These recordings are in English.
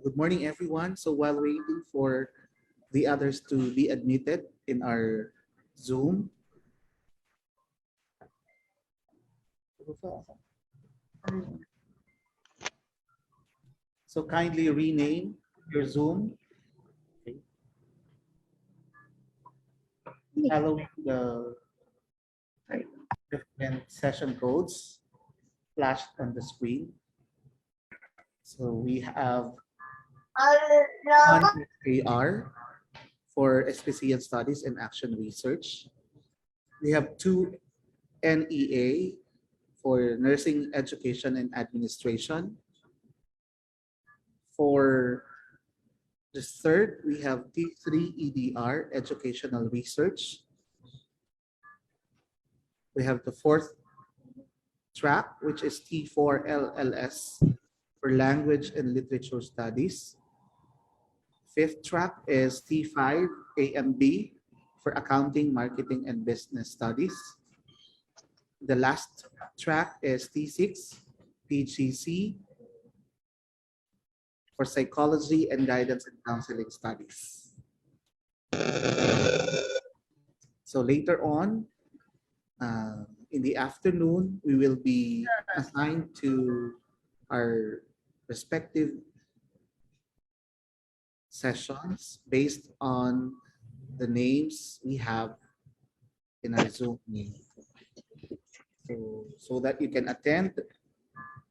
Good morning, everyone. So while waiting for the others to be admitted in our Zoom, so kindly rename your Zoom, following the different session codes flashed on the screen. So we have one AR for SPC Studies and Action Research. We have two NEA for Nursing Education and Administration. For the third, we have T3 EDR, Educational Research. We have the fourth track, which is T4 LLS for Language and Literature Studies. Fifth track is T5 AMB for Accounting, Marketing, and Business Studies. The last track is T6 PGC for Psychology and Guidance and Counseling Studies. So later on, in the afternoon, we will be assigned to our respective sessions based on the names we have in our Zoom meeting. So that you can attend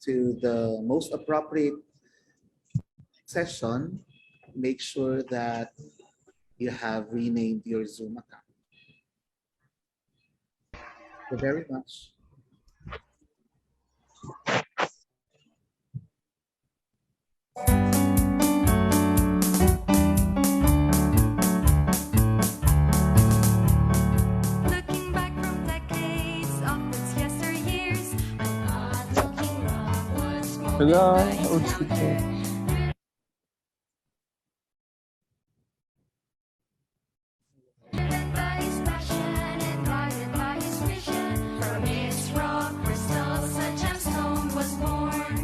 to the most appropriate session, make sure that you have renamed your Zoom account. Thank you very much. Looking back from decades of its yesteryears, I'm not looking wrong once more. Hello, Driven by his passion and guided by his vision, from its raw crystal such a stone was born.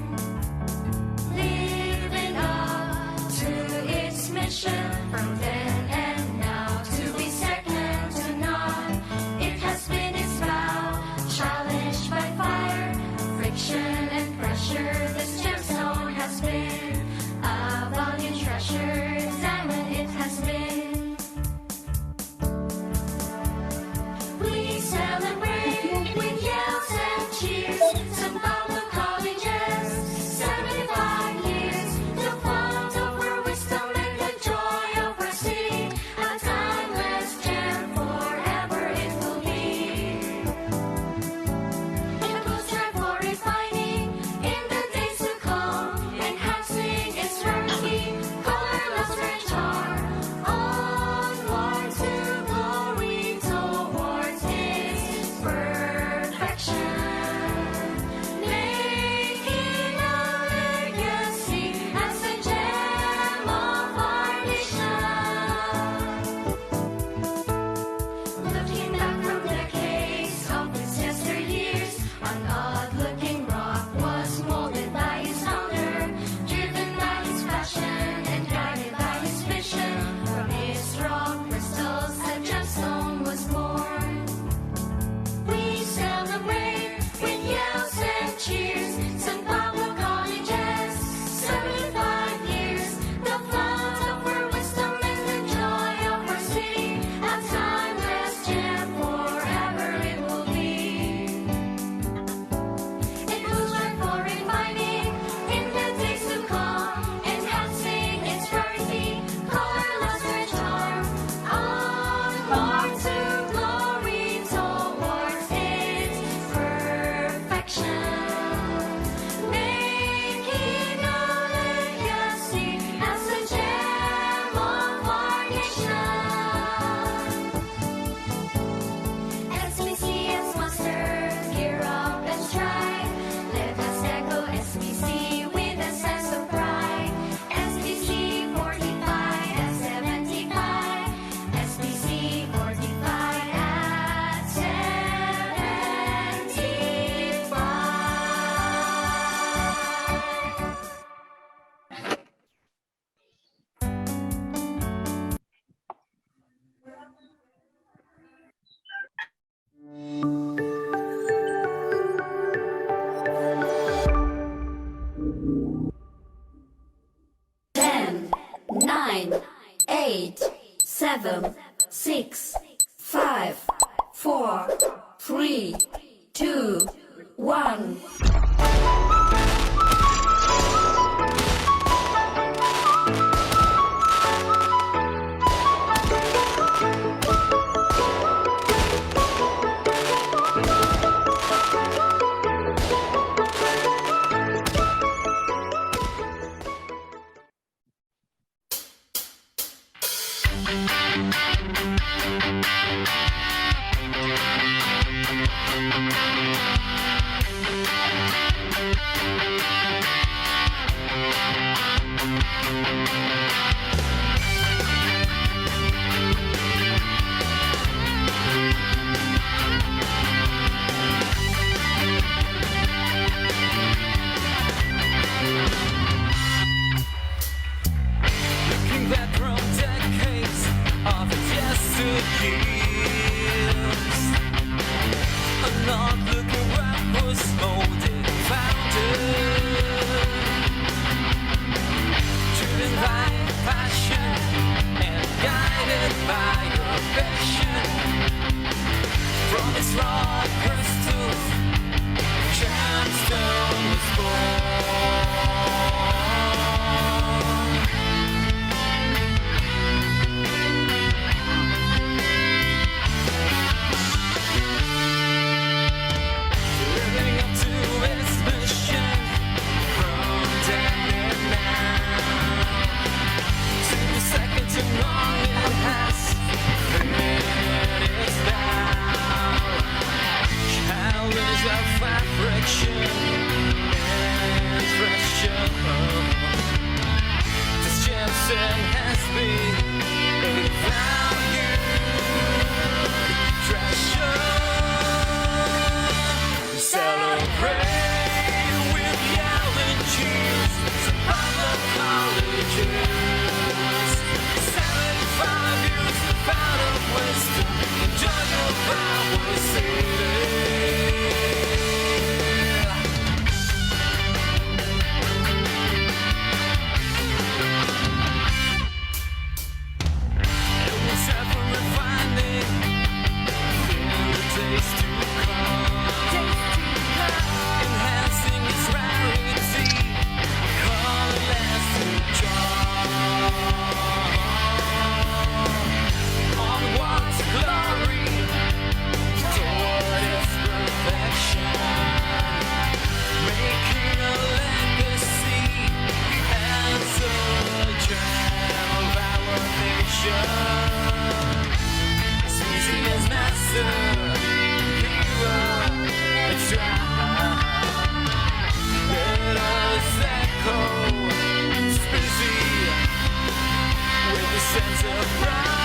Living up to its mission, from then and now, to be second to none. It has been its vow, challenged by fire, friction and pressure, this gemstone has been. 3, 2, 1. Looking back from decades of yesteryears, an onlooking rap was molded, founded, driven by passion and guided by affection. From its raw crystals, gemstone was born. Living up to its mission, from then and now, to the second to none it has laid its bound. Challenge of friction and pressure. This gemstone has been a valued treasure. Celebrate with yelling cheers, survival colleges. 75 years out of wisdom, enjoy your power city. It was ever refining in the days to come. Enhancing its rarity, colorless to charm. Onwards glory, toward its perfection, making a legacy as a gem of our nation. SPC as master, hero, it's right. Let us echo, busy with a sense of pride.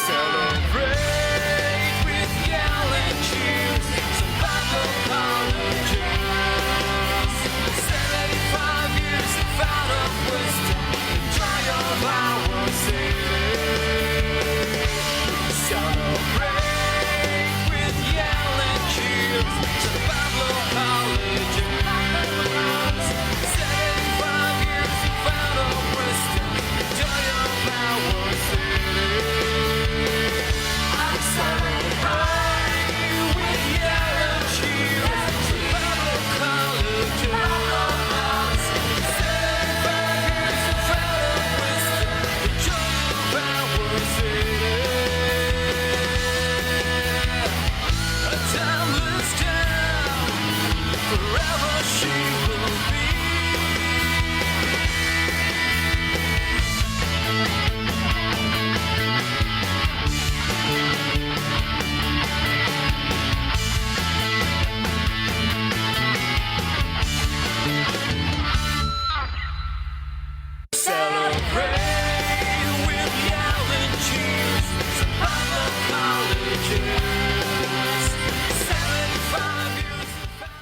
Celebrate with yelling cheers, survival colleges. 75 years out of wisdom, enjoy of our city. Celebrate with yelling cheers, survival colleges. 75 years out of wisdom, enjoy of our city. Celebrate with yelling cheers, survival colleges. 75 years out of wisdom, enjoy of our city. A timeless gem, forever she will be. Celebrate with yelling cheers, survival colleges. 75 years out.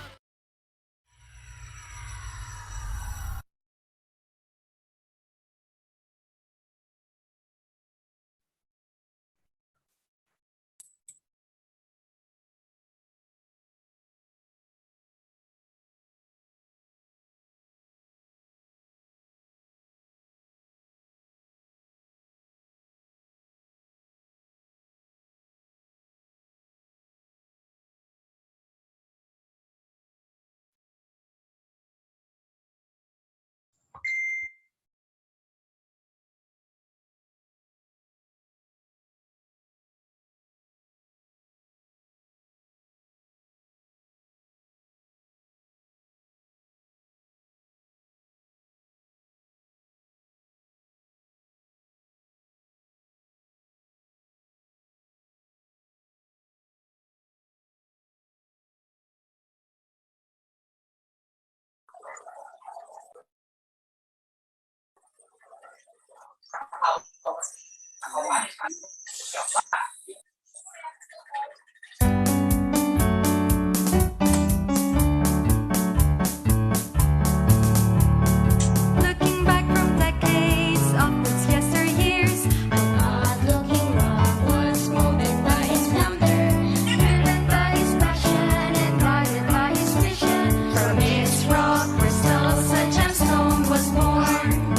Looking back from decades of its yesteryears, an odd-looking rock was molded by his founder, driven by his passion and guided by his mission. From its rock crystals, a gemstone was born,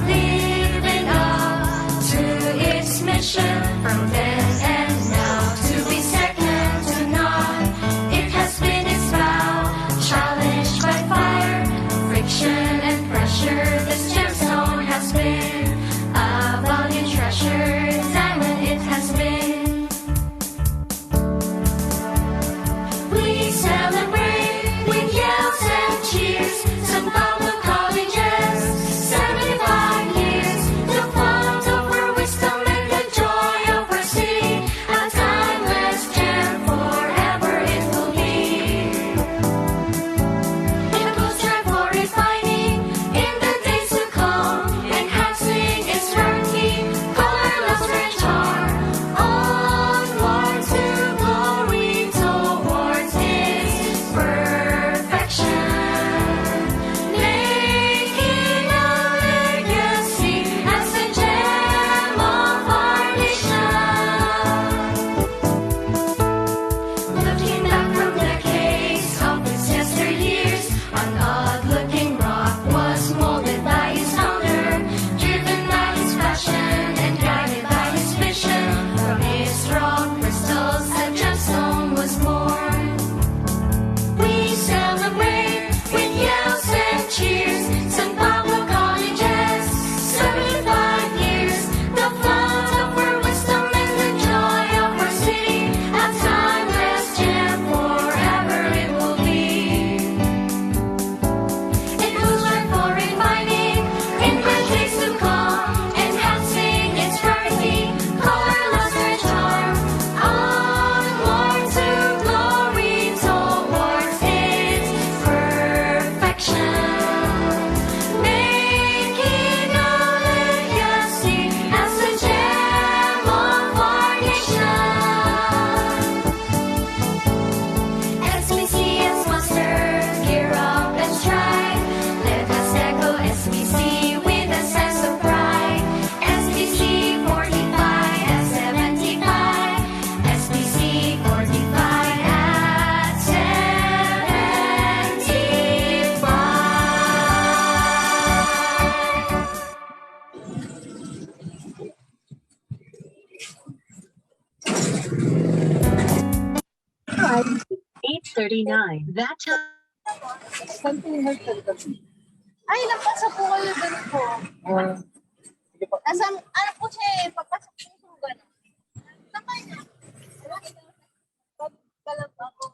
living up to its mission. From then and now, to be second to none, it has been its vow, challenged by fire, friction and pressure. This gemstone has been a valued treasure, diamond it has been. We celebrate with yells and cheers, San Pablo colleges, 75 years, the font of our wisdom and the joy of our city, a timeless gem, forever it will be. It will strive for refining in the days to come, enhancing its rarity, color, luster, and charm. Onward to glory, towards its perfection, making a legacy as the gem of our nation. Looking back from decades of its yesteryears, an odd-looking rock was molded by his founder, driven by his passion and guided by his vision. From his rock crystals, a gemstone was born. We celebrate with yells and cheers, San Pablo colleges, 75 years, the font of our wisdom and the joy of our city, a timeless gem, forever it will be. It will strive for refining in the days to come, enhancing its rarity, color, luster, and charm. Onward to glory, towards its perfection, making a legacy as the gem of our nation. SPC's master, gear up and strive. Let us echo SPC with a sense of pride. SPC 45 at 75. SPC 45 at 75. Time 8:39. That time. Ay, napasa po kayo dun po. Nasa, ano po siya eh, papasok po siya gano'n. Saka niya. Pagkalap ako.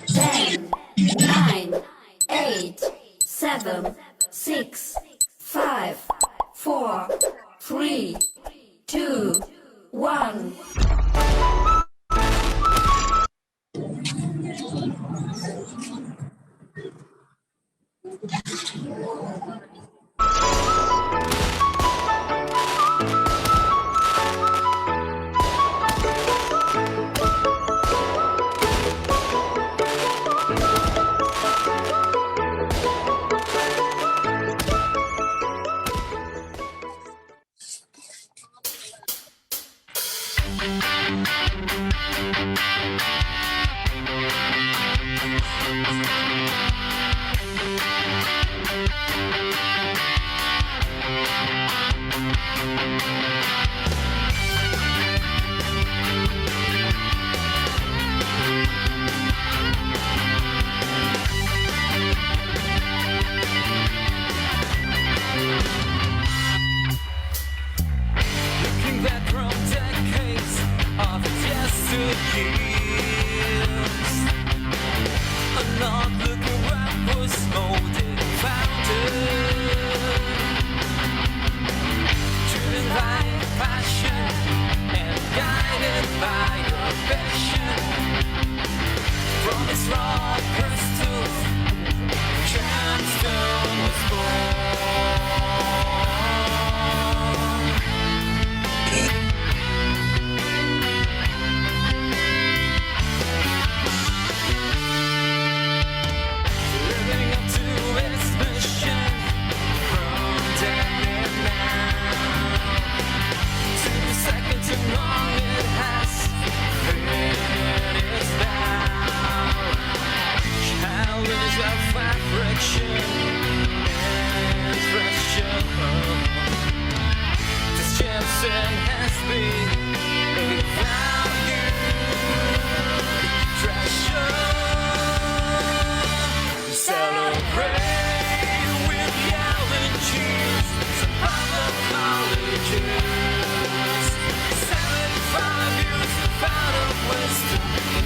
Ten, nine, eight, seven, six, five, four, three, two, one.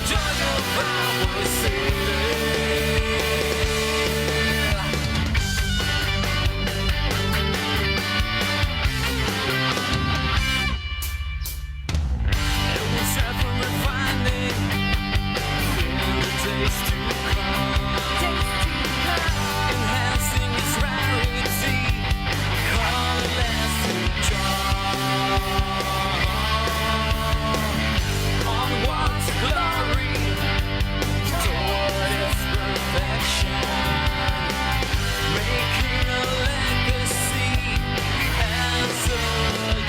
joy of our city. It was ever refining in the days to come, enhancing its rarity, call it lasting charm. Onwards glory toward its perfection, making a legacy as a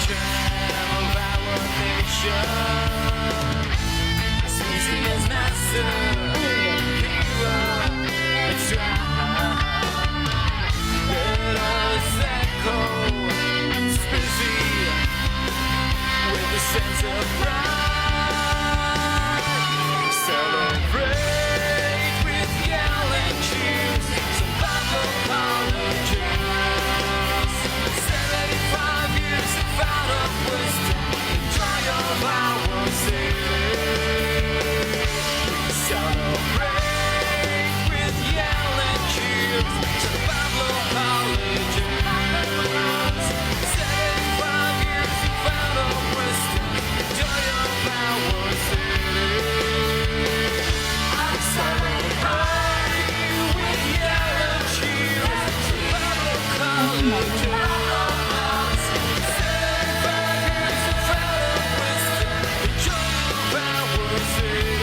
gem of our nation. SPC is master, hero, it's right. Let us echo, SPC, with a sense of pride. Celebrate with yelling cheers, some Bible colleges. 75 years of out of wisdom, the joy of our city. Celebrate with yelling cheers, some Bible colleges. 75 years of out of wisdom, the joy of our city. Celebrate with yelling cheers, some Bible colleges. 75 years of out of wisdom, the joy of our city.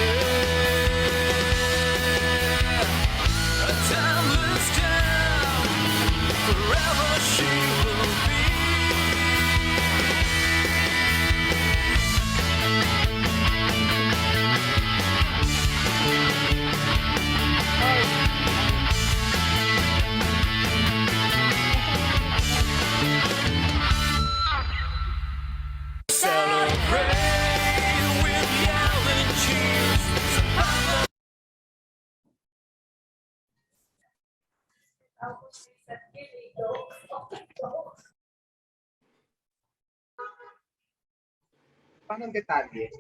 A timeless gem, forever she will be. Celebrate with yelling cheers. Paano ang detalye?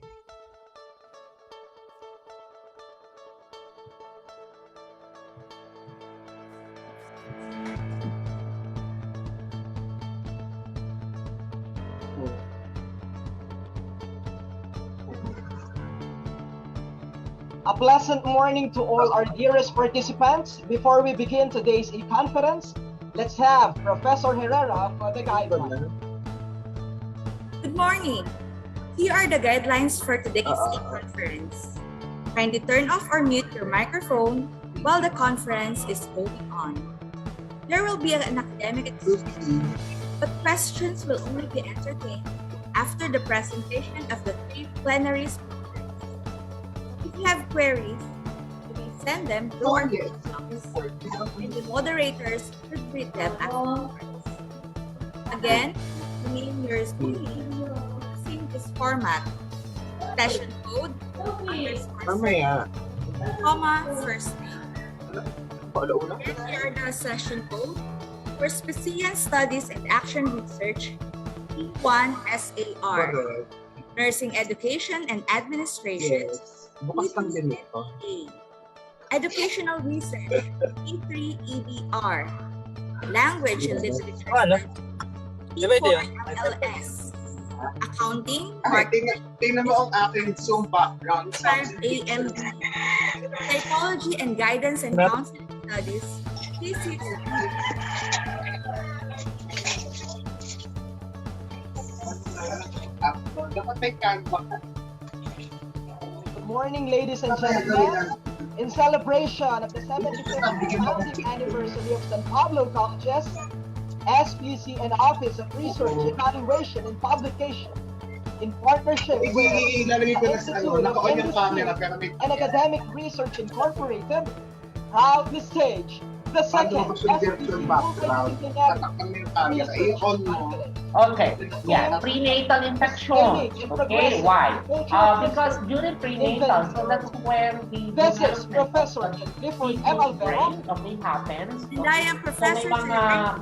A pleasant morning to all our dearest participants. Before we begin today's e-conference, let's have Professor Herrera for the guidelines. Good morning. Here are the guidelines for today's e-conference. Kindly turn off or mute your microphone while the conference is going on. There will be an academic exchange, but questions will only be entertained after the presentation of the 3 plenary speakers. If you have queries, you may send them to our office, and the moderators will treat them afterwards. Again, name your school name using this format: session code, underscore, comma, first name. Then here are the session code for SPC Studies and Action Research, P1 SAR, Nursing Education and Administration, P2 NEA, Educational Research, P3 EBR, Language and Literature, P4 LS, Accounting, Marketing, Tingnan mo ang aking Zoom background. 5 AMB, Psychology and Guidance and Counseling Studies, P6 Dapat may Canva. Good morning, ladies and gentlemen. In celebration of the 75th founding anniversary of San Pablo Colleges, SPC and Office of Research, Evaluation, and Publication, in partnership with the Ilalagay ko na sa Institute of naka-on yung camera Industry pero may and Academic Research Incorporated, proudly stage the second Paano ko yung SPC virtual background? Multidisciplinary Tatakpan mo yung camera. I-on mo. Conference. Okay, yeah, prenatal infection. Okay, why? Because during prenatal, so that's when the This is development Professor of the Clifford M. fetus brain, Alvaro. okay, happens. And I am So Professor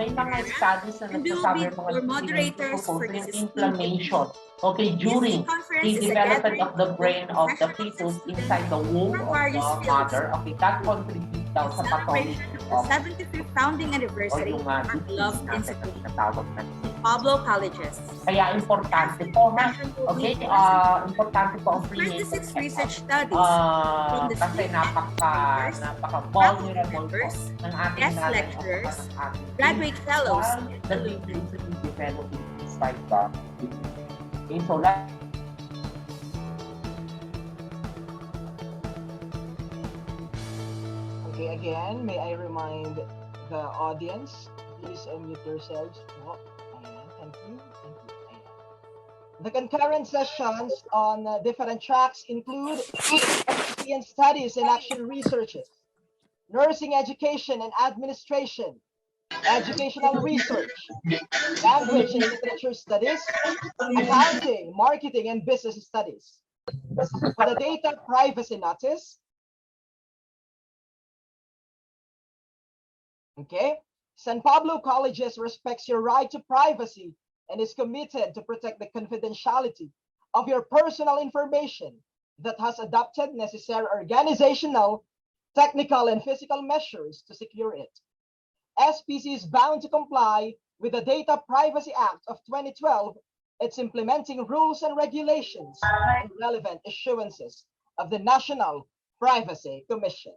may mga studies na and we will be nagsasabi mga your moderators for yung this inflammation, okay, This during conference the is a development gathering of the brain of the professional fetus inside the womb from of various the fields. mother, okay, that contributes daw sa pathology Celebration of of the 75th founding or anniversary yung of our disease beloved natin institution, na natawag na Pablo Colleges. kaya importante po ha. Okay, importante po ang prenatal 36 research check-up. studies from the Kasi napaka vulnerable po ng ating guest nanay lecturers, at ng ating graduate fellows, while the baby is really developing inside the okay, so Okay, again, may I remind the audience, please unmute yourselves. Oh, ayan, thank you. Thank you. Ayan. The concurrent sessions on different tracks include SPC studies and action researches, nursing education and administration, educational research, language and literature studies, accounting, marketing, and business studies. For the data privacy notice, okay, San Pablo Colleges respects your right to privacy and is committed to protect the confidentiality of your personal information that has adopted necessary organizational, technical, and physical measures to secure it. SPC is bound to comply with the Data Privacy Act of 2012, its implementing rules and regulations, and relevant issuances of the National Privacy Commission.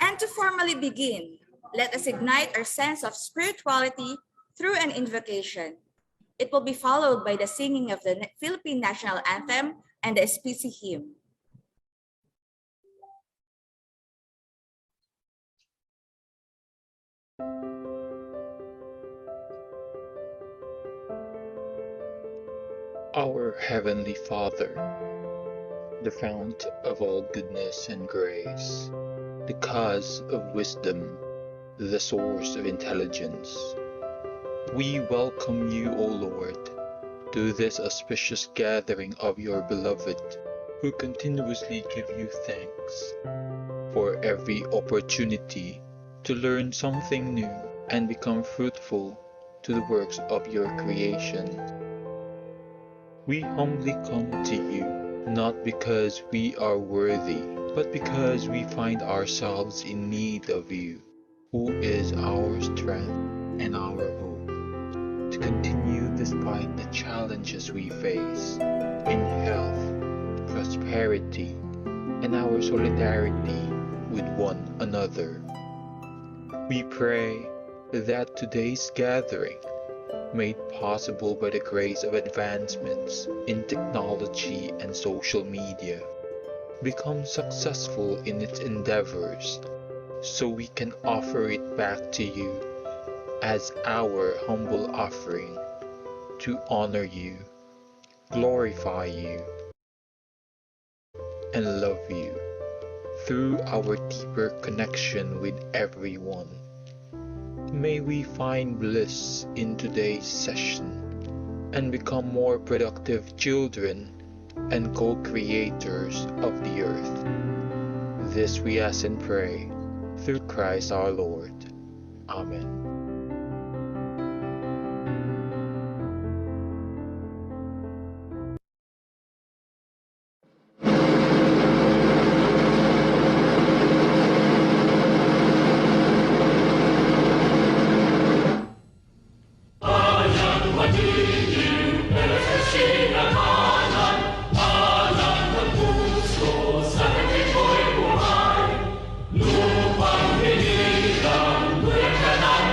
And to formally begin, let us ignite our sense of spirituality through an invocation. It will be followed by the singing of the Philippine National Anthem and the SPC hymn. Our Heavenly Father, the fount of all goodness and grace, the cause of wisdom, the source of intelligence, we welcome you, O Lord, to this auspicious gathering of your beloved, who continuously give you thanks for every opportunity to learn something new and become fruitful to the works of your creation. We humbly come to you, not because we are worthy, but because we find ourselves in need of you, who is our strength and our hope, to continue despite the challenges we face in health, prosperity, and our solidarity with one another. We pray that today's gathering, made possible by the grace of advancements in technology and social media, become successful in its endeavors, so we can offer it back to you as our humble offering to honor you, glorify you, and love you through our deeper connection with everyone. May we find bliss in today's session and become more productive children and co-creators of the earth. This we ask and pray through Christ our Lord. Amen. Lupang binilang, buwan ka ng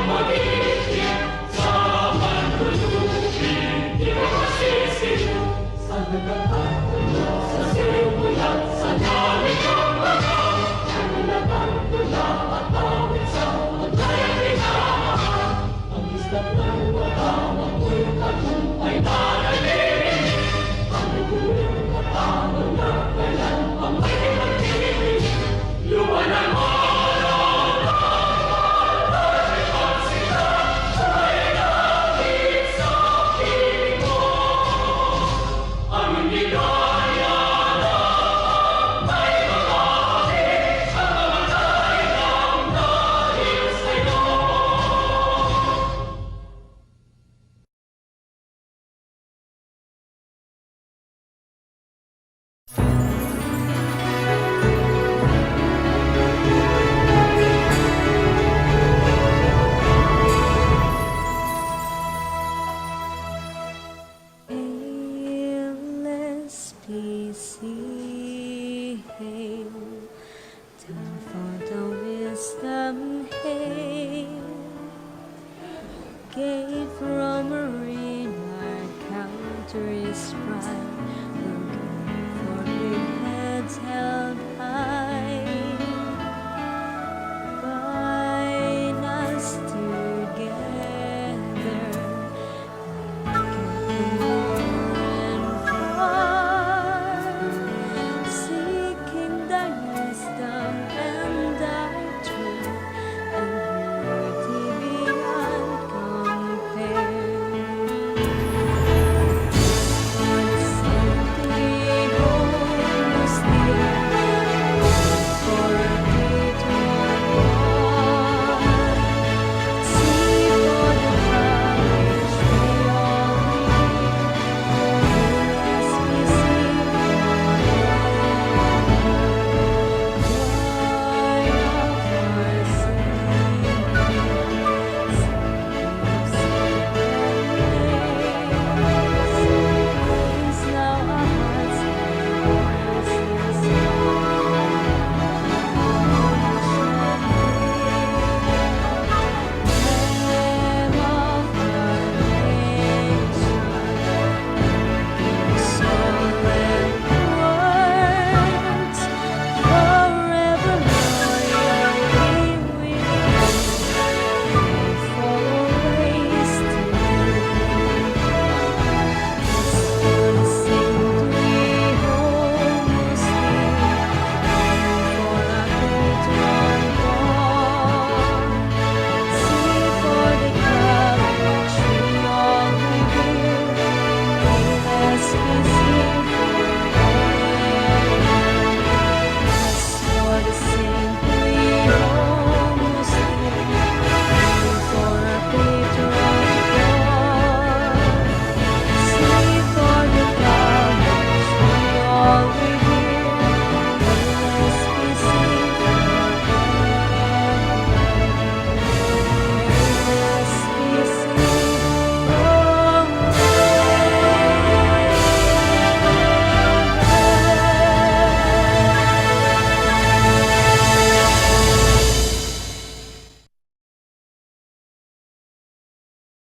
come hail. Gate from marine, our country's pride, looking for big heads held high. Bind us together, like and far, seeking thy wisdom and thy truth, and beauty beyond compare. Simply holds dear, for a detour gone. See for the flowers we all reveal,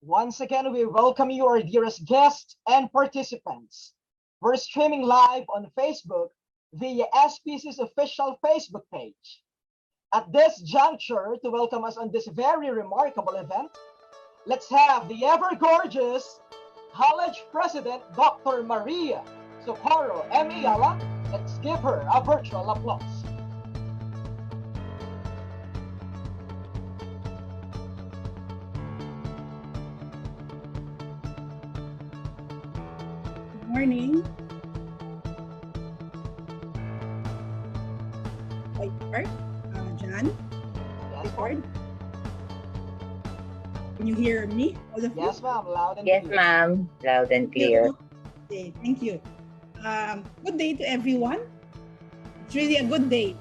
Once again, we welcome you, our dearest guests and participants. We're streaming live on Facebook via SPC's official Facebook page. At this juncture, to welcome us on this very remarkable event, let's have the ever-gorgeous College President, Dr. Maria Socorro M. Ayala. Let's give her a virtual applause. Morning. Wait, John? Yes, Record? Can you hear me? All of you? yes, ma'am. Loud and Yes, clear. ma'am. Loud and clear. Okay, thank you. Good day to everyone. It's really a good day.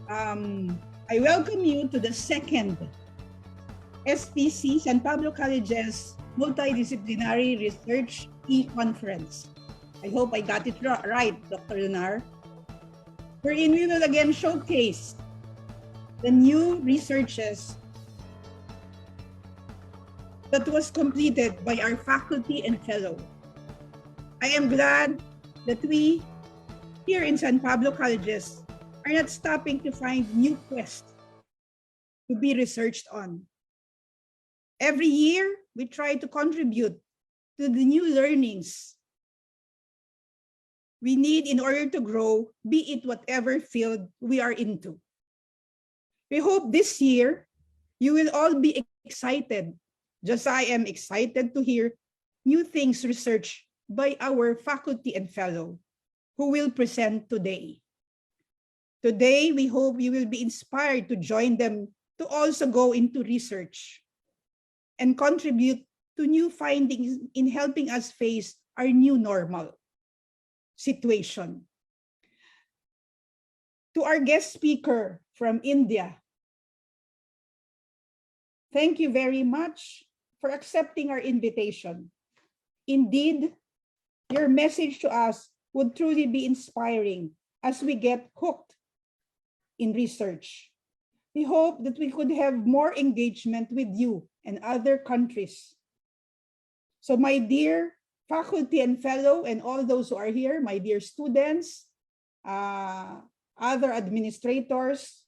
I welcome you to the second SPC San Pablo College's Multidisciplinary Research E-Conference. I hope I got it right, Dr. Lunar. Wherein we will again showcase the new researches that was completed by our faculty and fellow. I am glad that we here in San Pablo Colleges are not stopping to find new quests to be researched on. Every year, we try to contribute to the new learnings we need in order to grow, be it whatever field we are into. We hope this year you will all be excited, just as I am excited to hear new things researched by our faculty and fellow who will present today. Today, we hope you will be inspired to join them to also go into research and contribute to new findings in helping us face our new normal situation. To our guest speaker from India, thank you very much for accepting our invitation. Indeed, your message to us would truly be inspiring as we get hooked in research. We hope that we could have more engagement with you and other countries. So my dear faculty and fellow and all those who are here, my dear students, other administrators,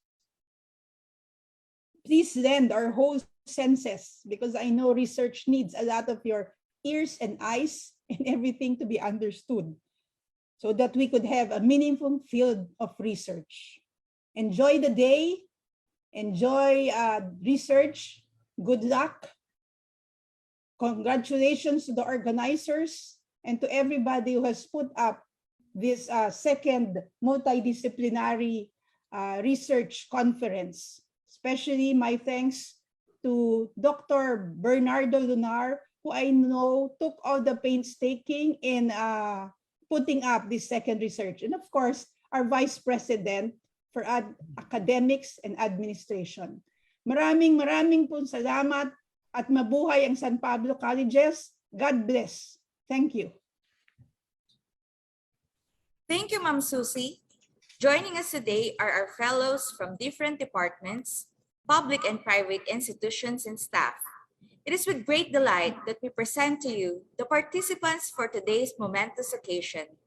please lend our whole senses, because I know research needs a lot of your ears and eyes and everything to be understood, so that we could have a meaningful field of research. Enjoy the day, enjoy research, good luck. Congratulations to the organizers and to everybody who has put up this second multidisciplinary research conference. Especially my thanks to Dr. Bernardo Lunar, who I know took all the painstaking in putting up this second research. And of course, our Vice President for Academics and Administration. Maraming pong salamat at mabuhay ang San Pablo Colleges. God bless. Thank you. Thank you, Ma'am Susie. Joining us today are our fellows from different departments, public and private institutions and staff. It is with great delight that we present to you the participants for today's momentous occasion.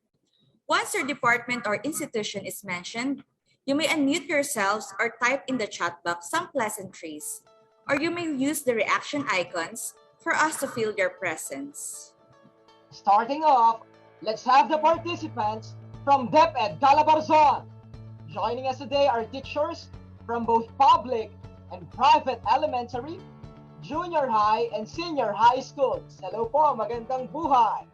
Once your department or institution is mentioned, you may unmute yourselves or type in the chat box some pleasantries, or you may use the reaction icons for us to feel your presence. Starting off, let's have the participants from DepEd Calabarzon. Joining us today are teachers from both public and private elementary, junior high, and senior high schools. Hello po, magandang buhay.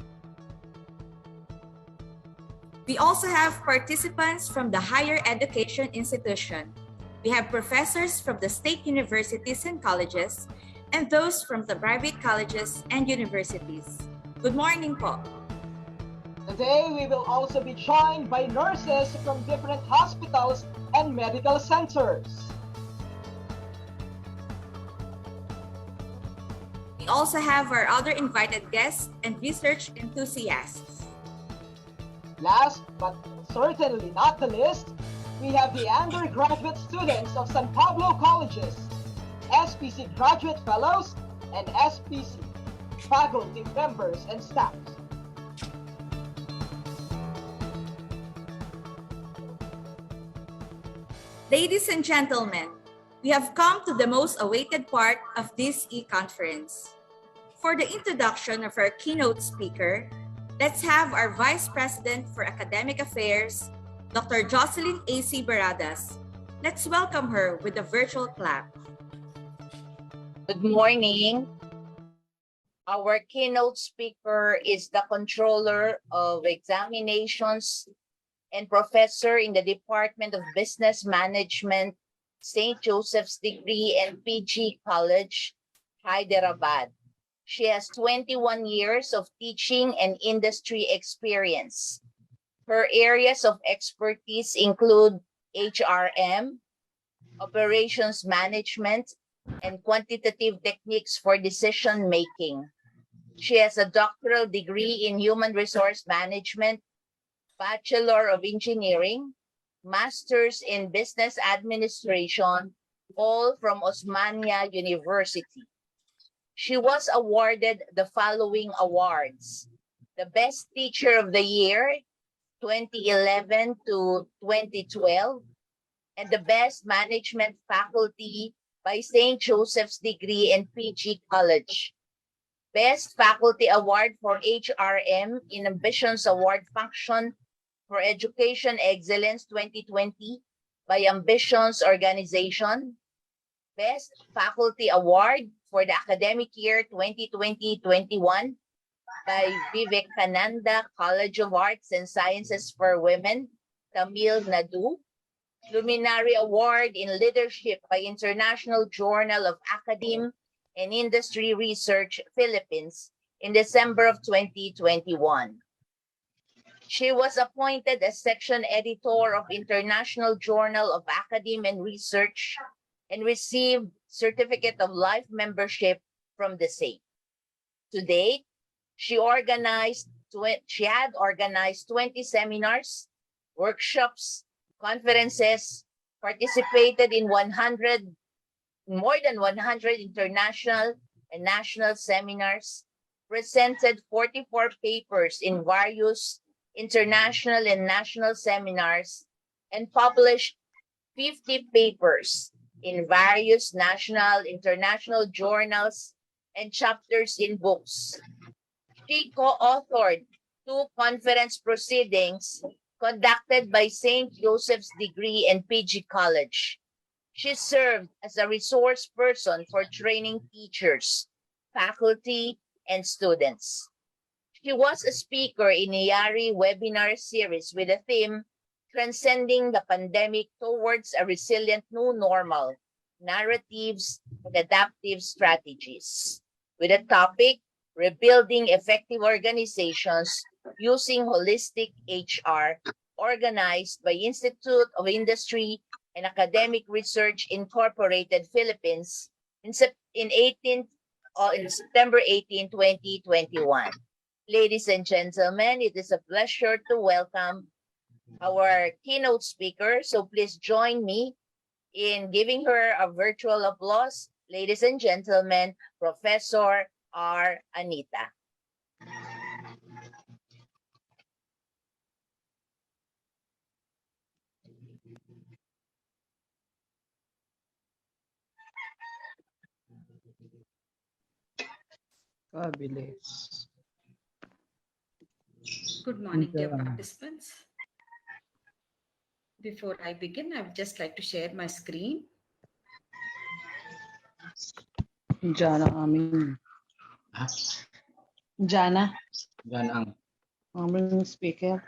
We also have participants from the higher education institution. We have professors from the state universities and colleges, and those from the private colleges and universities. Good morning po. Today, we will also be joined by nurses from different hospitals and medical centers. We also have our other invited guests and research enthusiasts. Last but certainly not the least, we have the undergraduate students of San Pablo Colleges, SPC graduate fellows, and SPC faculty members and staff. Ladies and gentlemen, we have come to the most awaited part of this e-conference. For the introduction of our keynote speaker, let's have our Vice President for Academic Affairs, Dr. Jocelyn A.C. Baradas. Let's welcome her with a virtual clap. Good morning. Our keynote speaker is the Controller of Examinations and Professor in the Department of Business Management, St. Joseph's Degree and PG College, Hyderabad. She has 21 years of teaching and industry experience. Her areas of expertise include HRM, operations management, and quantitative techniques for decision making. She has a doctoral degree in human resource management, Bachelor of Engineering, Masters in Business Administration, all from Osmania University. She was awarded the following awards: the Best Teacher of the Year, 2011 to 2012, and the Best Management Faculty by St. Joseph's Degree and PG College. Best Faculty Award for HRM in Ambitions Award Function for Education Excellence 2020 by Ambitions Organization. Best Faculty Award for the academic year 2020-21 by Vivekananda College of Arts and Sciences for Women, Tamil Nadu. Luminary Award in Leadership by International Journal of Academe and Industry Research, Philippines, in December of 2021. She was appointed as Section Editor of International Journal of Academe and Research and received Certificate of Life Membership from the same. To date, she had organized 20 seminars, workshops, conferences, participated in more than 100 international and national seminars, presented 44 papers in various international and national seminars, and published 50 papers in various national, international journals and chapters in books. She co-authored 2 conference proceedings conducted by St. Joseph's Degree and PG College. She served as a resource person for training teachers, faculty, and students. She was a speaker in a YARI webinar series with the theme Transcending the Pandemic Towards a Resilient New Normal, Narratives and Adaptive Strategies, with the topic Rebuilding Effective Organizations Using Holistic HR, organized by Institute of Industry and Academic Research Incorporated Philippines in September 18, 2021. Ladies and gentlemen, it is a pleasure to welcome our keynote speaker. So please join me in giving her a virtual applause. Ladies and gentlemen, Professor R. Anita. Fabulous. Good morning, dear participants. Before I begin, I would just like to share my screen. Jana aming. Jana. Jana ang. Aming speaker.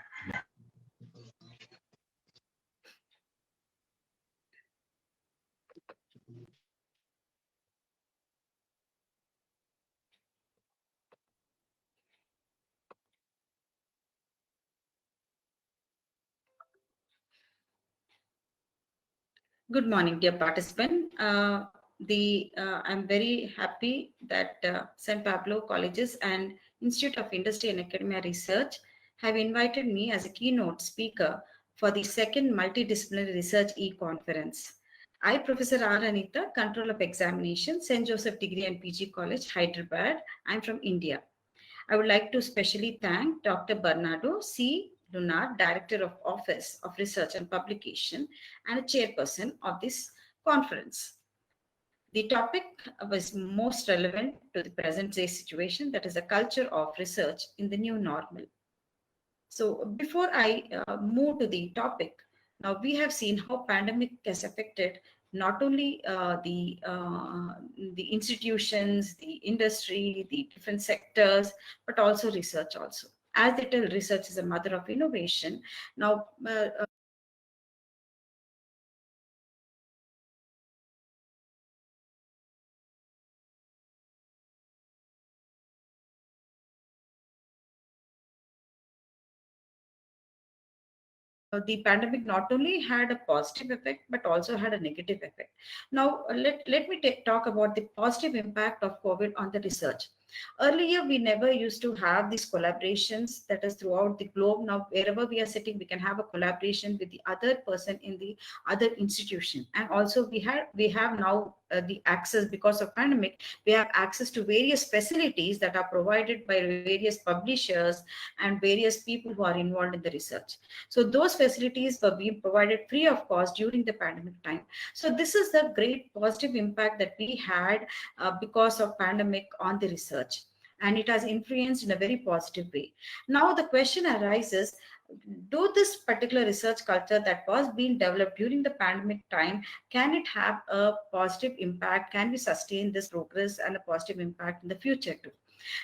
Good morning, dear participant. I'm very happy that San Pablo Colleges and Institute of Industry and Academia Research have invited me as a keynote speaker for the second multidisciplinary research e-conference. I, Professor R. Anita, Control of Examination, St. Joseph Degree and PG College, Hyderabad. I'm from India. I would like to specially thank Dr. Bernardo C. Lunar, Director of Office of Research and Publication, and a chairperson of this conference. The topic was most relevant to the present day situation, that is the culture of research in the new normal. So before I move to the topic, now we have seen how pandemic has affected not only the institutions, the industry, the different sectors, but also research also. As they tell, research is a mother of innovation. Now, the pandemic not only had a positive effect, but also had a negative effect. Now, let me talk about the positive impact of COVID on the research. Earlier, we never used to have these collaborations that is throughout the globe. Now, wherever we are sitting, we can have a collaboration with the other person in the other institution. And also we have now the access, because of pandemic, we have access to various facilities that are provided by various publishers and various people who are involved in the research. So those facilities were being provided free of cost during the pandemic time. So this is the great positive impact that we had because of pandemic on the research, and it has influenced in a very positive way. Now the question arises, do this particular research culture that was being developed during the pandemic time, can it have a positive impact? Can we sustain this progress and a positive impact in the future too?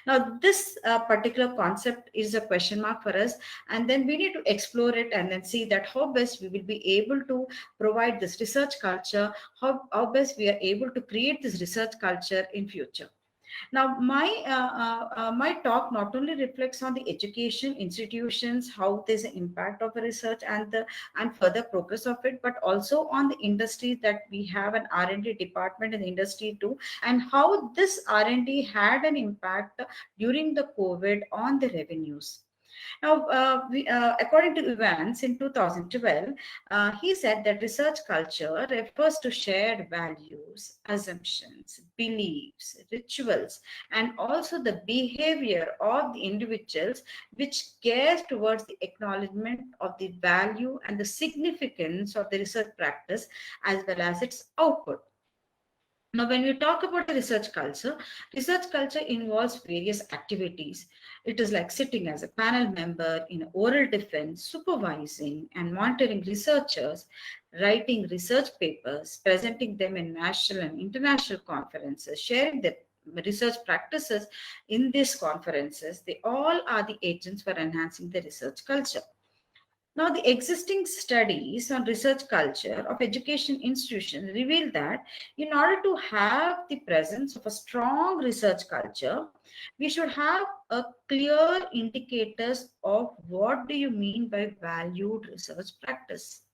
Now, this particular concept is a question mark for us, and then we need to explore it and then see that how best we will be able to provide this research culture, how best we are able to create this research culture in future. Now, my talk not only reflects on the education institutions, how there's an impact of the research and further progress of it, but also on the industry that we have an R&D department in the industry too, and how this R&D had an impact during the COVID on the revenues. Now, according to Evans in 2012, he said that research culture refers to shared values, assumptions, beliefs, rituals, and also the behavior of the individuals which cares towards the acknowledgement of the value and the significance of the research practice as well as its output. Now, when we talk about the research culture involves various activities. It is like sitting as a panel member in oral defense, supervising and monitoring researchers, writing research papers, presenting them in national and international conferences, sharing the research practices in these conferences. They all are the agents for enhancing the research culture. Now, the existing studies on research culture of education institutions reveal that in order to have the presence of a strong research culture, we should have a clear indicators of what do you mean by valued research practice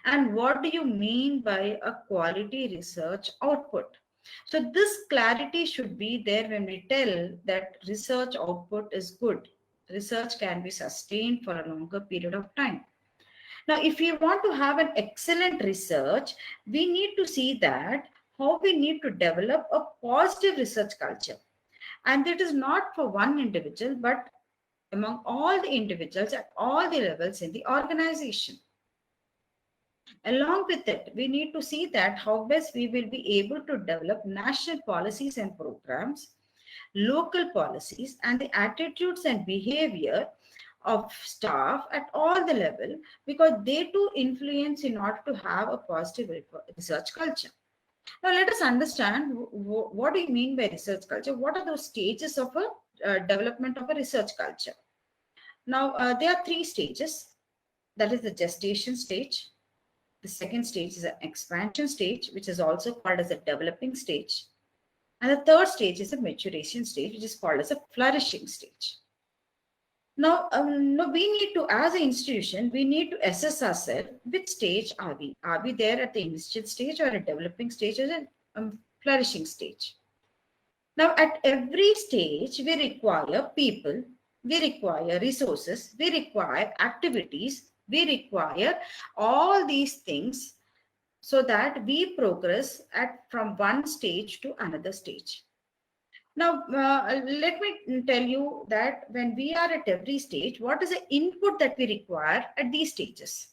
and what do you mean by a quality research output. So this clarity should be there when we tell that research output is good. Research can be sustained for a longer period of time. Now, if we want to have an excellent research, we need to see that how we need to develop a positive research culture. And that is not for one individual, but among all the individuals at all the levels in the organization. Along with it, we need to see that how best we will be able to develop national policies and programs, local policies, and the attitudes and behavior of staff at all the level, because they too influence in order to have a positive research culture. Now let us understand what do you mean by research culture? What are those stages of a development of a research culture? Now there are 3 stages. That is the gestation stage. The second stage is an expansion stage, which is also called as a developing stage. And the third stage is a maturation stage, which is called as a flourishing stage. Now, we need to, as an institution, we need to assess ourselves, which stage are we? Are we there at the initial stage or a developing stage or a flourishing stage? Now, at every stage, we require people, we require resources, we require activities, we require all these things so that we progress from one stage to another stage. Now, let me tell you that when we are at every stage, what is the input that we require at these stages?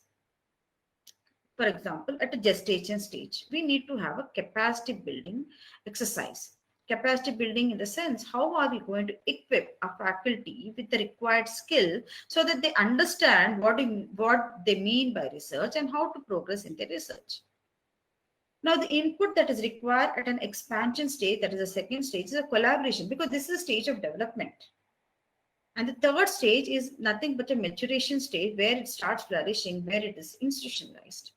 For example, at a gestation stage, we need to have a capacity building exercise. Capacity building in the sense, how are we going to equip our faculty with the required skill so that they understand what they mean by research and how to progress in their research. Now, the input that is required at an expansion stage, that is the second stage, is a collaboration, because this is a stage of development. And the third stage is nothing but a maturation stage where it starts flourishing, where it is institutionalized.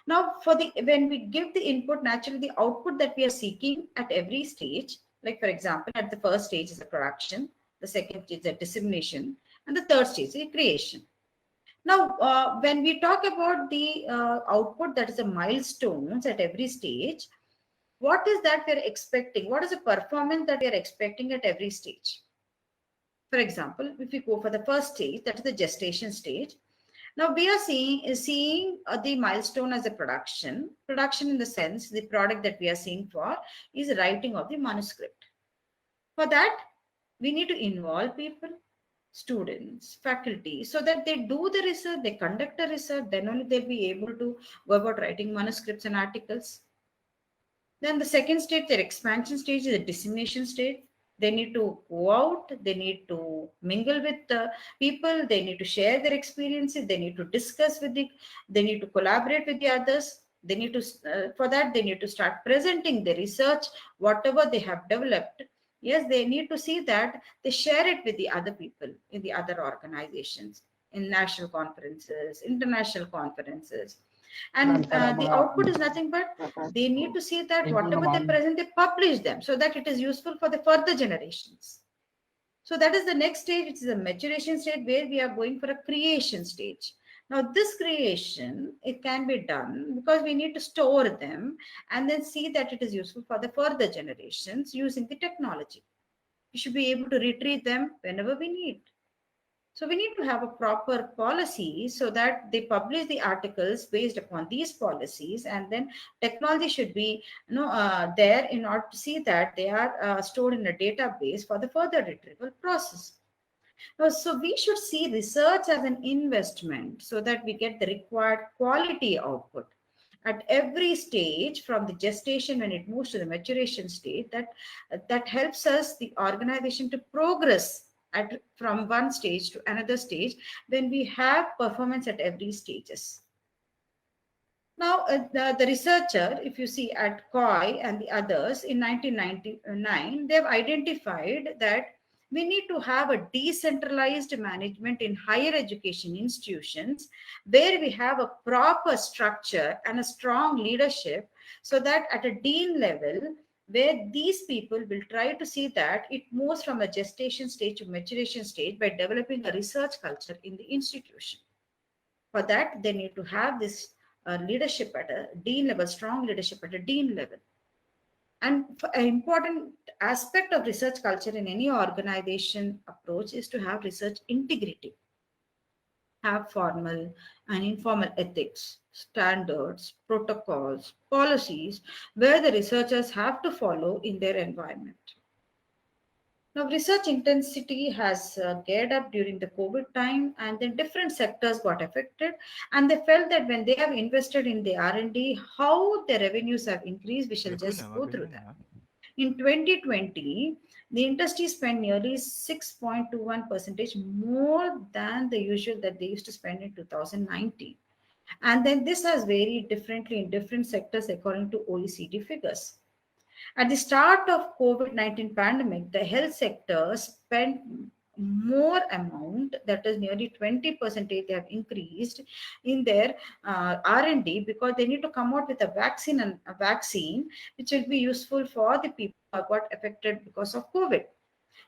Now, when we give the input, naturally the output that we are seeking at every stage, like for example, at the first stage is the production, the second stage is the dissemination, and the third stage is the creation. Now, when we talk about the output, that is the milestones at every stage, what is that we're expecting? What is the performance that we are expecting at every stage? For example, if we go for the first stage, that is the gestation stage. Now we are seeing the milestone as a production. Production in the sense, the product that we are seeing for is writing of the manuscript. For that, we need to involve people, students, faculty, so that they do the research, they conduct the research, then only they'll be able to go about writing manuscripts and articles. Then the second stage, their expansion stage, is the dissemination stage. They need to go out, they need to mingle with people, they need to share their experiences, they need to discuss they need to collaborate with the others. They need to, for that, they need to start presenting the research, whatever they have developed. Yes, they need to see that they share it with the other people in the other organizations, in national conferences, international conferences. And the output is nothing but they need to see that whatever they present, they publish them so that it is useful for the further generations. So that is the next stage, which is a maturation stage, where we are going for a creation stage. Now this creation, it can be done because we need to store them and then see that it is useful for the further generations using the technology. We should be able to retrieve them whenever we need. So we need to have a proper policy so that they publish the articles based upon these policies, and then technology should be there in order to see that they are stored in a database for the further retrieval process. So we should see research as an investment so that we get the required quality output at every stage from the gestation when it moves to the maturation state. That helps us, the organization, to progress from one stage to another stage when we have performance at every stages. Now, the researcher, if you see at COI and the others in 1999, they've identified that we need to have a decentralized management in higher education institutions where we have a proper structure and a strong leadership, so that at a dean level, where these people will try to see that it moves from a gestation stage to maturation stage by developing a research culture in the institution. For that, they need to have this leadership at a dean level, strong leadership at a dean level. And an important aspect of research culture in any organization approach is to have research integrity, have formal and informal ethics, standards, protocols, policies, where the researchers have to follow in their environment. Now, research intensity has geared up during the COVID time, and then different sectors got affected, and they felt that when they have invested in the R&D, how their revenues have increased. We shall just go through that. In 2020, the industry spent nearly 6.21% more than the usual that they used to spend in 2019. And then this has varied differently in different sectors according to OECD figures. At the start of COVID-19 pandemic, the health sector spent more amount, that is nearly 20% they have increased in their R&D, because they need to come out with a vaccine which will be useful for the people who got affected because of COVID.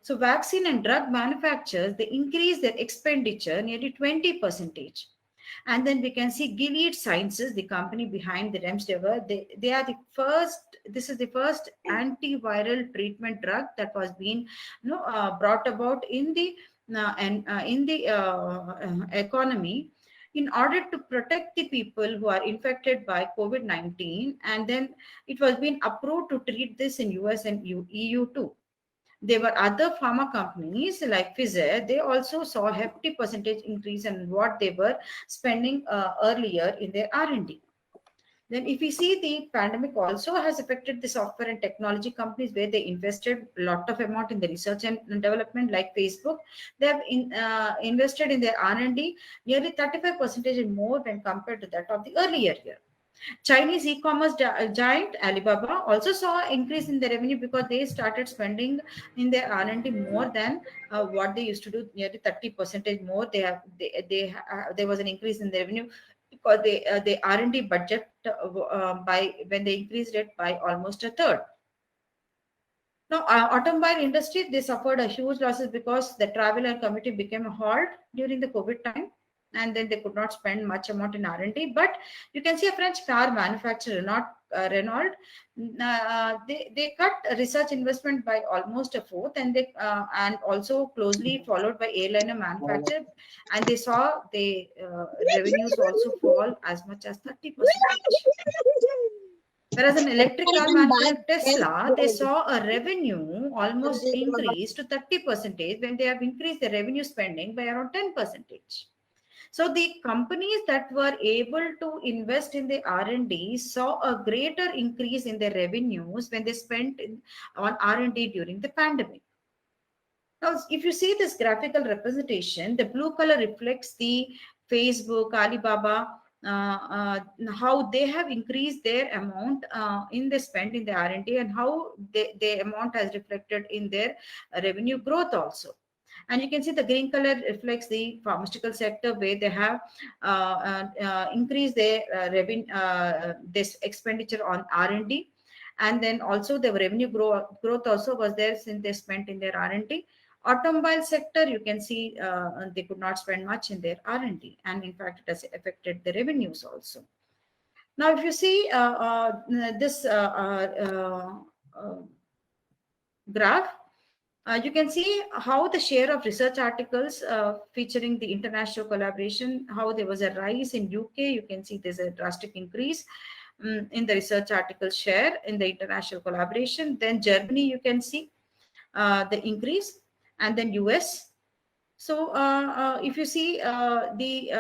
So vaccine and drug manufacturers, they increase their expenditure nearly 20%. And then we can see Gilead Sciences, the company behind the remdesivir. They are the first. This is the first antiviral treatment drug that was being brought about in the economy in order to protect the people who are infected by COVID-19. And then it was being approved to treat this in US and EU too. There were other pharma companies like Pfizer. They also saw a hefty percentage increase in what they were spending earlier in their R&D. Then if we see, the pandemic also has affected the software and technology companies where they invested a lot of amount in the research and development, like Facebook. They have invested in their R&D nearly 35% more when compared to that of the earlier year. Chinese e-commerce giant Alibaba also saw an increase in their revenue because they started spending in their R&D more than what they used to do, nearly 30% more. There was an increase in their revenue because the R&D budget by when they increased it by almost a third. Now, automobile industry, they suffered a huge losses because the travel and commuting became a halt during the COVID time, and then they could not spend much amount in R&D. But you can see a French car manufacturer, not Renault, they cut research investment by almost a fourth, and they and also closely followed by airliner manufacturer, and they saw the revenues also fall as much as 30%. Whereas an electric car manufacturer Tesla, they saw a revenue almost increase to 30% when they have increased their revenue spending by around 10%. So the companies that were able to invest in the R&D saw a greater increase in their revenues when they spent on R&D during the pandemic. Now, if you see this graphical representation, the blue color reflects the Facebook, Alibaba, how they have increased their amount in the spend in the R&D, and how the amount has reflected in their revenue growth also. And you can see the green color reflects the pharmaceutical sector, where they have increased their revenue, this expenditure on R&D, and then also the revenue growth also was there since they spent in their R&D. Automobile sector, you can see they could not spend much in their R&D, and in fact, it has affected the revenues also. Now, if you see this graph, You can see how the share of research articles featuring the international collaboration, how there was a rise in UK. You can see there's a drastic increase in the research article share in the international collaboration. Then Germany, you can see the increase, and then US. So if you see the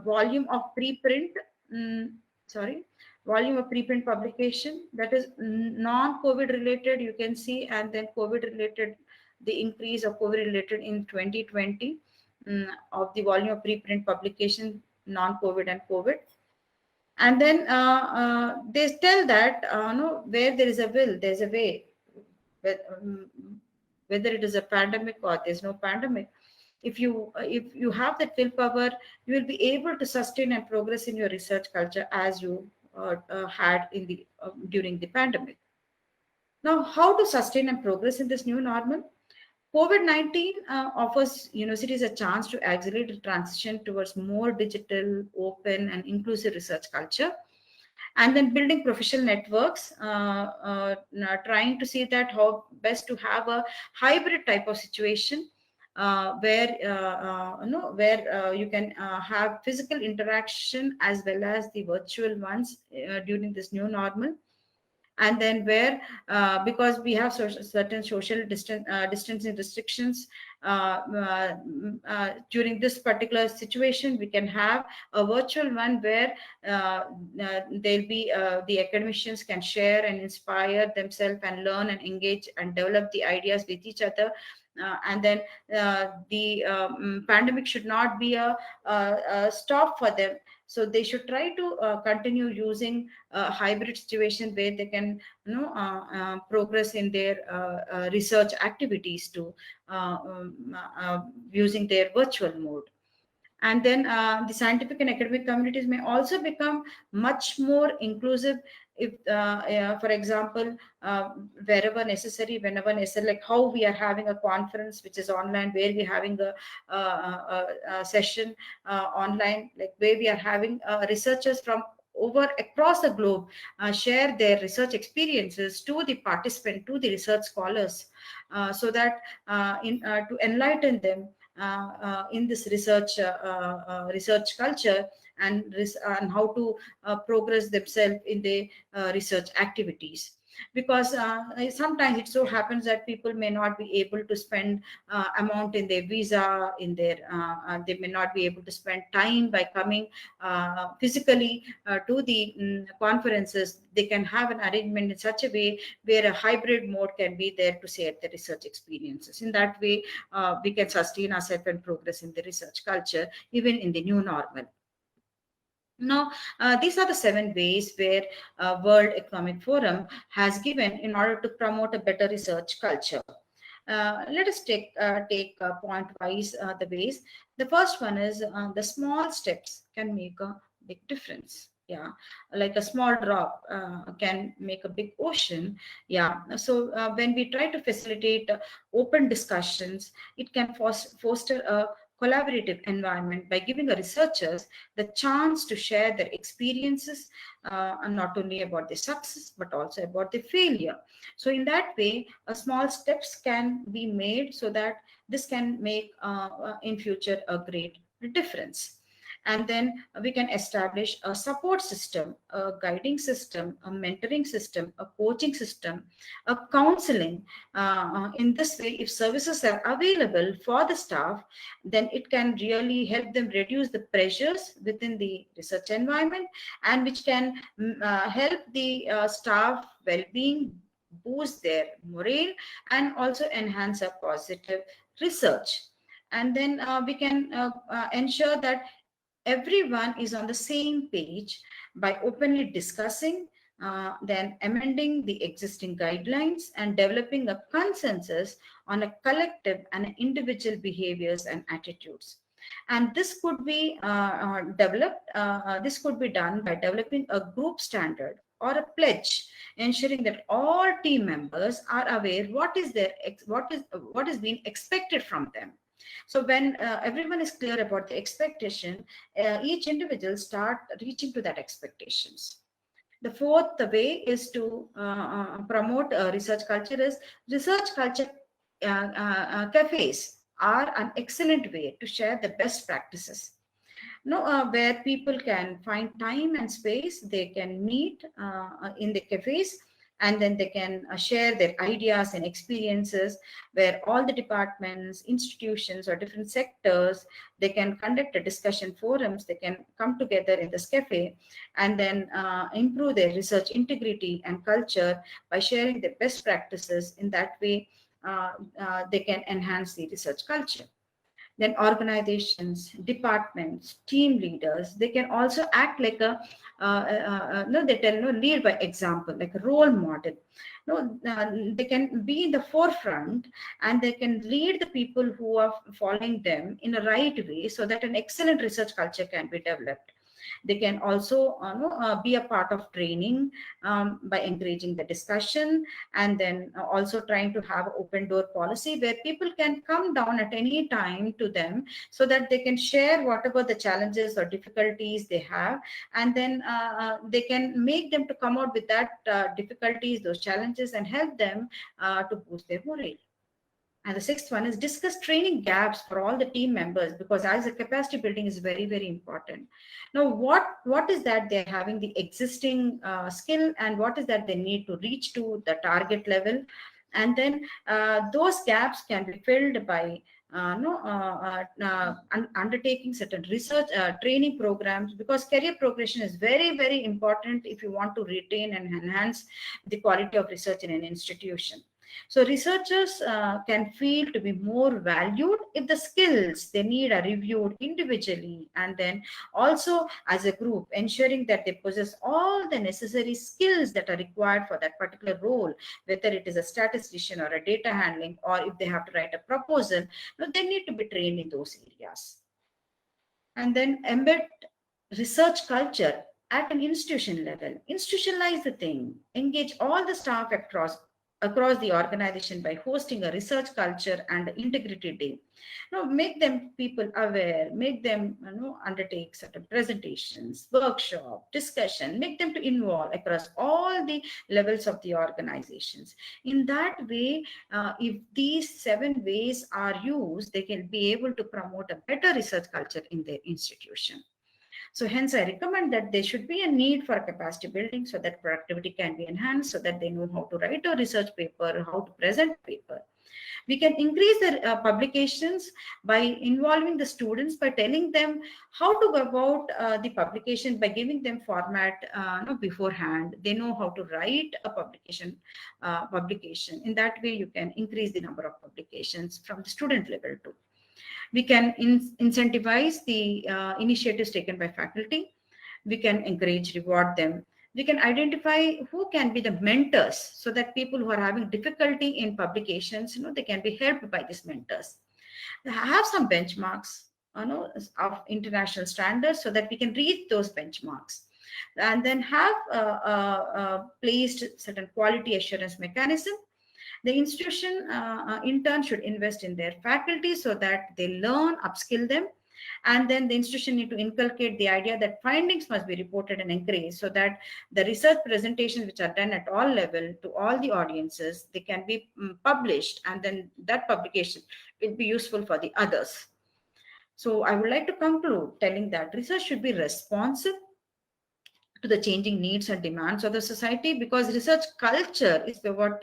volume of preprint, mm, sorry, volume of preprint publication, that is non-COVID related, you can see, and then COVID related, the increase of COVID related in 2020 of the volume of preprint publication, non-COVID and COVID. And then they tell that no, where there is a will, there's a way. Whether it is a pandemic or there's no pandemic, if you have that willpower, you will be able to sustain and progress in your research culture as you had in the during the pandemic. Now, how to sustain and progress in this new normal? COVID-19 offers universities a chance to accelerate the transition towards more digital, open, and inclusive research culture. And then building professional networks, trying to see that how best to have a hybrid type of situation where you can have physical interaction as well as the virtual ones during this new normal. And then where because we have certain social distancing restrictions during this particular situation, we can have a virtual one where there'll be the academicians can share and inspire themselves and learn and engage and develop the ideas with each other. And then the pandemic should not be a stop for them. So they should try to continue using a hybrid situation where they can progress in their research activities to using their virtual mode. And then the scientific and academic communities may also become much more inclusive if, for example, wherever necessary, whenever necessary, like how we are having a conference which is online, where we're having a session online, like where we are having researchers from over across the globe share their research experiences to the participant, to the research scholars, so that to enlighten them in this research culture and how to progress themselves in the research activities. Because sometimes it so happens that people may not be able to spend amount in their visa, in their they may not be able to spend time by coming physically to the conferences. They can have an arrangement in such a way where a hybrid mode can be there to share the research experiences. In that way, we can sustain ourselves and progress in the research culture, even in the new normal. Now, these are the 7 ways where World Economic Forum has given in order to promote a better research culture. Let us take point-wise the ways. The first one is the small steps can make a big difference. Yeah, like a small drop can make a big ocean. Yeah, so when we try to facilitate open discussions, it can foster a collaborative environment by giving the researchers the chance to share their experiences, and not only about the success but also about the failure. So in that way, small steps can be made so that this can make in future a great difference. And then we can establish a support system, a guiding system, a mentoring system, a coaching system, a counseling. In this way, if services are available for the staff, then it can really help them reduce the pressures within the research environment, and which can help the staff well-being, boost their morale, and also enhance a positive research. And then we can ensure that everyone is on the same page by openly discussing, then amending the existing guidelines and developing a consensus on a collective and individual behaviors and attitudes. And this could be this could be done by developing a group standard or a pledge, ensuring that all team members are aware what is being expected from them. So when everyone is clear about the expectation, each individual start reaching to that expectations. The fourth way is to promote research culture is research culture cafes are an excellent way to share the best practices. No, where people can find time and space, they can meet in the cafes, and then they can share their ideas and experiences, where all the departments, institutions, or different sectors, they can conduct a discussion forums, they can come together in this cafe, and then improve their research integrity and culture by sharing their best practices. In that way, they can enhance the research culture. Then organizations, departments, team leaders, they can also act like a no, they tell no, lead by example, like a role model. No, they can be in the forefront, and they can lead the people who are following them in a right way, so that an excellent research culture can be developed. They can also be a part of training by encouraging the discussion, and then also trying to have open door policy where people can come down at any time to them, so that they can share whatever the challenges or difficulties they have, and then they can make them to come out with that difficulties, those challenges, and help them to boost their morale. And the sixth one is discuss training gaps for all the team members, because as a capacity building is very, very important. Now, what is that they're having the existing skill, and what is that they need to reach to the target level? And then those gaps can be filled by no, undertaking certain research training programs, because career progression is very, very important if you want to retain and enhance the quality of research in an institution. So researchers can feel to be more valued if the skills they need are reviewed individually, and then also as a group, ensuring that they possess all the necessary skills that are required for that particular role, whether it is a statistician or a data handling, or if they have to write a proposal, they need to be trained in those areas. And then embed research culture at an institution level. Institutionalize the thing, engage all the staff across the organization by hosting a research culture and integrity day. Make them people aware, make them undertake certain presentations, workshop, discussion, make them to involve across all the levels of the organizations. In that way, if these 7 ways are used, they can be able to promote a better research culture in their institution. So hence I recommend that there should be a need for capacity building, so that productivity can be enhanced, so that they know how to write a research paper, how to present a paper. We can increase the publications by involving the students, by telling them how to go about the publication, by giving them format beforehand. They know how to write a publication. In that way, you can increase the number of publications from the student level too. We can incentivize the initiatives taken by faculty. We can encourage, reward them. We can identify who can be the mentors, so that people who are having difficulty in publications, they can be helped by these mentors. They have some benchmarks, of international standards, so that we can reach those benchmarks. And then have placed certain quality assurance mechanism. The institution in turn should invest in their faculty, so that they learn, upskill them. And then the institution need to inculcate the idea that findings must be reported and encouraged, so that the research presentations which are done at all level to all the audiences, they can be published, and then that publication will be useful for the others. So I would like to conclude telling that research should be responsive to the changing needs and demands of the society, because research culture is what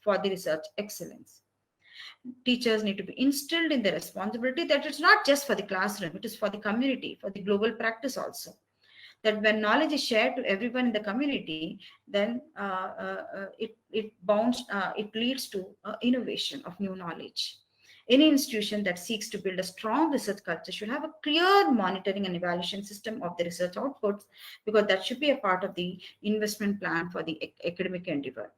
for the research excellence. Teachers need to be instilled in the responsibility that it's not just for the classroom, it is for the community, for the global practice also. That when knowledge is shared to everyone in the community, then it leads to innovation of new knowledge. Any institution that seeks to build a strong research culture should have a clear monitoring and evaluation system of the research outputs, because that should be a part of the investment plan for the academic endeavor.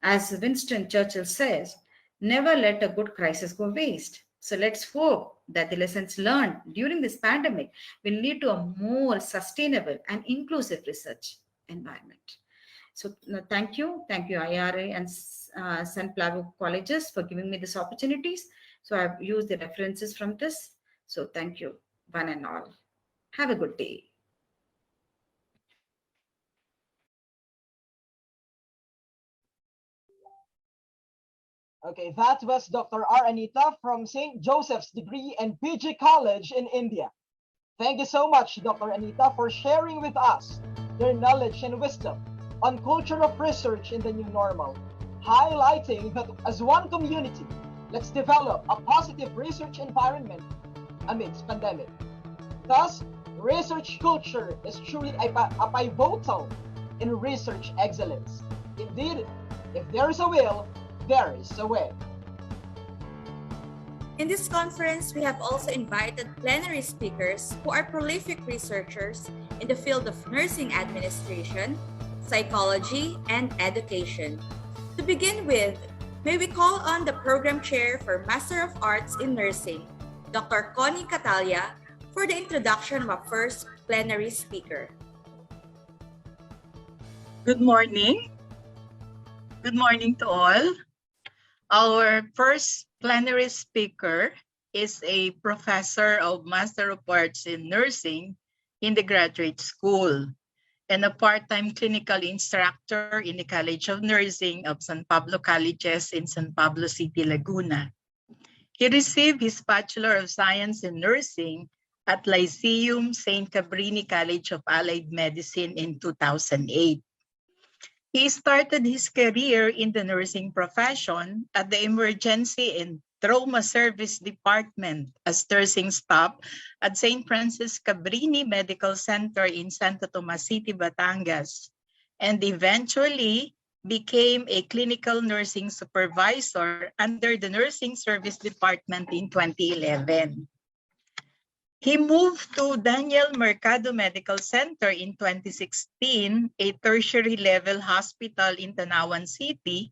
As Winston Churchill says, never let a good crisis go waste. So let's hope that the lessons learned during this pandemic will lead to a more sustainable and inclusive research environment. So thank you IRA and San Pablo colleges for giving me these opportunities. So I've used the references from this. So thank you one and all. Have a good day. Okay, that was Dr. R. Anita from St. Joseph's Degree and PG College in India. Thank you so much, Dr. Anita, for sharing with us your knowledge and wisdom on culture of research in the new normal, highlighting that as one community, let's develop a positive research environment amidst pandemic. Thus, research culture is truly a pivotal in research excellence. Indeed, if there is a will, there is a way. In this conference, we have also invited plenary speakers who are prolific researchers in the field of nursing administration, psychology, and education. To begin with, may we call on the Program Chair for Master of Arts in Nursing, Dr. Connie Catalia, for the introduction of our first plenary speaker. Good morning. Good morning to all. Our first plenary speaker is a professor of Master of Arts in Nursing in the graduate school and a part-time clinical instructor in the College of Nursing of San Pablo Colleges in San Pablo City, Laguna. He received his Bachelor of Science in Nursing at Lyceum St. Cabrini College of Allied Medicine in 2008. He started his career in the nursing profession at the Emergency and Trauma Service Department as nursing staff at St. Francis Cabrini Medical Center in Santo Tomas City, Batangas, and eventually became a clinical nursing supervisor under the Nursing Service Department in 2011. He moved to Daniel Mercado Medical Center in 2016, a tertiary level hospital in Tanawan City,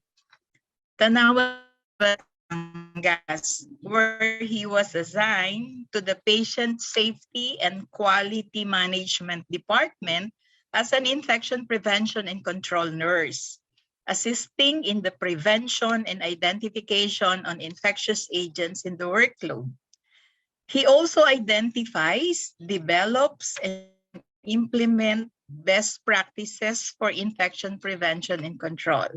Tanawan, Batangas, where he was assigned to the Patient Safety and Quality Management Department as an infection prevention and control nurse, assisting in the prevention and identification on infectious agents in the workload. He also identifies, develops, and implements best practices for infection prevention and control.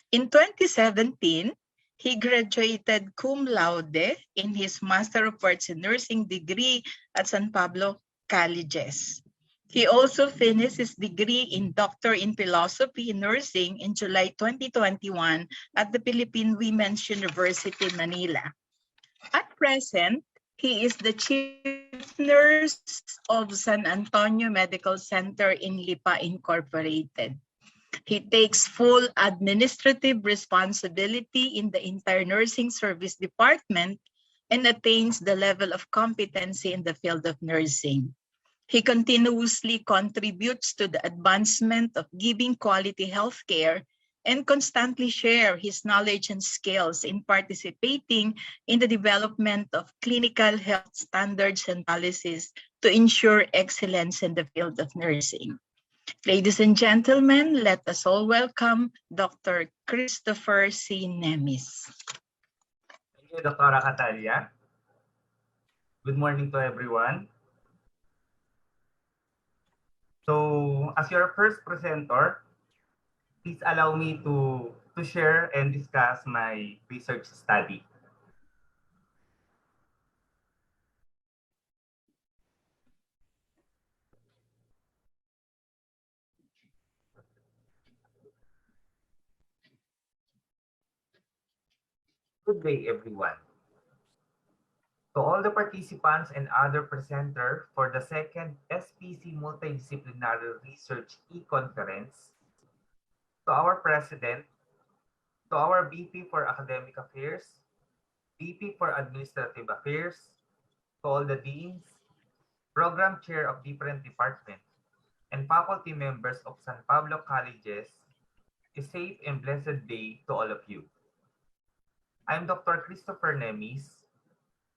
In 2017, he graduated cum laude in his Master of Arts in Nursing degree at San Pablo Colleges. He also finished his degree in Doctor in Philosophy in Nursing in July 2021 at the Philippine Women's University, Manila. At present, he is the chief nurse of San Antonio Medical Center in Lipa Incorporated. He takes full administrative responsibility in the entire nursing service department and attains the level of competency in the field of nursing. He continuously contributes to the advancement of giving quality healthcare and constantly share his knowledge and skills in participating in the development of clinical health standards and policies to ensure excellence in the field of nursing. Ladies and gentlemen, let us all welcome Dr. Christopher C. Nemis. Thank you, Dr. Catalia. Good morning to everyone. So, as your first presenter, please allow me to share and discuss my research study. Good day, everyone. To all the participants and other presenters for the second SPC Multidisciplinary Research e-conference, to our President, to our VP for Academic Affairs, VP for Administrative Affairs, to all the deans, program chair of different departments, and faculty members of San Pablo Colleges, a safe and blessed day to all of you. I'm Dr. Christopher Nemis,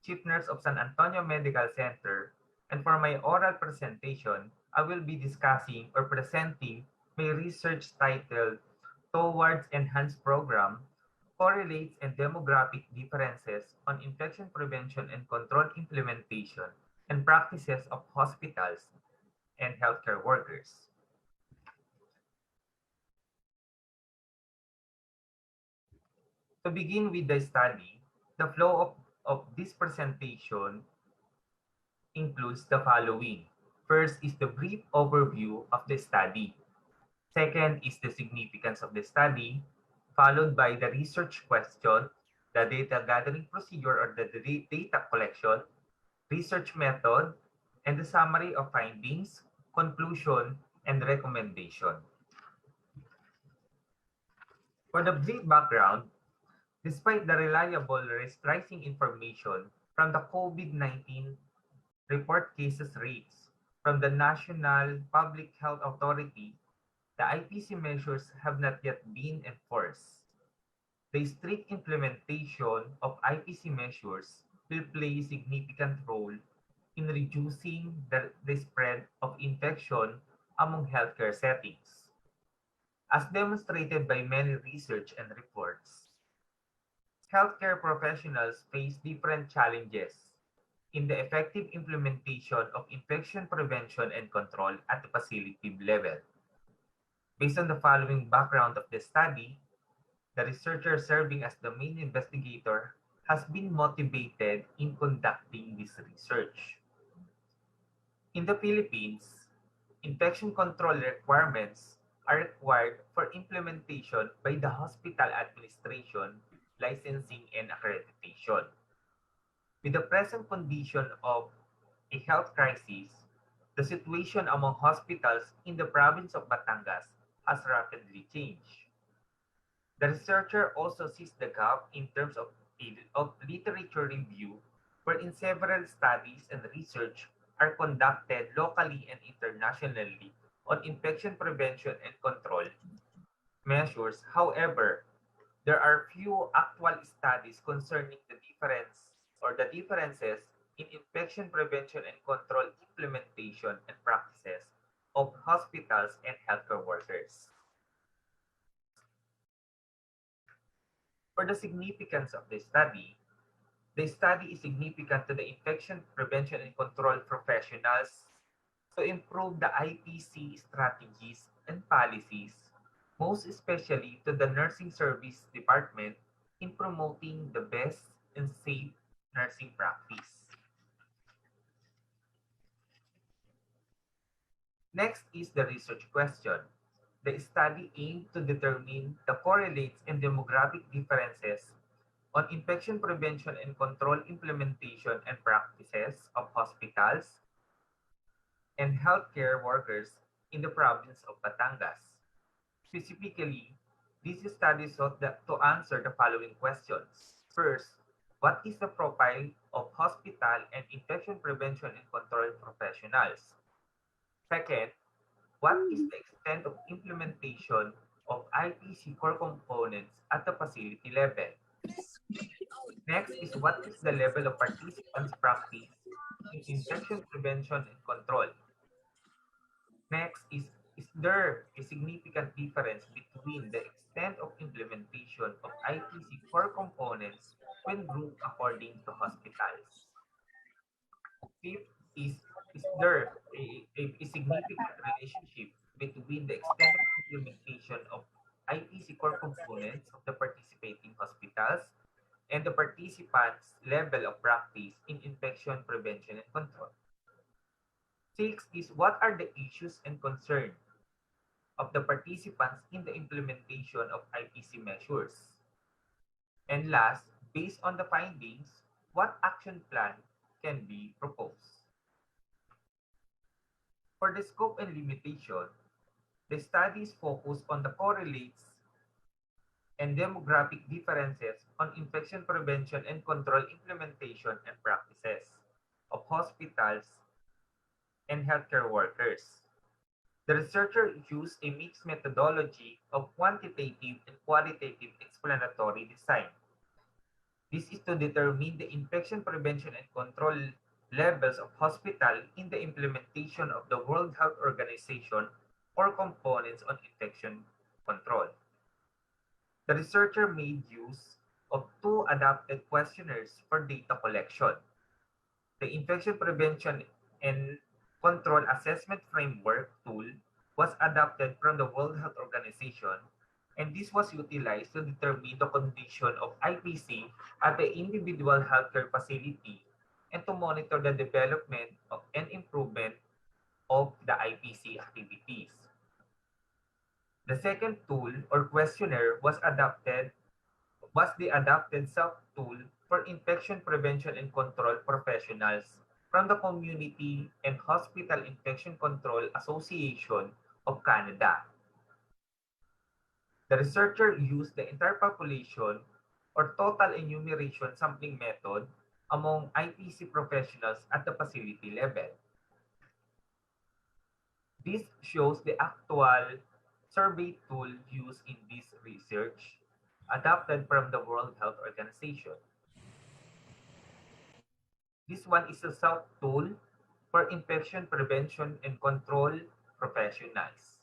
Chief Nurse of San Antonio Medical Center, and for my oral presentation, I will be discussing or presenting my research titled Towards Enhanced Program, Correlates and Demographic Differences on Infection Prevention and Control Implementation and Practices of Hospitals and Healthcare Workers. To begin with the study, the flow of this presentation includes the following. First is the brief overview of the study. Second is the significance of the study, followed by the research question, the data gathering procedure or the data collection, research method, and the summary of findings, conclusion, and recommendation. For the brief background, despite the reliable rising information from the COVID-19 report cases rates from the National Public Health Authority, the IPC measures have not yet been enforced. The strict implementation of IPC measures will play a significant role in reducing the spread of infection among healthcare settings. As demonstrated by many research and reports, healthcare professionals face different challenges in the effective implementation of infection prevention and control at the facility level. Based on the following background of the study, the researcher serving as the main investigator has been motivated in conducting this research. In the Philippines, infection control requirements are required for implementation by the hospital administration, licensing, and accreditation. With the present condition of a health crisis, the situation among hospitals in the province of Batangas has rapidly changed. The researcher also sees the gap in terms of literature review, wherein several studies and research are conducted locally and internationally on infection prevention and control measures. However, there are few actual studies concerning the differences in infection prevention and control implementation and practices of hospitals and healthcare workers. For the significance of the study is significant to the infection prevention and control professionals to improve the IPC strategies and policies, most especially to the nursing service department in promoting the best and safe nursing practice. Next is the research question. The study aimed to determine the correlates and demographic differences on infection prevention and control implementation and practices of hospitals and healthcare workers in the province of Batangas. Specifically, this study sought to answer the following questions. First, what is the profile of hospital and infection prevention and control professionals? Second, what is the extent of implementation of IPC core components at the facility level? Next is what is the level of participants' practice in infection prevention and control? Next is there a significant difference between the extent of implementation of IPC core components when grouped according to hospitals? Fifth is there a significant relationship between the extent of implementation of IPC core components of the participating hospitals and the participants' level of practice in infection prevention and control? Six is what are the issues and concerns of the participants in the implementation of IPC measures? And last, based on the findings, what action plan can be proposed? For the scope and limitation, the studies focus on the correlates and demographic differences on infection prevention and control implementation and practices of hospitals and healthcare workers. The researcher used a mixed methodology of quantitative and qualitative explanatory design. This is to determine the infection prevention and control levels of hospital in the implementation of the World Health Organization or components on infection control. The researcher made use of two adapted questionnaires for data collection. The Infection Prevention and Control Assessment Framework tool was adapted from the World Health Organization, and this was utilized to determine the condition of IPC at the individual healthcare facility and to monitor the development and improvement of the IPC activities. The second tool or questionnaire was the adapted self-tool for infection prevention and control professionals from the Community and Hospital Infection Control Association of Canada. The researcher used the entire population or total enumeration sampling method among IPC professionals at the facility level. This shows the actual survey tool used in this research, adapted from the World Health Organization. This one is a self-tool for infection prevention and control professionals.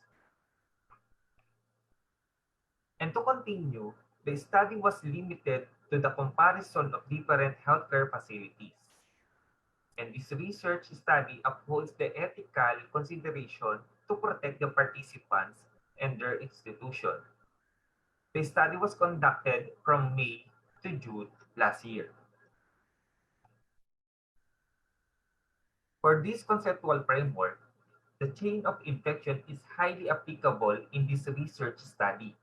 And to continue, the study was limited to the comparison of different healthcare facilities. And this research study upholds the ethical consideration to protect the participants and their institution. The study was conducted from May to June last year. For this conceptual framework, the chain of infection is highly applicable in this research study,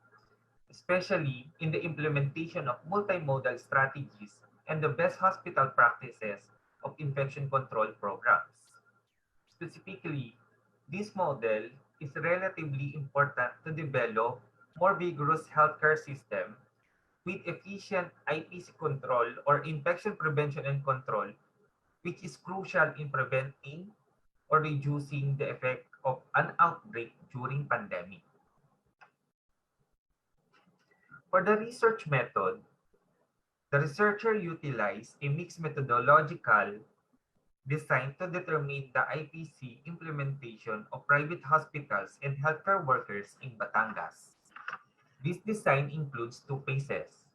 especially in the implementation of multimodal strategies and the best hospital practices of infection control programs. Specifically, this model is relatively important to develop more vigorous healthcare system with efficient IPC control or infection prevention and control, which is crucial in preventing or reducing the effect of an outbreak during pandemic. For the research method, the researcher utilized a mixed methodological design to determine the IPC implementation of private hospitals and healthcare workers in Batangas. This design includes two phases.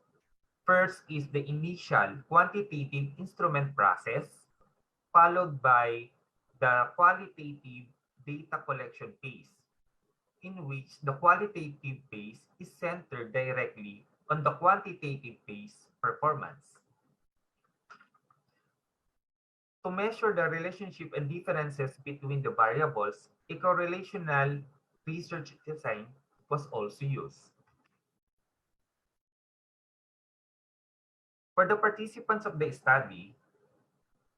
First is the initial quantitative instrument process, followed by the qualitative data collection phase, in which the qualitative phase is centered directly on the quantitative phase performance. To measure the relationship and differences between the variables, a correlational research design was also used. For the participants of the study,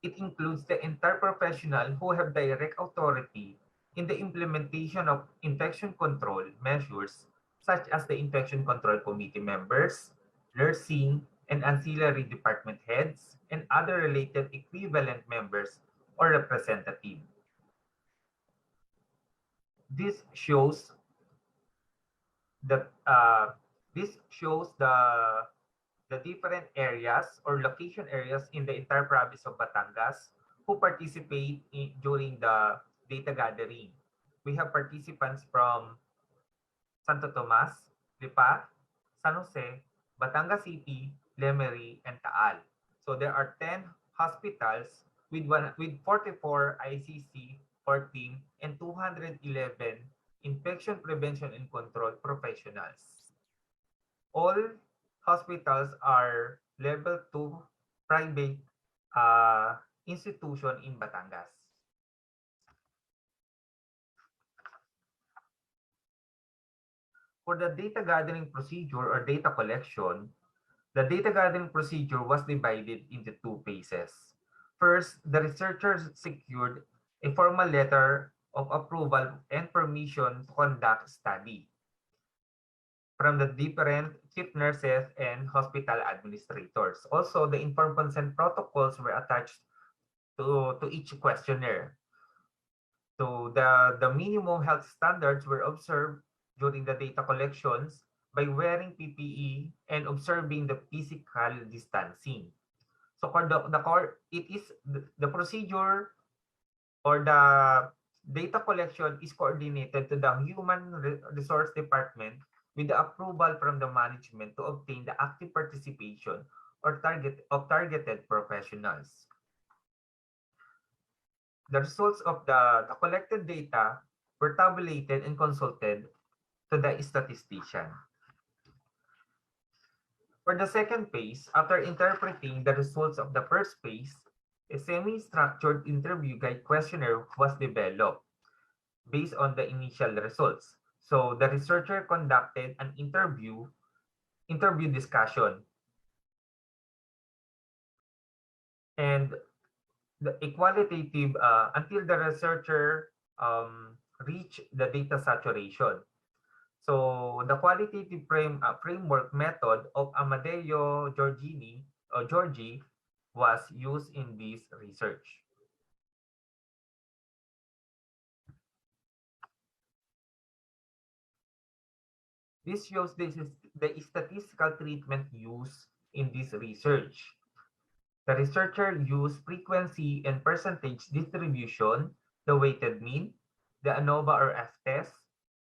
it includes the entire professional who have direct authority in the implementation of infection control measures, such as the infection control committee members, nursing and ancillary department heads, and other related equivalent members or representatives. This shows that the different areas or location areas in the entire province of Batangas who participate during the data gathering. We have participants from Santo Tomas, Lipa, San Jose, Batangas City, Lemery, and Taal. So there are 10 hospitals with 44 ICC, 14, and 211 infection prevention and control professionals. All hospitals are level 2 private institution in Batangas. For the data gathering procedure or data collection, the data gathering procedure was divided into two phases. First, the researchers secured a formal letter of approval and permission to conduct study from the different chief nurses and hospital administrators. Also, the informed consent protocols were attached to each questionnaire. So the minimum health standards were observed during the data collections by wearing PPE and observing the physical distancing. So for the procedure or the data collection is coordinated to the Human Resource Department with the approval from the management to obtain the active participation or targeted professionals. The results of the collected data were tabulated and consulted to the statistician. For the second phase, after interpreting the results of the first phase, a semi-structured interview guide questionnaire was developed based on the initial results. So the researcher conducted an interview discussion, and the qualitative until the researcher reached the data saturation. So the qualitative framework method of Amadeo Giorgi was used in this research. This shows the statistical treatment used in this research. The researcher used frequency and percentage distribution, the weighted mean, the ANOVA or F-test,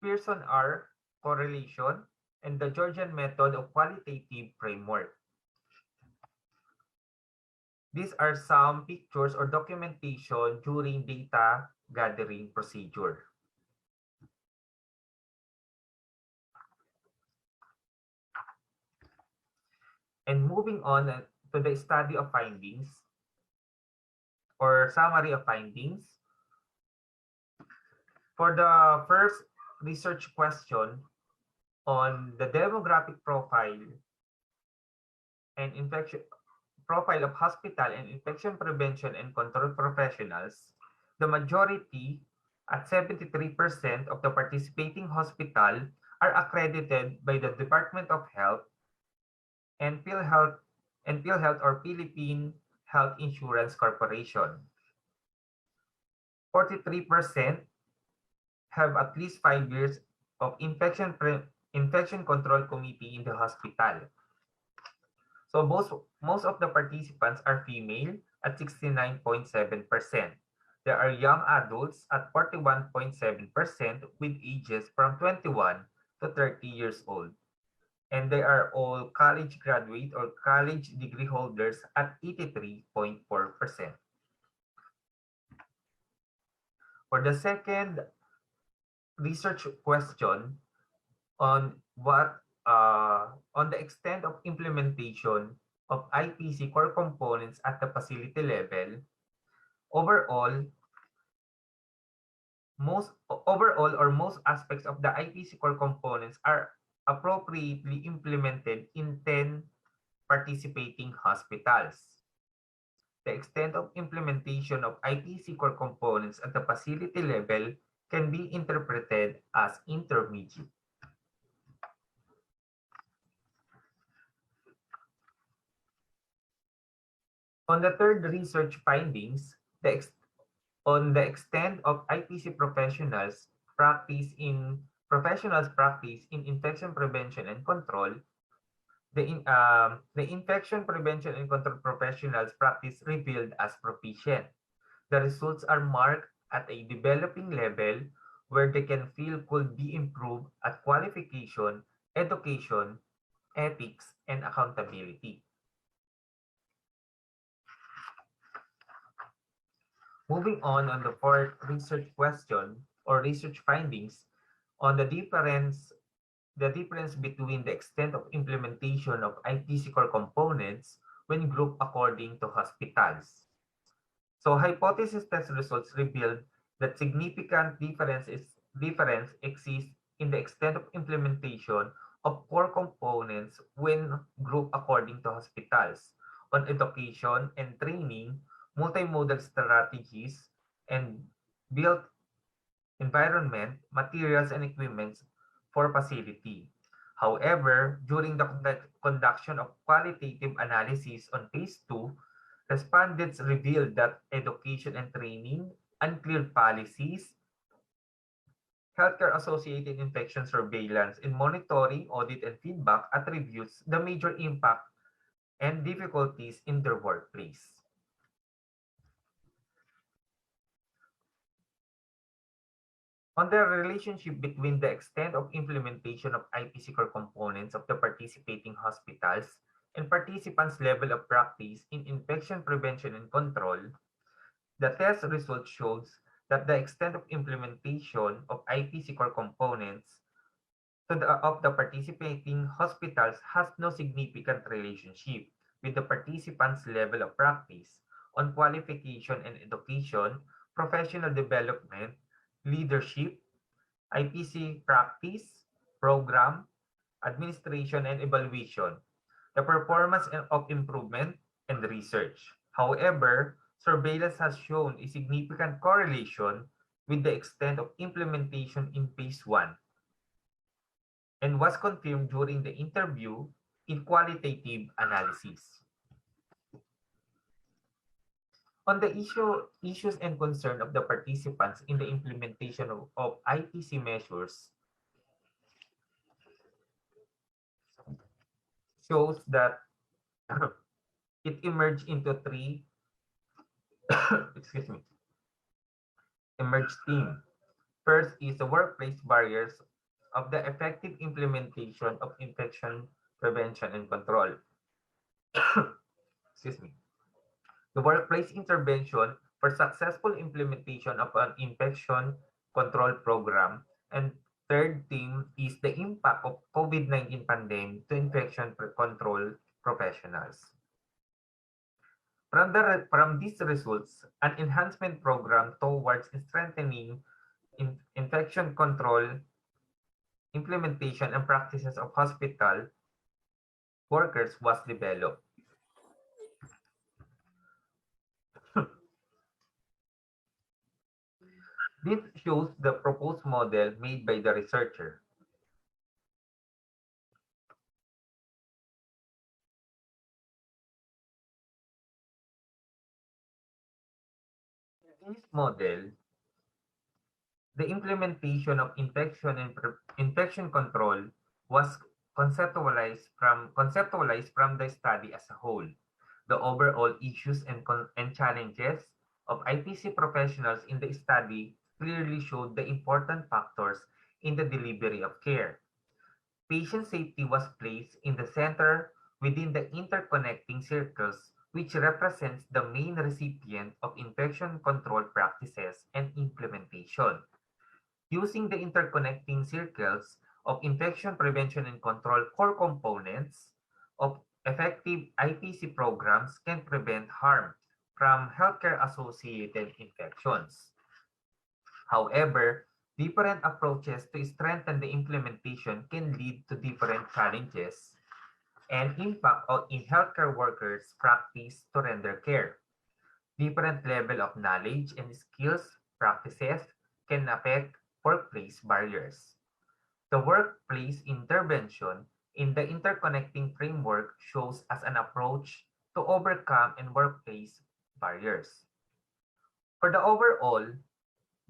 Pearson R correlation, and the Georgian method of qualitative framework. These are some pictures or documentation during data gathering procedure. And moving on to the study of findings or summary of findings. For the first research question on the demographic profile and infection profile of hospital and infection prevention and control professionals, the majority at 73% of the participating hospital are accredited by the Department of Health and PhilHealth or Philippine Health Insurance Corporation. 43% have at least 5 years of infection control committee in the hospital. So most of the participants are female at 69.7%. There are young adults at 41.7% with ages from 21 to 30 years old. And they are all college graduate or college degree holders at 83.4%. For the second research question on the extent of implementation of IPC core components at the facility level, overall most aspects of the IPC core components are appropriately implemented in 10 participating hospitals. The extent of implementation of IPC core components at the facility level can be interpreted as intermediate. On the third research findings, on the extent of IPC professionals practice in infection prevention and control, the infection prevention and control professionals practice revealed as proficient. The results are marked at a developing level where they can feel could be improved at qualification, education, ethics, and accountability. Moving on the fourth research question or research findings on the difference between the extent of implementation of IPC core components when grouped according to hospitals. So hypothesis test results revealed that significant difference exists in the extent of implementation of core components when grouped according to hospitals on education and training, multimodal strategies, and built environment, materials, and equipment for facility. However, during the conduction of qualitative analysis on phase 2, respondents revealed that education and training, unclear policies, healthcare-associated infection surveillance, and monitoring, audit, and feedback attributes the major impact and difficulties in their workplace. On the relationship between the extent of implementation of IPC core components of the participating hospitals and participants' level of practice in infection prevention and control, the test result shows that the extent of implementation of IPC core components of the participating hospitals has no significant relationship with the participants' level of practice on qualification and education, professional development, leadership, IPC practice, program, administration, and evaluation, the performance of improvement, and research. However, surveillance has shown a significant correlation with the extent of implementation in phase 1 and was confirmed during the interview in qualitative analysis. On the issues and concern of the participants in the implementation of IPC measures, shows that it emerged into three excuse me, emerged theme. First is the workplace barriers of the effective implementation of infection prevention and control. Excuse me. The workplace intervention for successful implementation of an infection control program. And third theme is the impact of COVID-19 pandemic to infection control professionals. From these results, an enhancement program towards strengthening infection control implementation and practices of hospital workers was developed. This shows the proposed model made by the researcher. In this model, the implementation of infection control was conceptualized from the study as a whole. The overall issues and challenges of IPC professionals in the study clearly showed the important factors in the delivery of care. Patient safety was placed in the center within the interconnecting circles, which represents the main recipient of infection control practices and implementation. Using the interconnecting circles of infection prevention and control core components of effective IPC programs can prevent harm from healthcare-associated infections. However, different approaches to strengthen the implementation can lead to different challenges and impact in healthcare workers' practice to render care. Different level of knowledge and skills practices can affect workplace barriers. The workplace intervention in the interconnecting framework shows as an approach to overcome and workplace barriers. For the overall,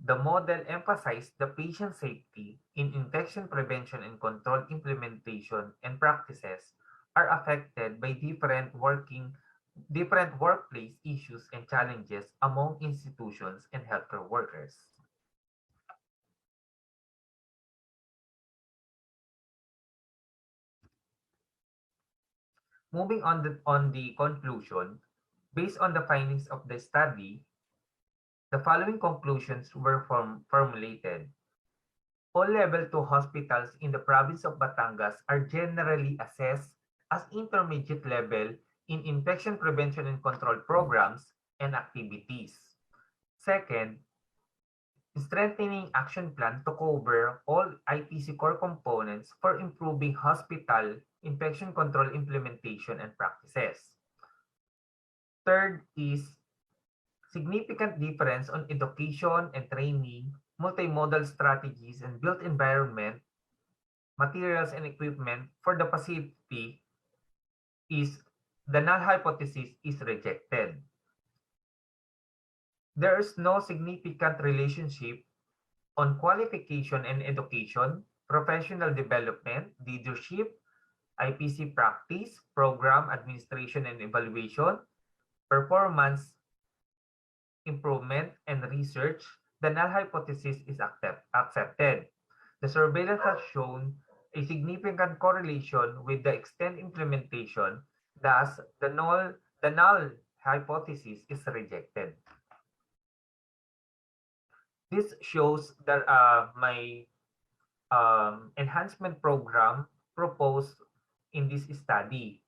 the model emphasized the patient safety in infection prevention and control implementation and practices are affected by different workplace issues and challenges among institutions and healthcare workers. Moving on the conclusion, based on the findings of the study, the following conclusions were formulated. All level 2 hospitals in the province of Batangas are generally assessed as intermediate level in infection prevention and control programs and activities. Second, strengthening action plan to cover all IPC core components for improving hospital infection control implementation and practices. Third is significant difference on education and training, multimodal strategies, and built environment, materials and equipment for the facility is the null hypothesis is rejected. There is no significant relationship on qualification and education, professional development, leadership, IPC practice, program administration and evaluation, performance improvement, and research. The null hypothesis is accepted. The surveillance has shown a significant correlation with the extent implementation, thus the null hypothesis is rejected. This shows that my enhancement program proposed in this study.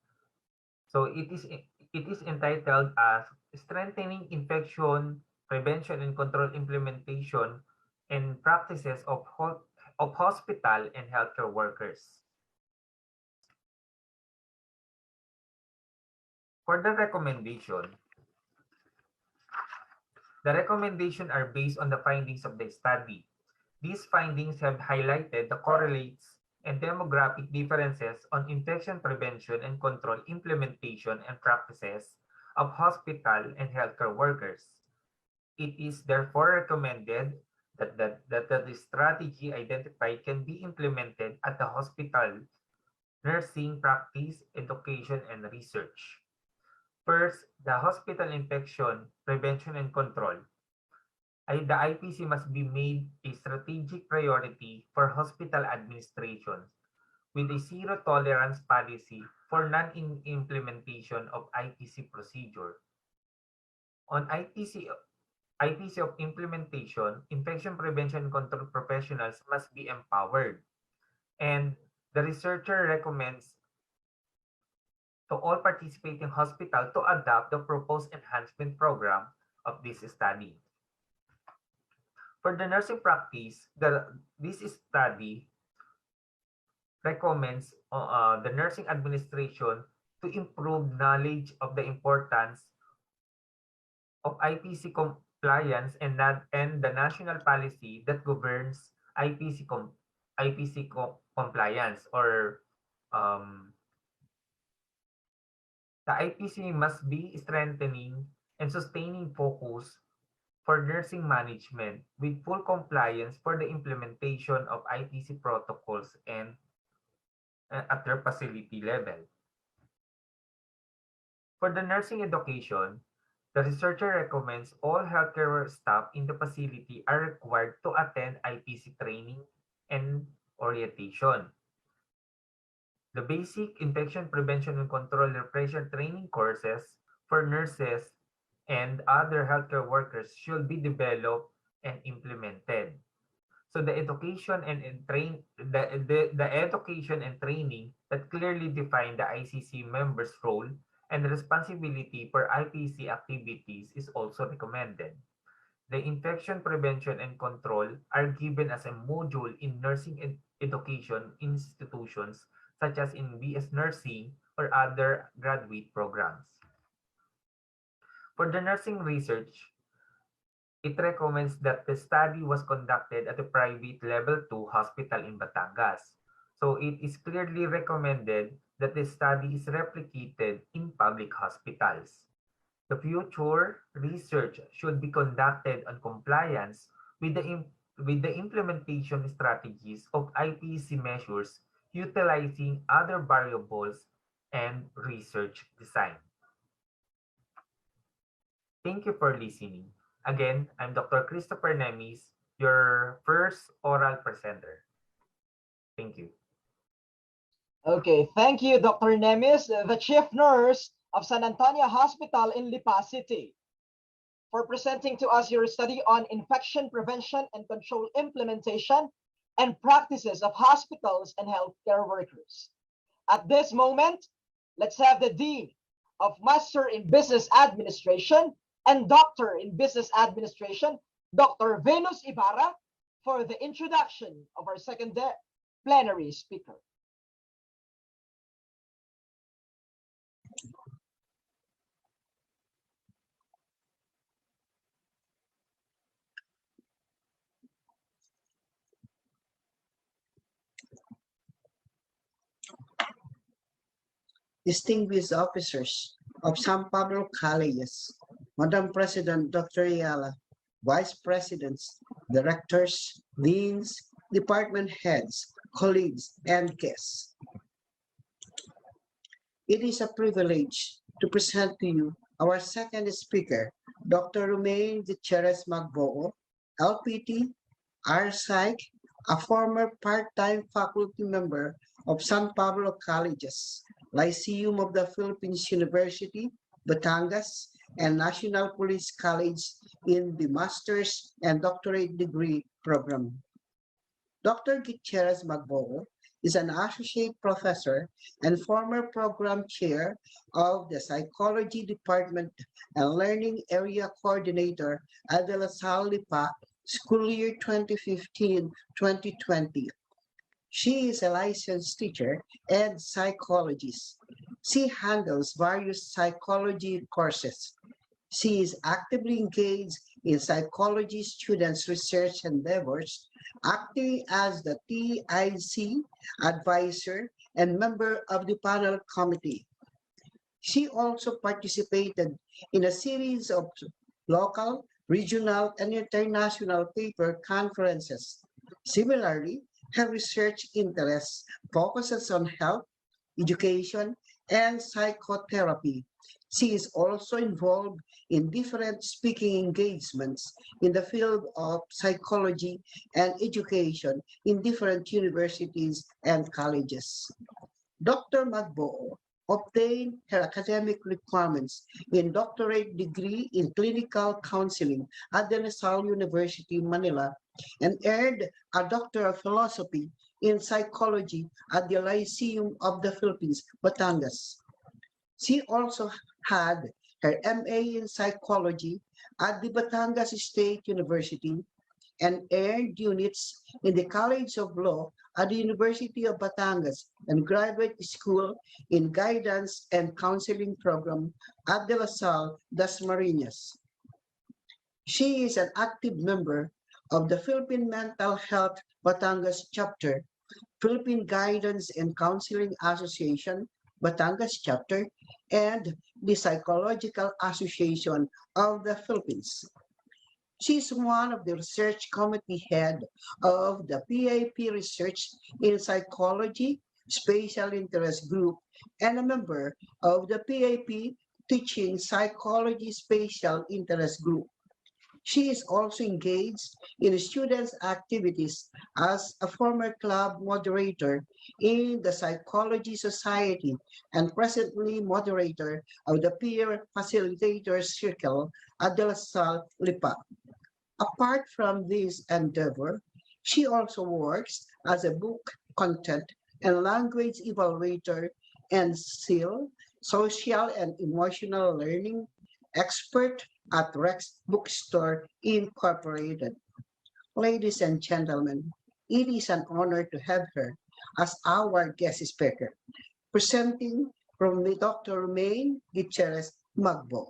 So it is entitled as Strengthening Infection Prevention and Control Implementation and Practices of Hospital and Healthcare Workers. For the recommendation are based on the findings of the study. These findings have highlighted the correlates and demographic differences on infection prevention and control implementation and practices of hospital and healthcare workers. It is therefore recommended that the strategy identified can be implemented at the hospital, nursing practice, education, and research. First, the hospital infection prevention and control. The IPC must be made a strategic priority for hospital administrations with a zero tolerance policy for non-implementation of IPC procedure. On IPC of implementation, infection prevention and control professionals must be empowered. And the researcher recommends to all participating hospitals to adopt the proposed enhancement program of this study. For the nursing practice, this study recommends the nursing administration to improve knowledge of the importance of IPC compliance and the national policy that governs IPC compliance, or the IPC must be strengthening and sustaining focus for nursing management with full compliance for the implementation of IPC protocols and at their facility level. For the nursing education, the researcher recommends all healthcare staff in the facility are required to attend IPC training and orientation. The basic infection prevention and control repression training courses for nurses and other healthcare workers should be developed and implemented. So the education and education and training that clearly define the ICC members' role and responsibility for IPC activities is also recommended. The infection prevention and control are given as a module in nursing education institutions such as in BS Nursing or other graduate programs. For the nursing research, it recommends that the study was conducted at a private level 2 hospital in Batangas. So it is clearly recommended that the study is replicated in public hospitals. The future research should be conducted on compliance with the implementation strategies of IPC measures utilizing other variables and research design. Thank you for listening. Again, I'm Dr. Christopher Nemes, your first oral presenter. Thank you. Okay, thank you, Dr. Nemes, the chief nurse of San Antonio Hospital in Lipa City, for presenting to us your study on infection prevention and control implementation and practices of hospitals and healthcare workers. At this moment, let's have the Dean of Master in Business Administration and Doctor in Business Administration, Dr. Venus Ibarra, for the introduction of our second plenary speaker. Distinguished officers of San Pablo Colleges, Madam President Dr. Ayala, Vice Presidents, Directors, Deans, Department Heads, colleagues, and guests. It is a privilege to present to you our second speaker, Dr. Romaine Gutierrez Magboo, LPT, RPsych, a former part-time faculty member of San Pablo Colleges, Lyceum of the Philippines University, Batangas, and National Police College in the master's and doctorate degree program. Dr. Gutierrez Magboo is an associate professor and former program chair of the Psychology Department and Learning Area Coordinator at the La Salle Lipa School Year 2015-2020. She is a licensed teacher and psychologist. She handles various psychology courses. She is actively engaged in psychology students' research endeavors, acting as the TIC advisor and member of the panel committee. She also participated in a series of local, regional, and international paper conferences. Similarly, her research interests focuses on health, education, and psychotherapy. She is also involved in different speaking engagements in the field of psychology and education in different universities and colleges. Dr. Magboo obtained her academic requirements in doctorate degree in clinical counseling at the Rizal University, Manila, and earned a Doctor of Philosophy in Psychology at the Lyceum of the Philippines, Batangas. She also had her MA in Psychology at the Batangas State University and earned units in the College of Law at the University of Batangas and Graduate School in Guidance and Counseling Program at De La Salle, Dasmariñas. She is an active member of the Philippine Mental Health Batangas Chapter, Philippine Guidance and Counseling Association, Batangas Chapter, and the Psychological Association of the Philippines. She is one of the research committee head of the PAP Research in Psychology Special Interest Group and a member of the PAP Teaching Psychology Special Interest Group. She is also engaged in students' activities as a former club moderator in the Psychology Society and presently moderator of the Peer Facilitators Circle at De La Salle, Lipa. Apart from this endeavor, she also works as a book content and language evaluator and SEAL, social and emotional learning expert at Rex Bookstore Incorporated. Ladies and gentlemen, it is an honor to have her as our guest speaker, presenting from Dr. Romaine Gutierrez Magboo.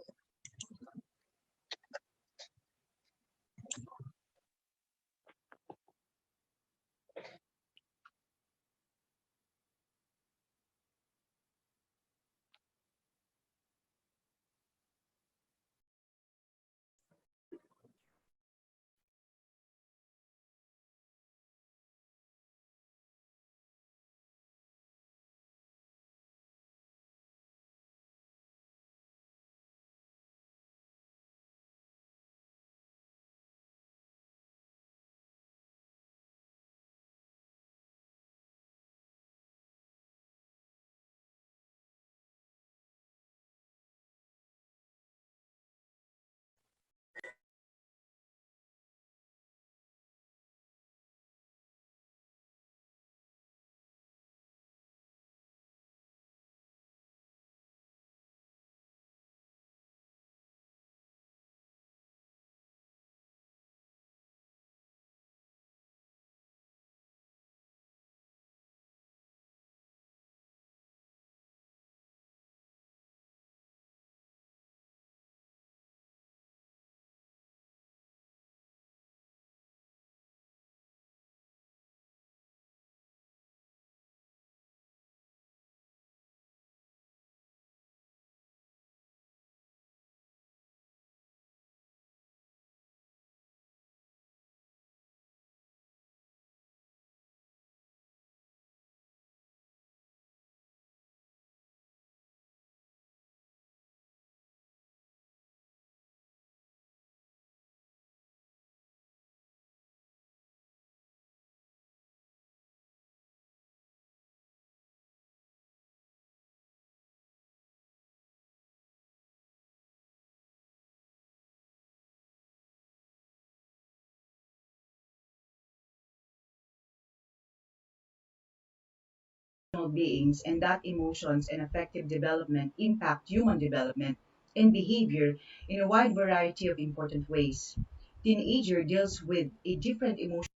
beings and that emotions and affective development impact human development and behavior in a wide variety of important ways. Teenager deals with a different emotion.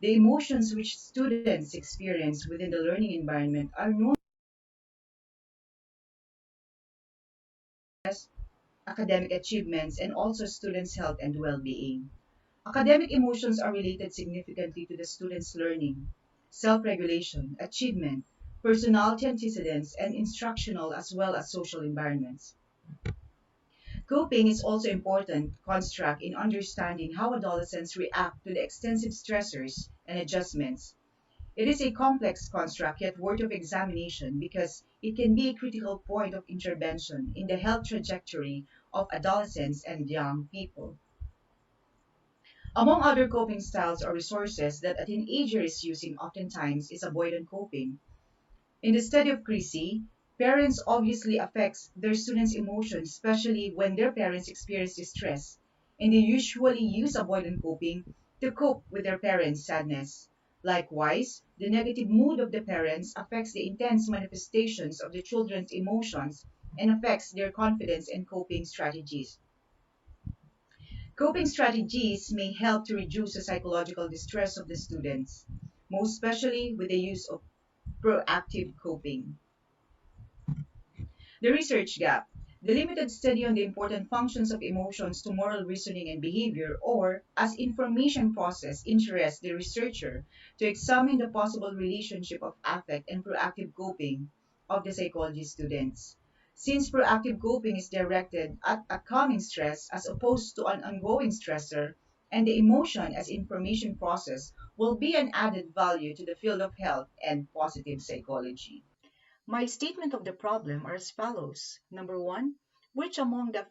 The emotions which students experience within the learning environment are known as academic achievements and also students' health and well-being. Academic emotions are related significantly to the student's learning, self-regulation, achievement, personality antecedents, and instructional as well as social environments. Coping is also important construct in understanding how adolescents react to the extensive stressors and adjustments. It is a complex construct yet worthy of examination because it can be a critical point of intervention in the health trajectory of adolescents and young people. Among other coping styles or resources that a teenager is using oftentimes is avoidant coping. In the study of CRISI, parents obviously affects their students' emotions, especially when their parents experience distress, and they usually use avoidant coping to cope with their parents' sadness. Likewise, the negative mood of the parents affects the intense manifestations of the children's emotions and affects their confidence and coping strategies. Coping strategies may help to reduce the psychological distress of the students, most especially with the use of proactive coping. The research gap. The limited study on the important functions of emotions to moral reasoning and behavior, or as information process, interests the researcher to examine the possible relationship of affect and proactive coping of the psychology students. Since proactive coping is directed at a calming stress as opposed to an ongoing stressor, and the emotion as information process will be an added value to the field of health and positive psychology. My statement of the problem are as follows. Number one, which among the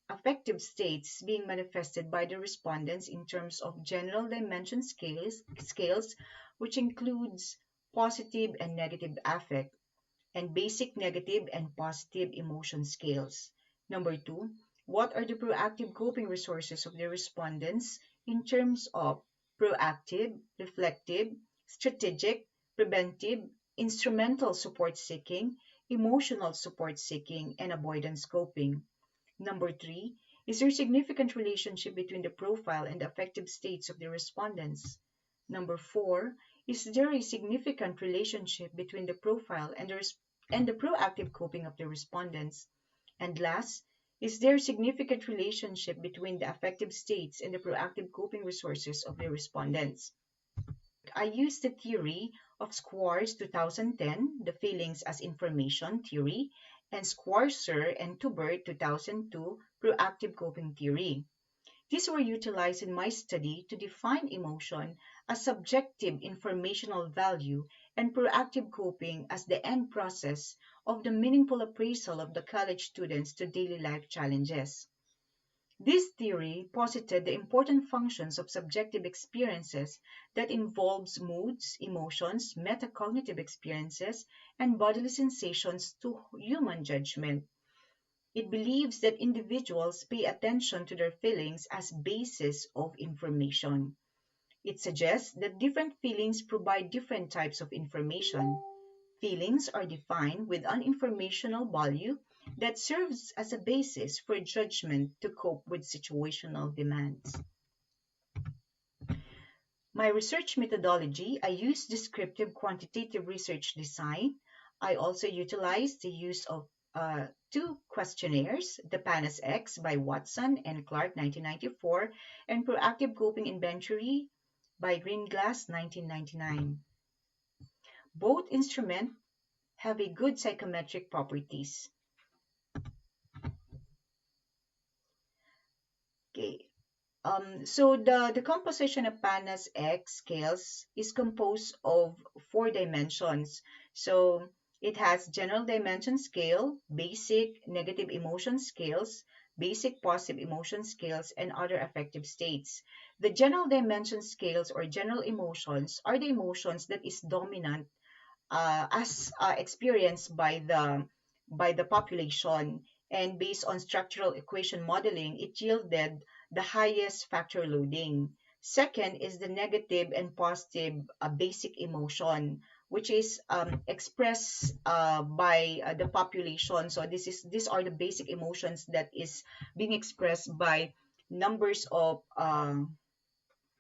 affective states being manifested by the respondents in terms of general dimension scales, which includes positive and negative affect, and basic negative and positive emotion scales. Number two, what are the proactive coping resources of the respondents in terms of proactive, reflective, strategic, preventive, instrumental support seeking, emotional support seeking, and avoidance coping? Number three, is there significant relationship between the profile and the affective states of the respondents? Number four, is there a significant relationship between the profile and the proactive coping of the respondents? And last, is there significant relationship between the affective states and the proactive coping resources of the respondents? I used the theory of Squar's 2010, The Feelings as Information Theory, and Squarcer and Tubert 2002, Proactive Coping Theory. These were utilized in my study to define emotion as subjective informational value and proactive coping as the end process of the meaningful appraisal of the college students to daily life challenges. This theory posited the important functions of subjective experiences that involves moods, emotions, metacognitive experiences, and bodily sensations to human judgment. It believes that individuals pay attention to their feelings as basis of information. It suggests that different feelings provide different types of information. Feelings are defined with an informational value that serves as a basis for judgment to cope with situational demands. My research methodology, I use descriptive quantitative research design. I also utilize the use of two questionnaires, the PANAS X by Watson and Clark 1994, and Proactive Coping Inventory by Greenglass 1999. Both instruments have a good psychometric properties. Okay. So the composition of PANAS X scales is composed of 4 dimensions. So it has general dimension scale, basic negative emotion scales, basic positive emotion scales, and other affective states. The general dimension scales or general emotions are the emotions that is dominant as experienced by the population, and based on structural equation modeling, it yielded the highest factor loading. Second is the negative and positive basic emotion, which is expressed by the population. So these are the basic emotions that is being expressed by numbers of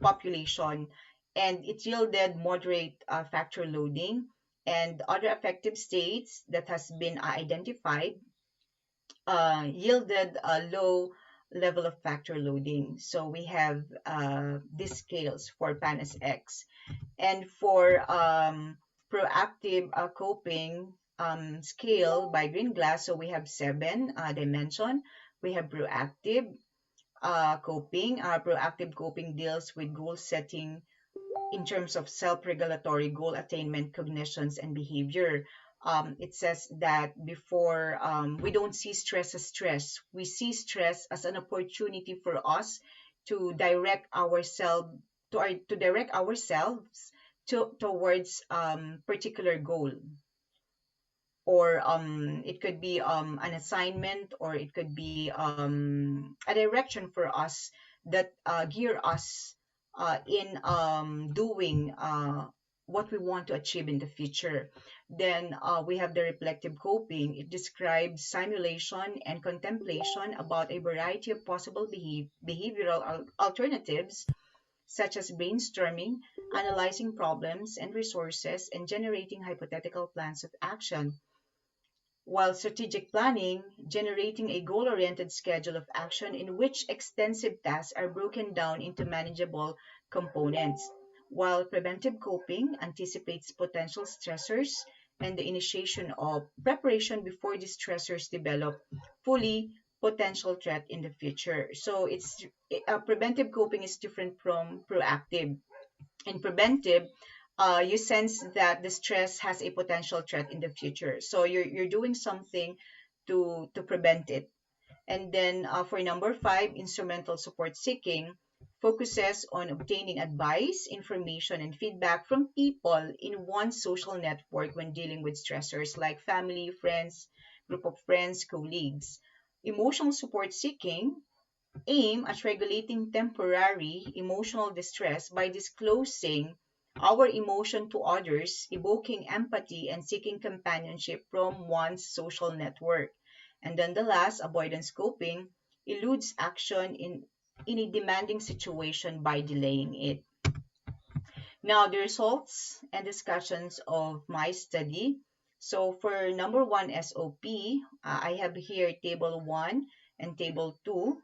population, and it yielded moderate factor loading, and other affective states that has been identified yielded a low level of factor loading. So we have these scales for PANAS X. And for proactive coping scale by Green Glass, so we have 7 dimension. We have proactive coping. Proactive coping deals with goal setting in terms of self-regulatory goal attainment, cognitions, and behavior. It says that before we don't see stress as stress. We see stress as an opportunity for us to direct ourselves towards particular goal, or it could be an assignment, or it could be a direction for us that gear us in doing what we want to achieve in the future. Then we have the reflective coping. It describes simulation and contemplation about a variety of possible behavioral alternatives, such as brainstorming, analyzing problems and resources, and generating hypothetical plans of action. While strategic planning, generating a goal-oriented schedule of action in which extensive tasks are broken down into manageable components. While preventive coping anticipates potential stressors and the initiation of preparation before these stressors develop fully potential threat in the future. So it's preventive coping is different from proactive. In preventive, you sense that the stress has a potential threat in the future. So you're doing something to prevent it. And then for number 5, instrumental support seeking focuses on obtaining advice, information, and feedback from people in one's social network when dealing with stressors like family, friends, group of friends, colleagues. Emotional support seeking aim at regulating temporary emotional distress by disclosing our emotion to others, evoking empathy, and seeking companionship from one's social network. And then the last, avoidance coping, eludes action in a demanding situation by delaying it. Now, the results and discussions of my study. So for number 1 SOP, I have here table 1 and table 2.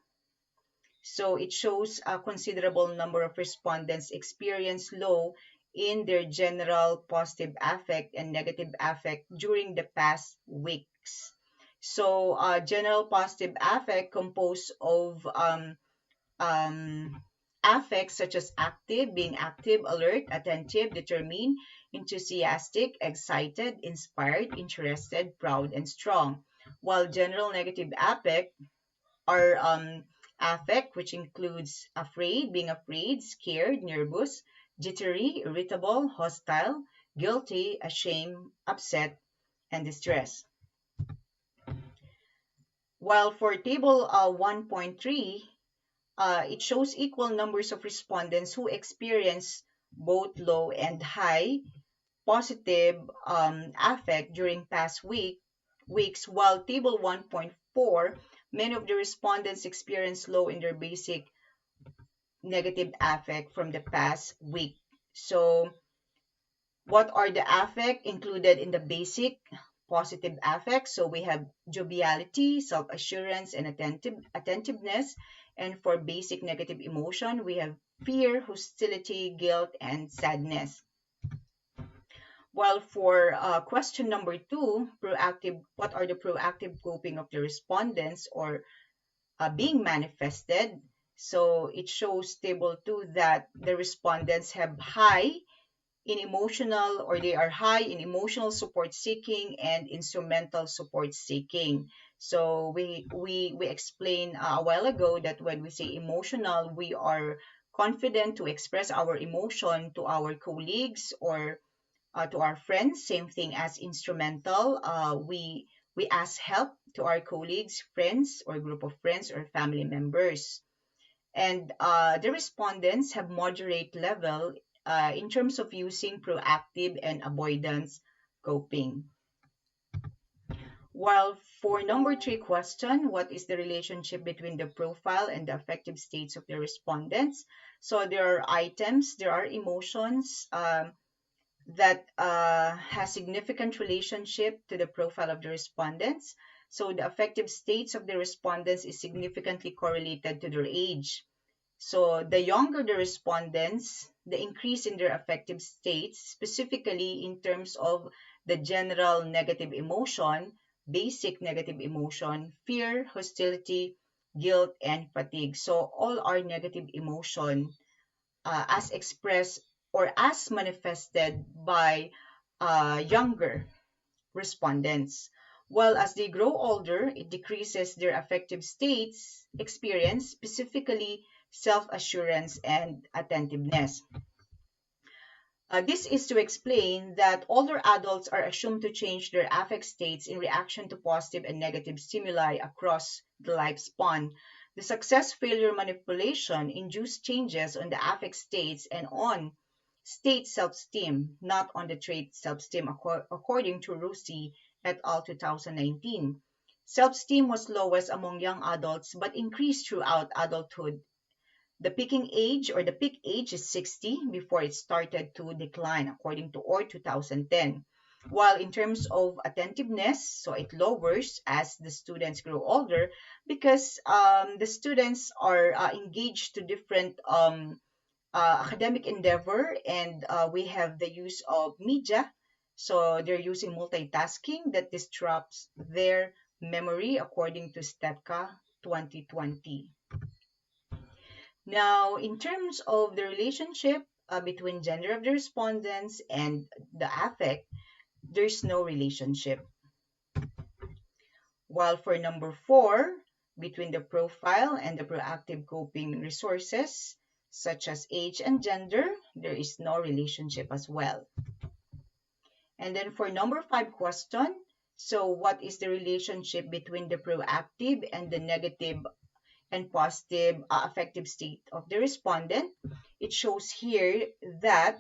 So it shows a considerable number of respondents experience low in their general positive affect and negative affect during the past weeks. So general positive affect composed of affects such as active, being active, alert, attentive, determined, enthusiastic, excited, inspired, interested, proud, and strong. While general negative affect are affect, which includes afraid, being afraid, scared, nervous, jittery, irritable, hostile, guilty, ashamed, upset, and distressed. While for table 1.3, it shows equal numbers of respondents who experience both low and high positive affect during past weeks, while table 1.4, many of the respondents experience low in their basic negative affect from the past week. So what are the affect included in the basic positive affect? So we have joviality, self-assurance, and attentiveness. And for basic negative emotion, we have fear, hostility, guilt, and sadness. While for question number 2, proactive, what are the proactive coping of the respondents or being manifested? So it shows table 2 that the respondents have high in emotional, or they are high in emotional support seeking and instrumental support seeking. So we explained a while ago that when we say emotional, we are confident to express our emotion to our colleagues or to our friends. Same thing as instrumental. We ask help to our colleagues, friends, or group of friends or family members. And the respondents have moderate level in terms of using proactive and avoidance coping. While for number 3 question, what is the relationship between the profile and the affective states of the respondents? So there are items, there are emotions that has significant relationship to the profile of the respondents. So the affective states of the respondents is significantly correlated to their age. So the younger the respondents, the increase in their affective states, specifically in terms of the general negative emotion, basic negative emotion, fear, hostility, guilt, and fatigue. So all are negative emotion as expressed or as manifested by younger respondents. While as they grow older, it decreases their affective states experience, specifically self-assurance and attentiveness. This is to explain that older adults are assumed to change their affect states in reaction to positive and negative stimuli across the lifespan. The success-failure manipulation induced changes on the affect states and on state self-esteem, not on the trait self-esteem, according to Rusi et al. 2019. Self-esteem was lowest among young adults but increased throughout adulthood. The peaking age or the peak age is 60 before it started to decline, according to OR 2010. While in terms of attentiveness, so it lowers as the students grow older because the students are engaged to different academic endeavor, and we have the use of media. So they're using multitasking that disrupts their memory, according to STEPCA 2020. Now, in terms of the relationship between gender of the respondents and the affect, there's no relationship. While for number 4, between the profile and the proactive coping resources, such as age and gender, there is no relationship as well. And then for number 5 question, so what is the relationship between the proactive and the negative and positive affective state of the respondent? It shows here that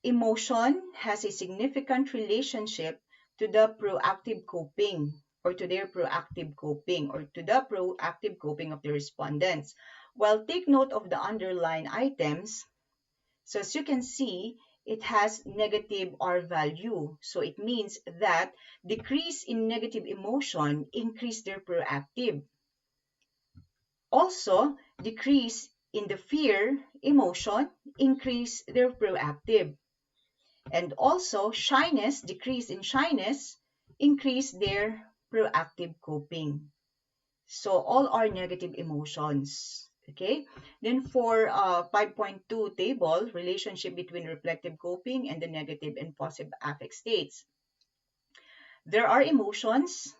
emotion has a significant relationship to the proactive coping or to their proactive coping or to the proactive coping of the respondents. Well, take note of the underlying items. So as you can see, it has negative R value. So it means that decrease in negative emotion increase their proactive. Also, decrease in the fear emotion increase their proactive. And also, shyness, decrease in shyness, increase their proactive coping. So all are negative emotions. Okay. Then for 5.2 table, relationship between reflective coping and the negative and positive affect states. There are emotions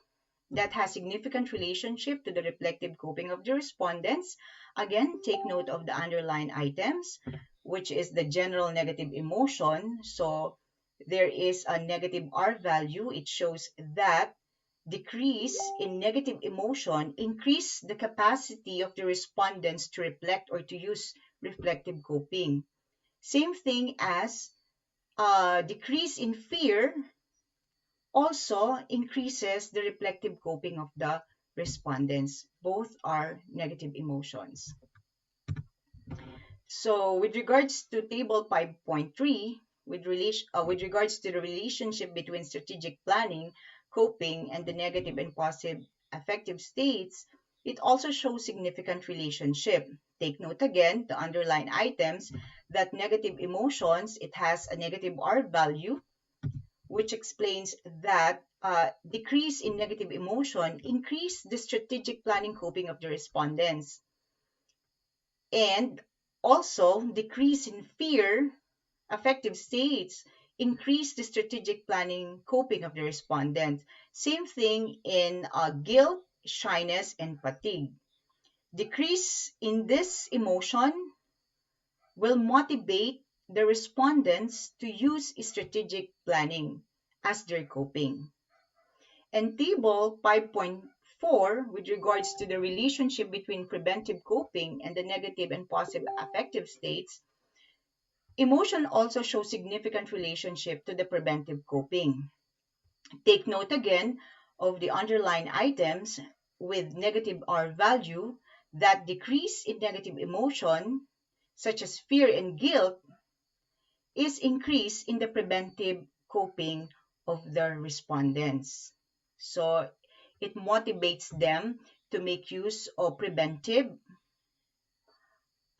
that has significant relationship to the reflective coping of the respondents. Again, take note of the underlying items, which is the general negative emotion. So there is a negative R value. It shows that decrease in negative emotion increase the capacity of the respondents to reflect or to use reflective coping. Same thing as decrease in fear also increases the reflective coping of the respondents. Both are negative emotions. So with regards to table 5.3, with regards to the relationship between strategic planning, coping, and the negative and positive affective states, it also shows significant relationship. Take note again, the underlying items, that negative emotions, it has a negative R value, which explains that decrease in negative emotion increase the strategic planning coping of the respondents. And also, decrease in fear affective states increase the strategic planning coping of the respondent. Same thing in guilt, shyness, and fatigue. Decrease in this emotion will motivate the respondents to use strategic planning as their coping. And table 5.4, with regards to the relationship between preventive coping and the negative and positive affective states, Emotion also shows significant relationship to the preventive coping. Take note again of the underlying items with negative R value that decrease in negative emotion, such as fear and guilt, is increase in the preventive coping of the respondents. So it motivates them to make use of preventive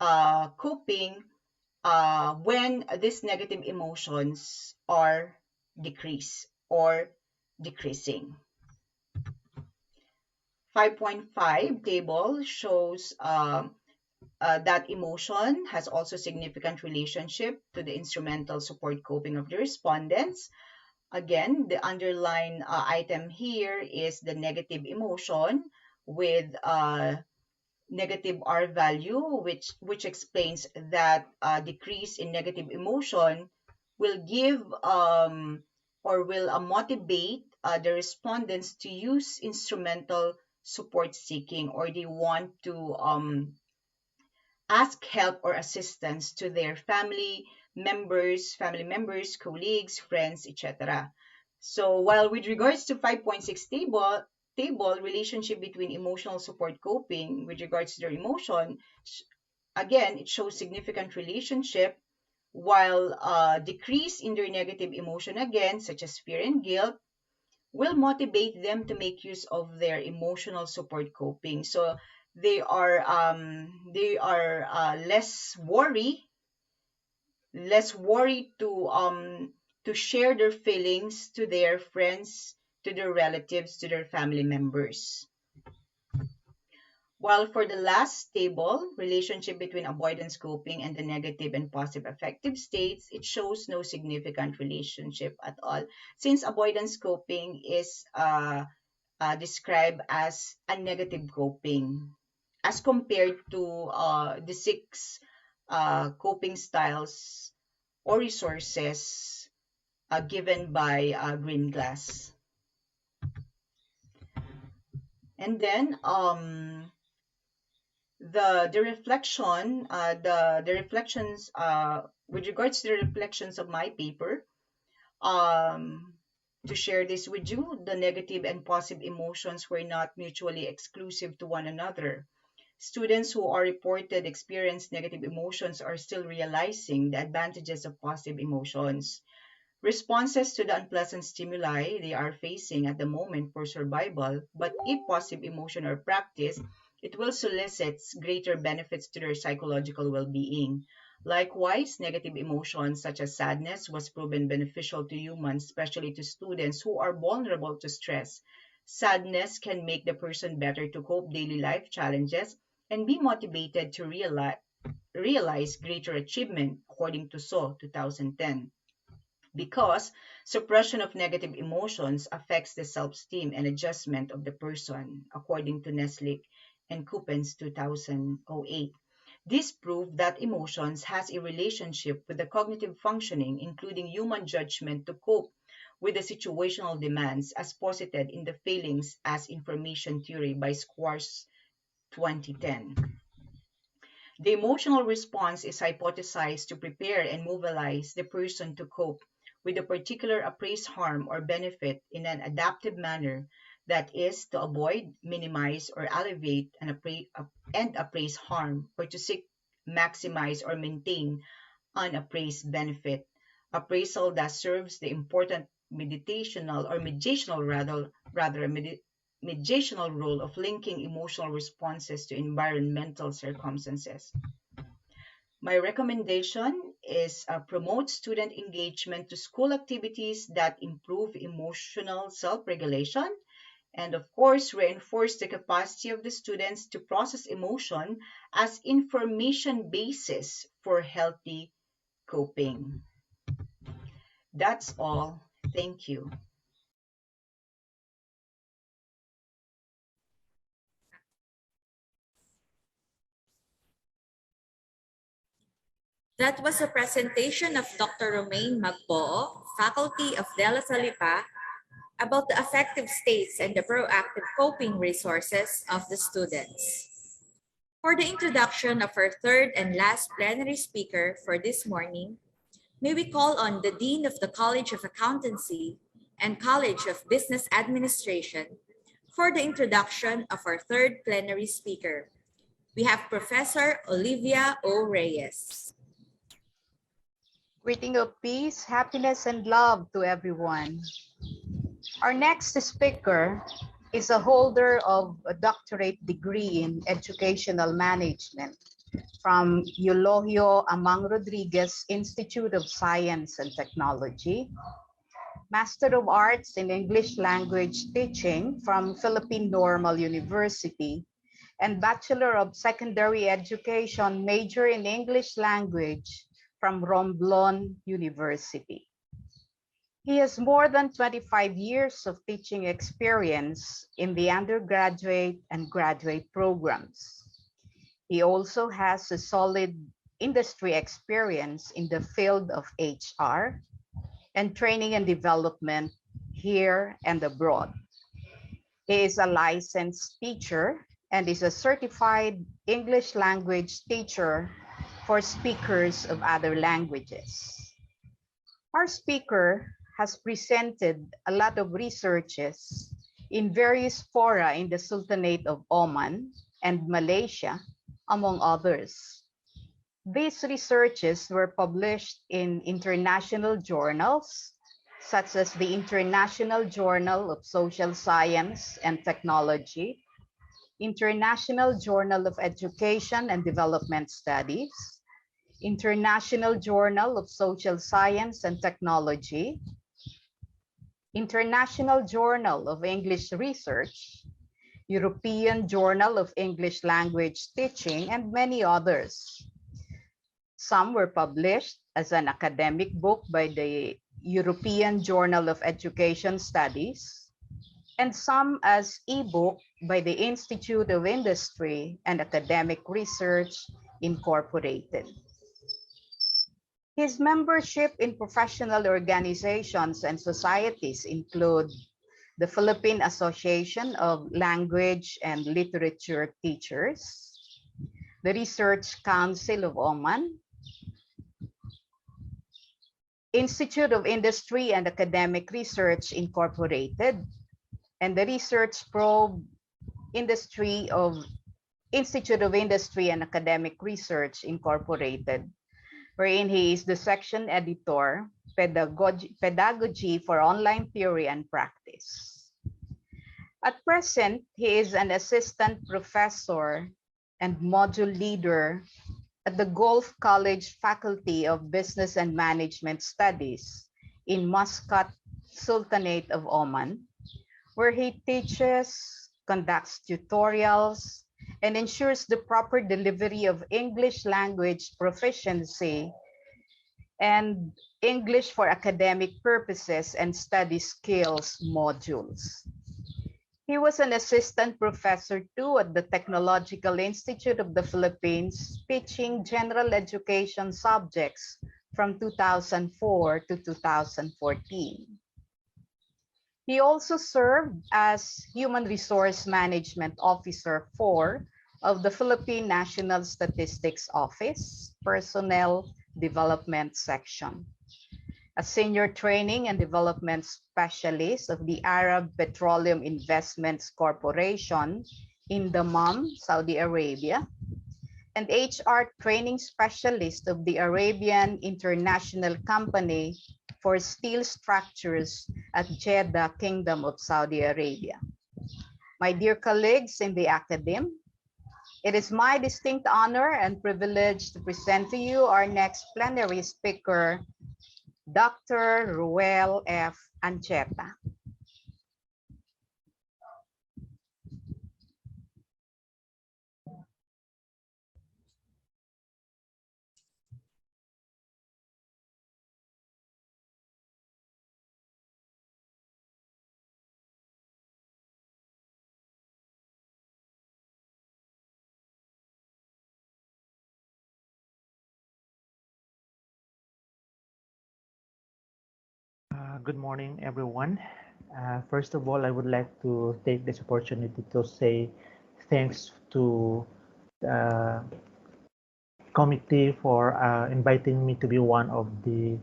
coping when these negative emotions are decreased or decreasing. 5.5 table shows that emotion has also significant relationship to the instrumental support coping of the respondents. Again, the underlying item here is the negative emotion with negative R value, which explains that decrease in negative emotion will give or will motivate the respondents to use instrumental support seeking, or they want to ask help or assistance to their family members, colleagues, friends, etc. So while with regards to 5.6 table relationship between emotional support coping with regards to their emotion, again, it shows significant relationship, while decrease in their negative emotion, again, such as fear and guilt, will motivate them to make use of their emotional support coping. So they are less worried to share their feelings to their friends, to their relatives, to their family members. While for the last table, relationship between avoidance coping and the negative and positive affective states, it shows no significant relationship at all, since avoidance coping is described as a negative coping as compared to the 6 coping styles or resources given by Greenglass. And then the reflection, the reflections with regards to the reflections of my paper, to share this with you, the negative and positive emotions were not mutually exclusive to one another. Students who are reported experience negative emotions are still realizing the advantages of positive emotions. Responses to the unpleasant stimuli they are facing at the moment for survival, but if positive emotion are practiced, it will solicit greater benefits to their psychological well-being. Likewise, negative emotions such as sadness was proven beneficial to humans, especially to students who are vulnerable to stress. Sadness can make the person better to cope daily life challenges and be motivated to realize greater achievement, according to So 2010. Because suppression of negative emotions affects the self-esteem and adjustment of the person, according to Neslick and Coupens 2008. This proved that emotions has a relationship with the cognitive functioning, including human judgment to cope with the situational demands, as posited in the Failings as Information Theory by Squarce 2010. The emotional response is hypothesized to prepare and mobilize the person to cope with a particular appraised harm or benefit in an adaptive manner, that is, to avoid, minimize, or alleviate an appraised harm, or to seek, maximize, or maintain an appraised benefit. Appraisal thus serves the important mediational role of linking emotional responses to environmental circumstances. My recommendation is promote student engagement to school activities that improve emotional self-regulation, and of course, reinforce the capacity of the students to process emotion as information basis for healthy coping. That's all. Thank you. That was a presentation of Dr. Romaine Magboo, Faculty of De La Salipa, about the affective states and the proactive coping resources of the students. For the introduction of our third and last plenary speaker for this morning, May we call on the Dean of the College of Accountancy and College of Business Administration for the introduction of our third plenary speaker. We have Professor Olivia O. Reyes. Greeting of peace, happiness, and love to everyone. Our next speaker is a holder of a doctorate degree in educational management from Eulogio Amang Rodriguez Institute of Science and Technology, Master of Arts in English Language Teaching from Philippine Normal University, and Bachelor of Secondary Education major in English Language from Romblon University. He has more than 25 years of teaching experience in the undergraduate and graduate programs. He also has a solid industry experience in the field of HR and training and development here and abroad. He is a licensed teacher and is a certified English language teacher for speakers of other languages. Our speaker has presented a lot of researches in various fora in the Sultanate of Oman and Malaysia, among others. These researches were published in international journals, such as the International Journal of Social Science and Technology, International Journal of Education and Development Studies, International Journal of Social Science and Technology, International Journal of English Research, European Journal of English Language Teaching, and many others. Some were published as an academic book by the European Journal of Education Studies, and some as e-book by the Institute of Industry and Academic Research, Incorporated. His membership in professional organizations and societies include the Philippine Association of Language and Literature Teachers, the Research Council of Oman, Institute of Industry and Academic Research Incorporated, and the Research Probe Institute of Industry and Academic Research Incorporated, wherein he is the section editor, Pedagogy for Online Theory and Practice. At present, he is an assistant professor and module leader at the Gulf College Faculty of Business and Management Studies in Muscat, Sultanate of Oman, where he teaches, conducts tutorials, and ensures the proper delivery of English language proficiency and English for academic purposes and study skills modules. He was an assistant professor too at the Technological Institute of the Philippines, teaching general education subjects from 2004 to 2014. He also served as Human Resource Management Officer 4 of the Philippine National Statistics Office, Personnel Development Section, a Senior Training and Development Specialist of the Arab Petroleum Investments Corporation in Dammam, Saudi Arabia, and HR Training Specialist of the Arabian International Company for Steel Structures at Jeddah, Kingdom of Saudi Arabia. My dear colleagues in the academe, it is my distinct honor and privilege to present to you our next plenary speaker, Dr. Ruel F. Ancheta. Good morning, everyone. First of all, I would like to take this opportunity to say thanks to committee for inviting me to be one of the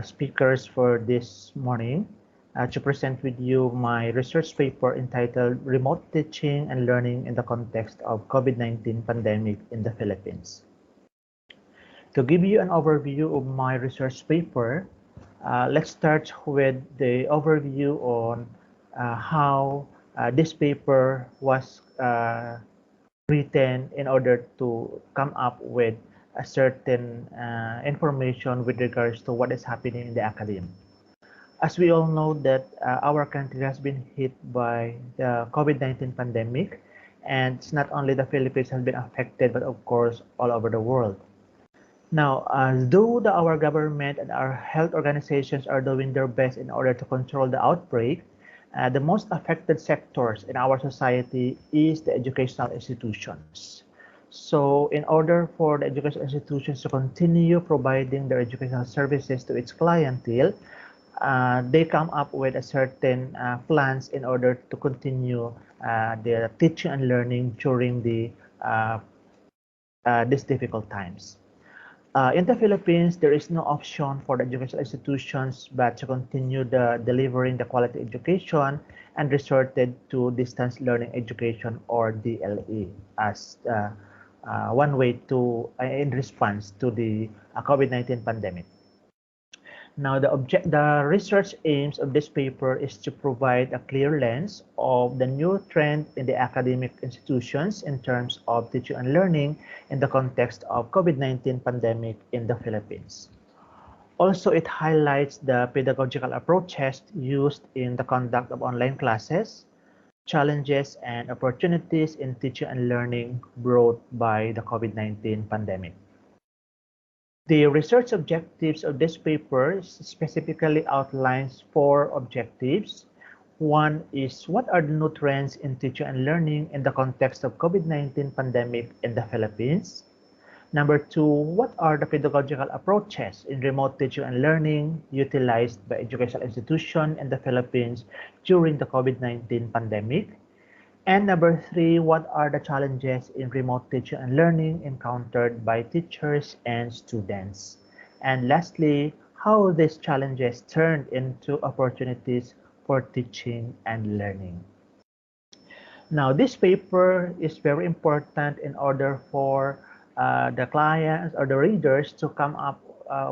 speakers for this morning to present with you my research paper entitled Remote Teaching and Learning in the Context of COVID-19 Pandemic in the Philippines. To give you an overview of my research paper, let's start with the overview on how this paper was written in order to come up with a certain information with regards to what is happening in the academy. As we all know that our country has been hit by the COVID-19 pandemic, and it's not only the Philippines has been affected, but of course all over the world. Now, though our government and our health organizations are doing their best in order to control the outbreak, the most affected sectors in our society is the educational institutions. So in order for the educational institutions to continue providing their educational services to its clientele, they come up with a certain plans in order to continue their teaching and learning during these difficult times. In the Philippines, there is no option for the educational institutions but to continue delivering the quality education and resorted to distance learning education or DLE as one way to in response to the COVID-19 pandemic. Now, the research aims of this paper is to provide a clear lens of the new trend in the academic institutions in terms of teaching and learning in the context of COVID-19 pandemic in the Philippines. Also, it highlights the pedagogical approaches used in the conduct of online classes, challenges and opportunities in teaching and learning brought by the COVID-19 pandemic. The research objectives of this paper specifically outlines 4 objectives. One is, what are the new trends in teaching and learning in the context of COVID-19 pandemic in the Philippines? Number 2, what are the pedagogical approaches in remote teaching and learning utilized by educational institutions in the Philippines during the COVID-19 pandemic? And number 3, what are the challenges in remote teaching and learning encountered by teachers and students? And lastly, how these challenges turned into opportunities for teaching and learning. Now, this paper is very important in order for the clients or the readers to come up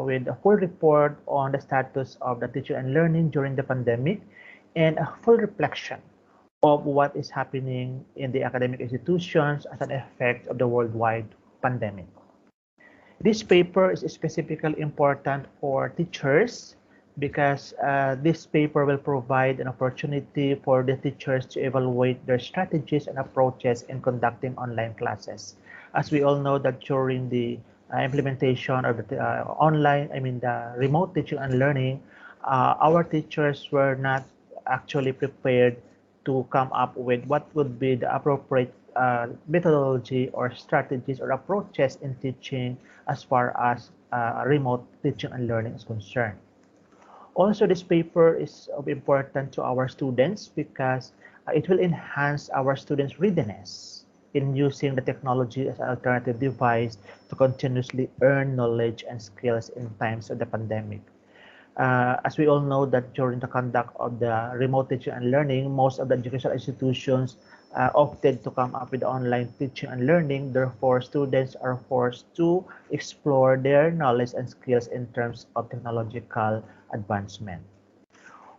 with a full report on the status of the teaching and learning during the pandemic and a full reflection of what is happening in the academic institutions as an effect of the worldwide pandemic. This paper is specifically important for teachers because this paper will provide an opportunity for the teachers to evaluate their strategies and approaches in conducting online classes. As we all know that during the implementation of the the remote teaching and learning, our teachers were not actually prepared to come up with what would be the appropriate methodology or strategies or approaches in teaching as far as remote teaching and learning is concerned. Also, this paper is of importance to our students because it will enhance our students' readiness in using the technology as an alternative device to continuously earn knowledge and skills in times of the pandemic. As we all know that during the conduct of the remote teaching and learning, most of the educational institutions opted to come up with online teaching and learning. Therefore, students are forced to explore their knowledge and skills in terms of technological advancement.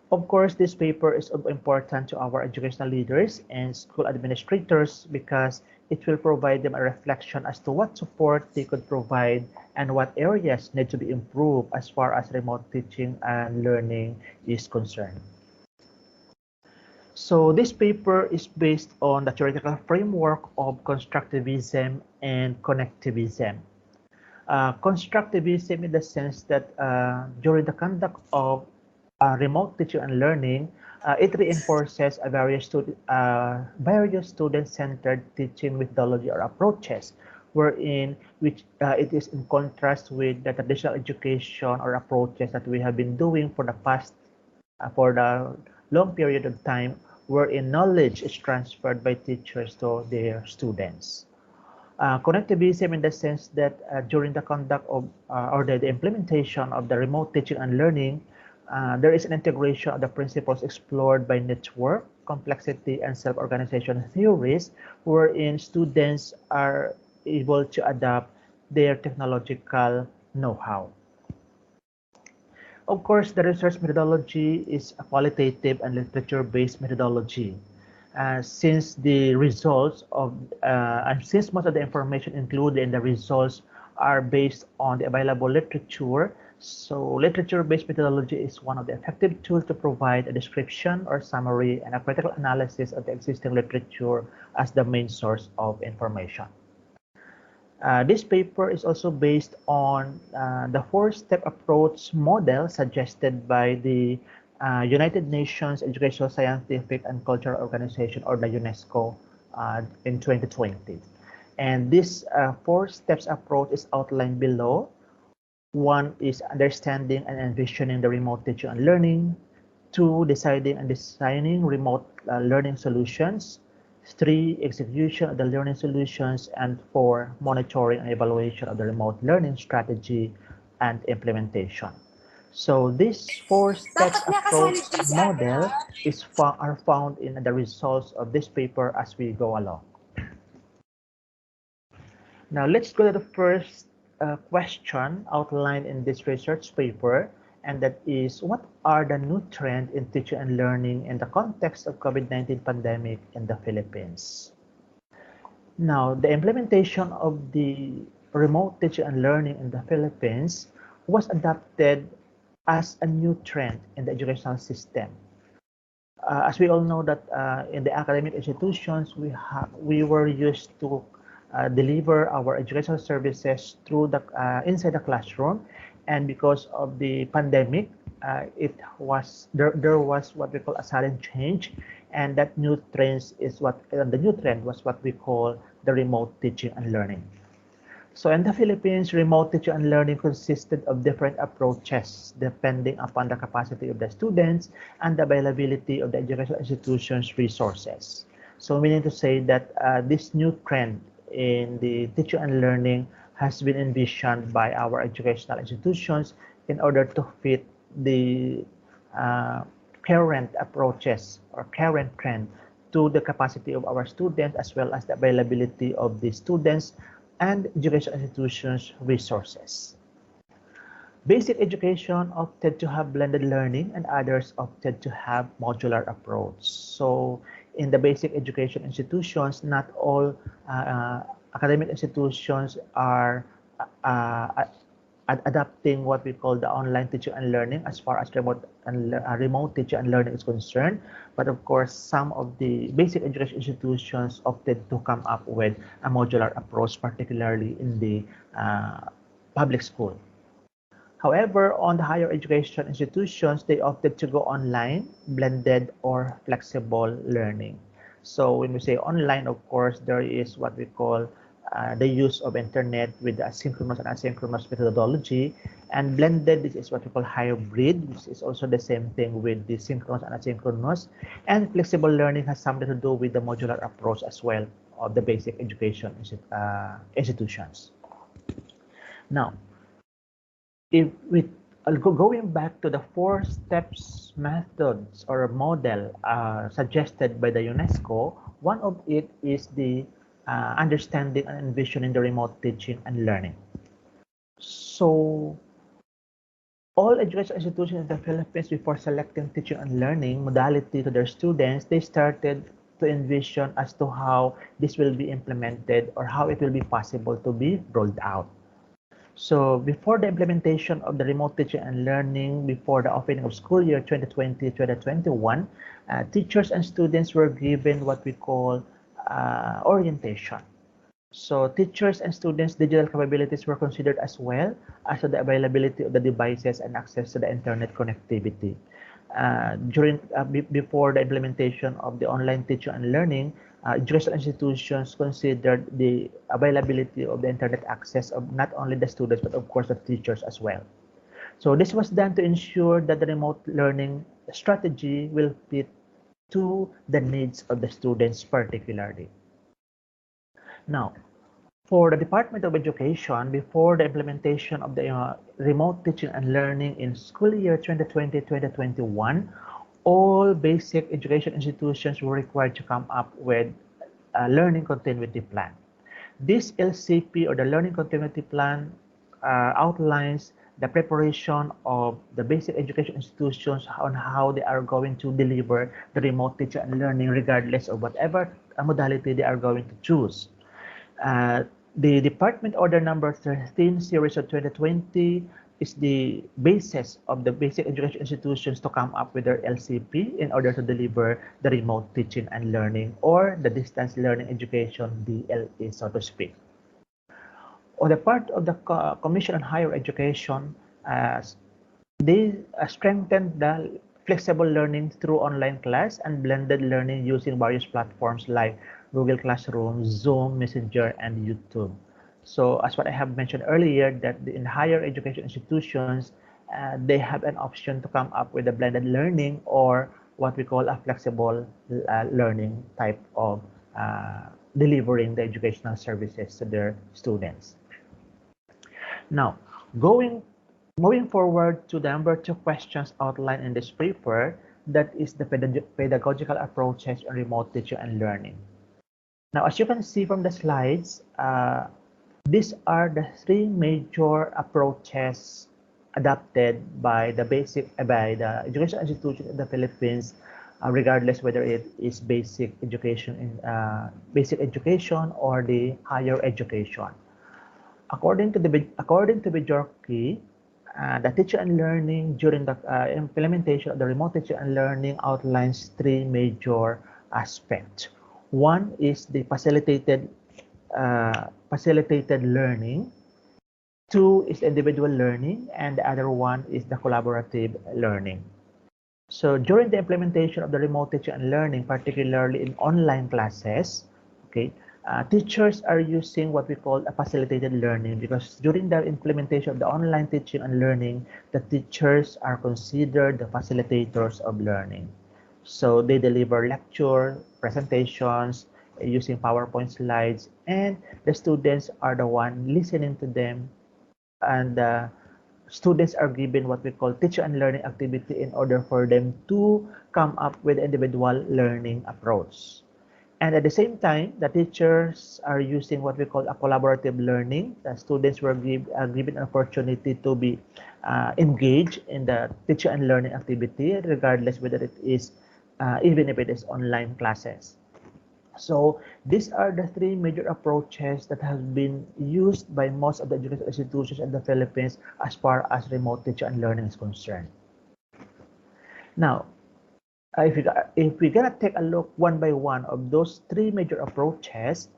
Of course, this paper is important to our educational leaders and school administrators because it will provide them a reflection as to what support they could provide and what areas need to be improved as far as remote teaching and learning is concerned. So this paper is based on the theoretical framework of constructivism and connectivism. Constructivism in the sense that during the conduct of remote teaching and learning, it reinforces a various student-centered teaching methodology or approaches, wherein which it is in contrast with the traditional education or approaches that we have been doing for the past for the long period of time, wherein knowledge is transferred by teachers to their students. Connectivism in the sense that during the conduct of or the implementation of the remote teaching and learning, there is an integration of the principles explored by network, complexity, and self-organization theories, wherein students are able to adapt their technological know-how. Of course, the research methodology is a qualitative and literature-based methodology. Since the results of and since most of the information included in the results are based on the available literature, so literature-based methodology is one of the effective tools to provide a description or summary and a critical analysis of the existing literature as the main source of information. This paper is also based on the four-step approach model suggested by the United Nations Educational, Scientific, and Cultural Organization, or the UNESCO, in 2020. And this four steps approach is outlined below. One is understanding and envisioning the remote teaching and learning. Two, deciding and designing remote learning solutions. 3, execution of the learning solutions, and 4, monitoring and evaluation of the remote learning strategy and implementation. So these 4 steps approach model are found in the results of this paper as we go along. Now let's go to the first question outlined in this research paper, and that is, what are the new trends in teaching and learning in the context of COVID-19 pandemic in the Philippines? Now, the implementation of the remote teaching and learning in the Philippines was adopted as a new trend in the educational system. As we all know that in the academic institutions, we were used to deliver our educational services through the inside the classroom, and because of the pandemic, there was what we call a sudden change, and that new trend was what we call the remote teaching and learning. So in the Philippines, remote teaching and learning consisted of different approaches depending upon the capacity of the students and the availability of the educational institutions' resources. So meaning to say that this new trend in the teaching and learning has been envisioned by our educational institutions in order to fit the current approaches or current trend to the capacity of our students, as well as the availability of the students and educational institutions' resources. Basic education opted to have blended learning, and others opted to have modular approach. So in the basic education institutions, not all academic institutions are adapting what we call the online teaching and learning as far as remote teaching and learning is concerned. But of course, some of the basic education institutions opted to come up with a modular approach, particularly in the public school. However, on the higher education institutions, they opted to go online, blended, or flexible learning. So when we say online, of course, there is what we call the use of internet with the asynchronous and asynchronous methodology, and blended, this is what we call hybrid, which is also the same thing with the synchronous and asynchronous, and flexible learning has something to do with the modular approach as well of the basic education institutions. Now, if we going back to the 4 steps methods or model suggested by the UNESCO, one of it is the understanding and envisioning the remote teaching and learning. So all education institutions in the Philippines, before selecting teaching and learning modality to their students, they started to envision as to how this will be implemented or how it will be possible to be rolled out. So before the implementation of the remote teaching and learning, before the opening of school year 2020-2021, teachers and students were given what we call orientation. So teachers and students' digital capabilities were considered as well as the availability of the devices and access to the internet connectivity. Before the implementation of the online teaching and learning, educational institutions considered the availability of the internet access of not only the students, but of course the teachers as well. So this was done to ensure that the remote learning strategy will fit to the needs of the students particularly. Now, For the Department of Education, before the implementation of the remote teaching and learning in school year 2020-2021, all basic education institutions were required to come up with a learning continuity plan. This LCP, or the Learning Continuity Plan, outlines the preparation of the basic education institutions on how they are going to deliver the remote teaching and learning regardless of whatever modality they are going to choose. Uh, the Department Order Number 13 Series of 2020 is the basis of the basic education institutions to come up with their LCP in order to deliver the remote teaching and learning, or the distance learning education, DLE, so to speak. On the part of the Commission on Higher Education, they strengthened the flexible learning through online class and blended learning using various platforms like Google Classroom, Zoom, Messenger, and YouTube. So as what I have mentioned earlier, that in higher education institutions, they have an option to come up with a blended learning, or what we call a flexible learning type of delivering the educational services to their students. Now, moving forward to the number 2 questions outlined in this paper, that is the pedagogical approaches on remote teaching and learning. Now, as you can see from the slides, these are the 3 major approaches adopted by the education institution in the Philippines, regardless whether it is basic education or the higher education. According to Bjorky, the teaching and learning during the implementation of the remote teaching and learning outlines 3 major aspects. One is the facilitated learning. 2 is individual learning, and the other one is the collaborative learning. So during the implementation of the remote teaching and learning, particularly in online classes, okay, teachers are using what we call a facilitated learning, because during the implementation of the online teaching and learning, the teachers are considered the facilitators of learning. So they deliver lecture, presentations, using PowerPoint slides, and the students are the one listening to them, and students are given what we call teacher and learning activity in order for them to come up with individual learning approach. And at the same time, the teachers are using what we call a collaborative learning. The students were given an opportunity to be engaged in the teacher and learning activity, regardless whether it is, even if it is online classes. So these are the 3 major approaches that have been used by most of the educational institutions in the Philippines as far as remote teaching and learning is concerned. Now, if we're gonna take a look one by one of those 3 major approaches,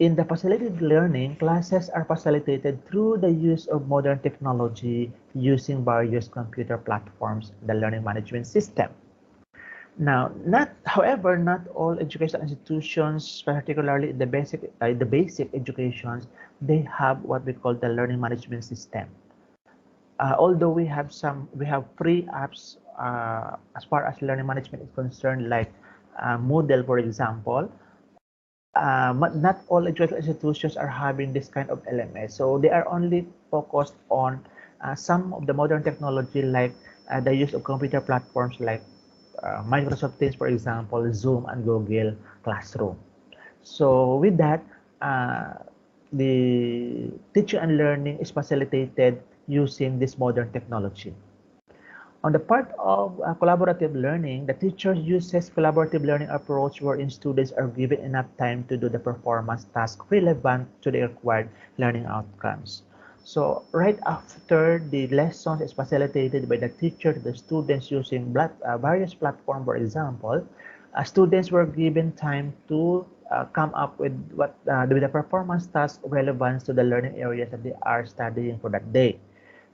in the facilitated learning, classes are facilitated through the use of modern technology using various computer platforms, the learning management system. Now, however, not all educational institutions, particularly in the basic educations, they have what we call the learning management system. Although we have free apps as far as learning management is concerned, like Moodle, for example. Not all educational institutions are having this kind of LMS, so they are only focused on some of the modern technology, like the use of computer platforms like Microsoft Teams, for example, Zoom, and Google Classroom. So with that, the teaching and learning is facilitated using this modern technology. On the part of collaborative learning, the teacher uses collaborative learning approach wherein students are given enough time to do the performance task relevant to the required learning outcomes. So right after the lesson is facilitated by the teacher to the students using various platforms, for example, students were given time to come up with the performance task relevant to the learning areas that they are studying for that day.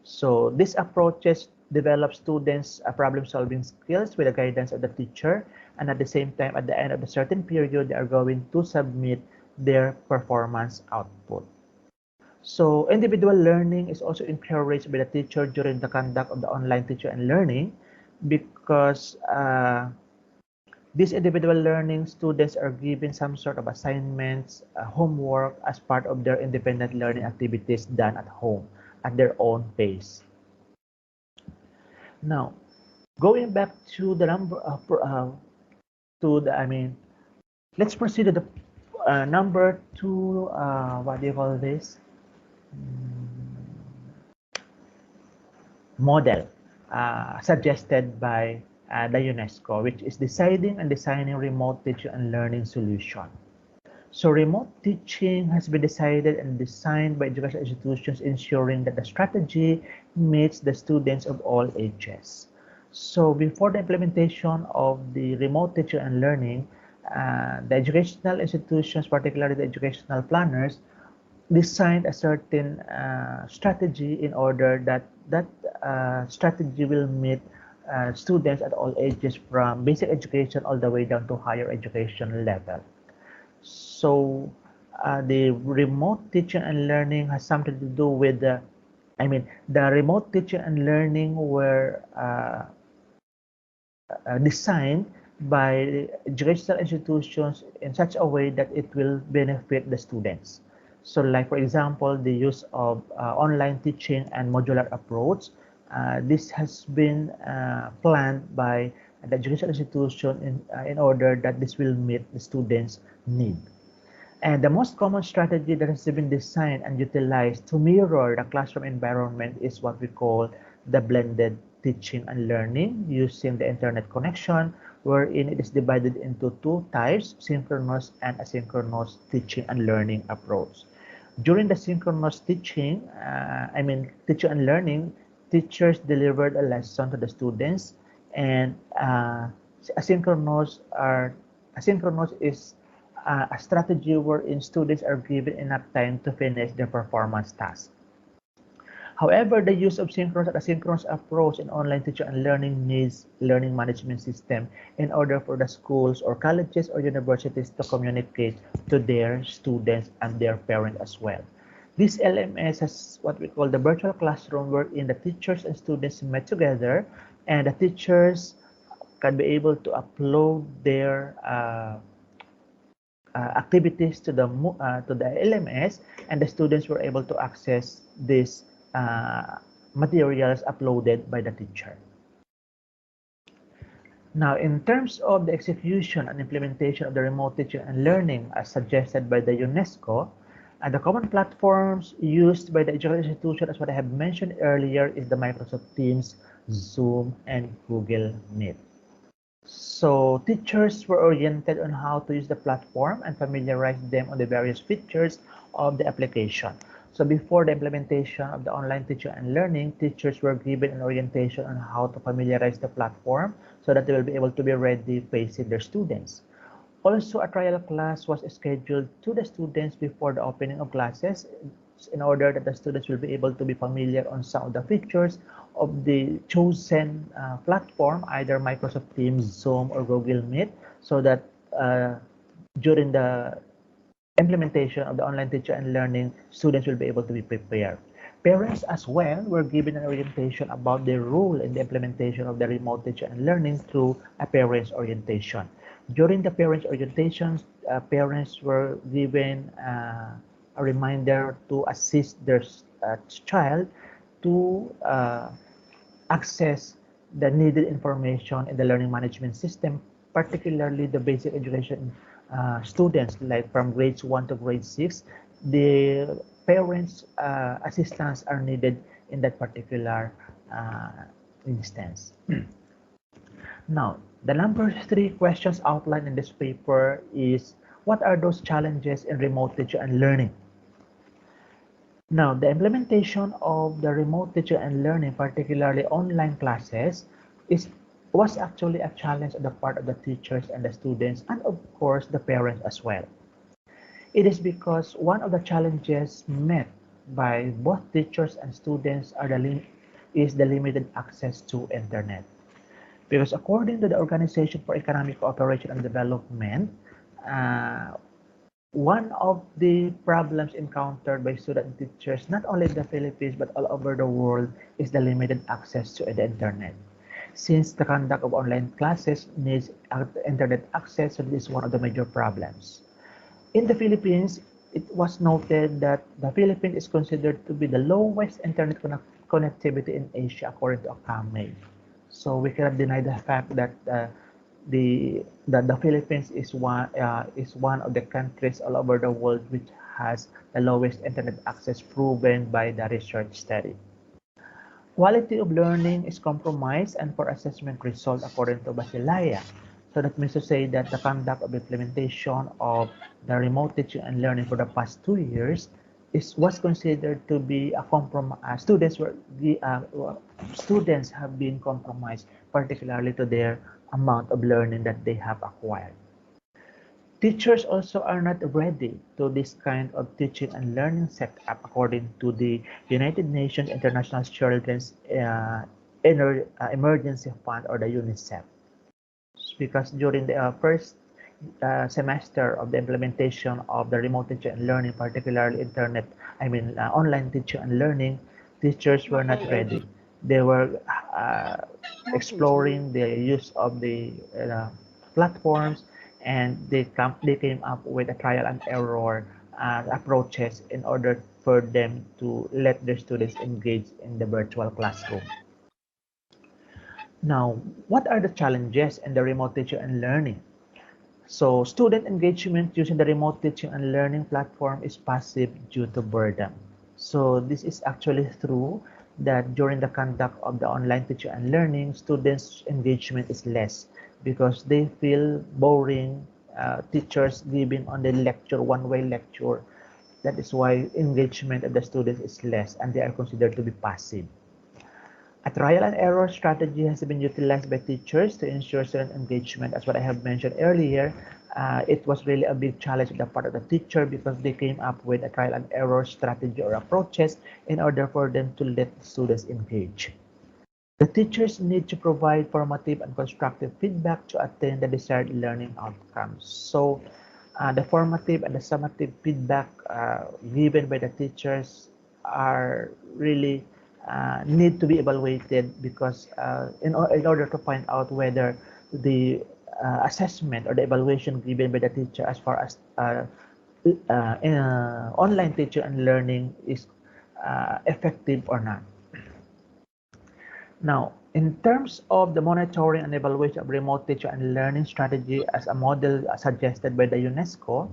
So these approaches develop students' problem-solving skills with the guidance of the teacher, and at the same time, at the end of a certain period, they are going to submit their performance output. So individual learning is also encouraged by the teacher during the conduct of the online teacher and learning, because These individual learning students are given some sort of assignments, homework as part of their independent learning activities done at home at their own pace. Now, going back to the number to the, let's proceed to the number two, what do you call this? Model suggested by the UNESCO, which is deciding and designing remote teaching and learning solution. So remote teaching has been decided and designed by educational institutions, ensuring that the strategy meets the students of all ages. So before the implementation of the remote teaching and learning, the educational institutions, particularly the educational planners, designed a certain strategy in order that strategy will meet students at all ages from basic education all the way down to higher education level. So the remote teaching and learning has something to do with the remote teaching and learning were designed by educational institutions in such a way that it will benefit the students. So like for example, the use of online teaching and modular approach. This has been planned by the educational institution in order that this will meet the students' need. And the most common strategy that has been designed and utilized to mirror the classroom environment is what we call the blended teaching and learning using the internet connection, wherein it is divided into two types, synchronous and asynchronous teaching and learning approach. During the synchronous teaching, teaching and learning, teachers delivered a lesson to the students, and asynchronous is a strategy wherein students are given enough time to finish their performance task. However, the use of synchronous and asynchronous approach in online teaching and learning needs learning management system in order for the schools or colleges or universities to communicate to their students and their parents as well. This LMS has what we call the virtual classroom, wherein the teachers and students met together, and the teachers can be able to upload their activities to the LMS, and the students were able to access these materials uploaded by the teacher. Now, in terms of the execution and implementation of the remote teaching and learning as suggested by the UNESCO, the common platforms used by the educational institution, as what I have mentioned earlier, is the Microsoft Teams, Zoom, and Google Meet. So teachers were oriented on how to use the platform and familiarize them on the various features of the application. So before the implementation of the online teaching and learning, teachers were given an orientation on how to familiarize the platform so that they will be able to be ready facing their students. Also, a trial class was scheduled to the students before the opening of classes in order that the students will be able to be familiar on some of the features of the chosen platform, either Microsoft Teams, Zoom, or Google Meet, so that during the implementation of the online teaching and learning, students will be able to be prepared. Parents as well were given an orientation about their role in the implementation of the remote teaching and learning through a parents orientation. During the parents orientation, parents were given a reminder to assist their child to access the needed information in the learning management system, particularly the basic education students, like from grades 1 to grade 6. The parents' assistance are needed in that particular instance. Now, the number 3 questions outlined in this paper is, what are those challenges in remote teaching and learning? Now, the implementation of the remote teaching and learning, particularly online classes, was actually a challenge on the part of the teachers and the students, and of course the parents as well. It is because one of the challenges met by both teachers and students is the limited access to internet. Because according to the Organization for Economic Cooperation and Development, one of the problems encountered by student and teachers, not only in the Philippines but all over the world, is the limited access to the internet. since the conduct of online classes needs internet access, so this is one of the major problems. In the Philippines, it was noted that the Philippines is considered to be the lowest internet connectivity in Asia according to ACAME. So we cannot deny the fact that the Philippines is one of the countries all over the world which has the lowest internet access proven by the research study. Quality of learning is compromised and for assessment result according to Basilaya. So that means to say that the conduct of implementation of the remote teaching and learning for the past 2 years was considered to be a compromise. Students have been compromised, particularly to their amount of learning that they have acquired. Teachers also are not ready to this kind of teaching and learning setup according to the United Nations International Children's Emergency Fund or the UNICEF. Because during the first semester of the implementation of the remote teaching and learning, particularly online teaching and learning, teachers were not ready. They were exploring the use of the platforms, and they came up with a trial and error approaches in order for them to let their students engage in the virtual classroom. Now, what are the challenges in the remote teaching and learning? So, student engagement using the remote teaching and learning platform is passive due to boredom. So, this is actually true that during the conduct of the online teaching and learning, students' engagement is less because they feel boring, teachers giving on the lecture, one-way lecture. That is why engagement of the students is less and they are considered to be passive. A trial and error strategy has been utilized by teachers to ensure student engagement. As what I have mentioned earlier, it was really a big challenge on the part of the teacher because they came up with a trial and error strategy or approaches in order for them to let the students engage. The teachers need to provide formative and constructive feedback to attain the desired learning outcomes. So, the formative and the summative feedback given by the teachers are really need to be evaluated because in order to find out whether the assessment or the evaluation given by the teacher as far as online teaching and learning is effective or not. Now, in terms of the monitoring and evaluation of remote teaching and learning strategy as a model suggested by the UNESCO,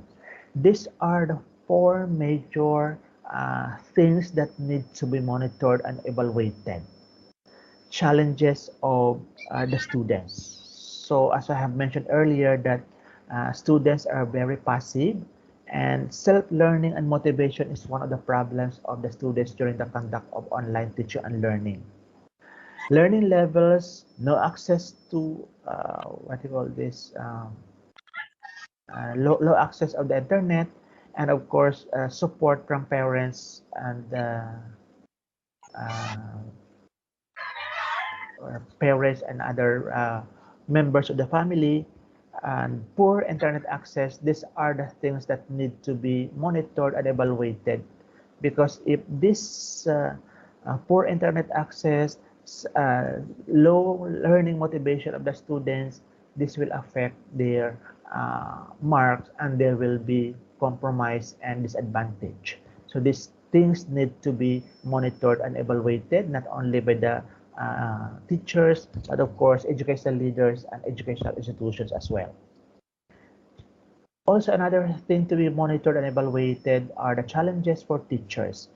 these are the four major things that need to be monitored and evaluated. Challenges of the students. So as I have mentioned earlier that students are very passive and self-learning and motivation is one of the problems of the students during the conduct of online teaching and learning. Learning levels, no access to low access of the internet, and of course support from parents and other members of the family, and poor internet access. These are the things that need to be monitored and evaluated, because if this poor internet access, low learning motivation of the students, this will affect their marks and there will be compromise and disadvantage. So these things need to be monitored and evaluated not only by the teachers, but of course educational leaders and educational institutions as well. Also, another thing to be monitored and evaluated are the challenges for teachers.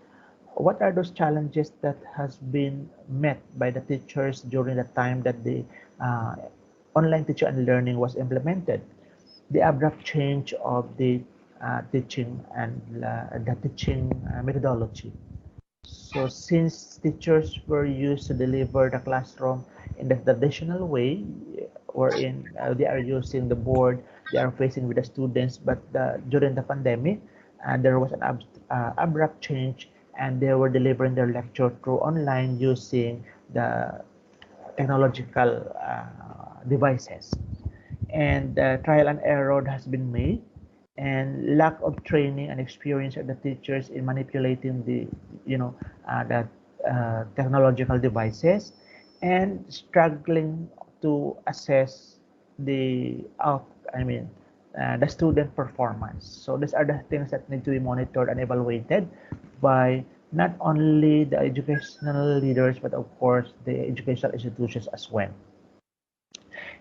What are those challenges that has been met by the teachers during the time that the online teaching and learning was implemented? The abrupt change of the teaching and the teaching methodology. So since teachers were used to deliver the classroom in the traditional way, wherein they are using the board, they are facing with the students, but during the pandemic, there was an abrupt change and they were delivering their lecture through online using the technological devices. And trial and error has been made, and lack of training and experience of the teachers in manipulating the technological devices, and struggling to assess the the student performance. So these are the things that need to be monitored and evaluated by not only the educational leaders, but of course the educational institutions as well.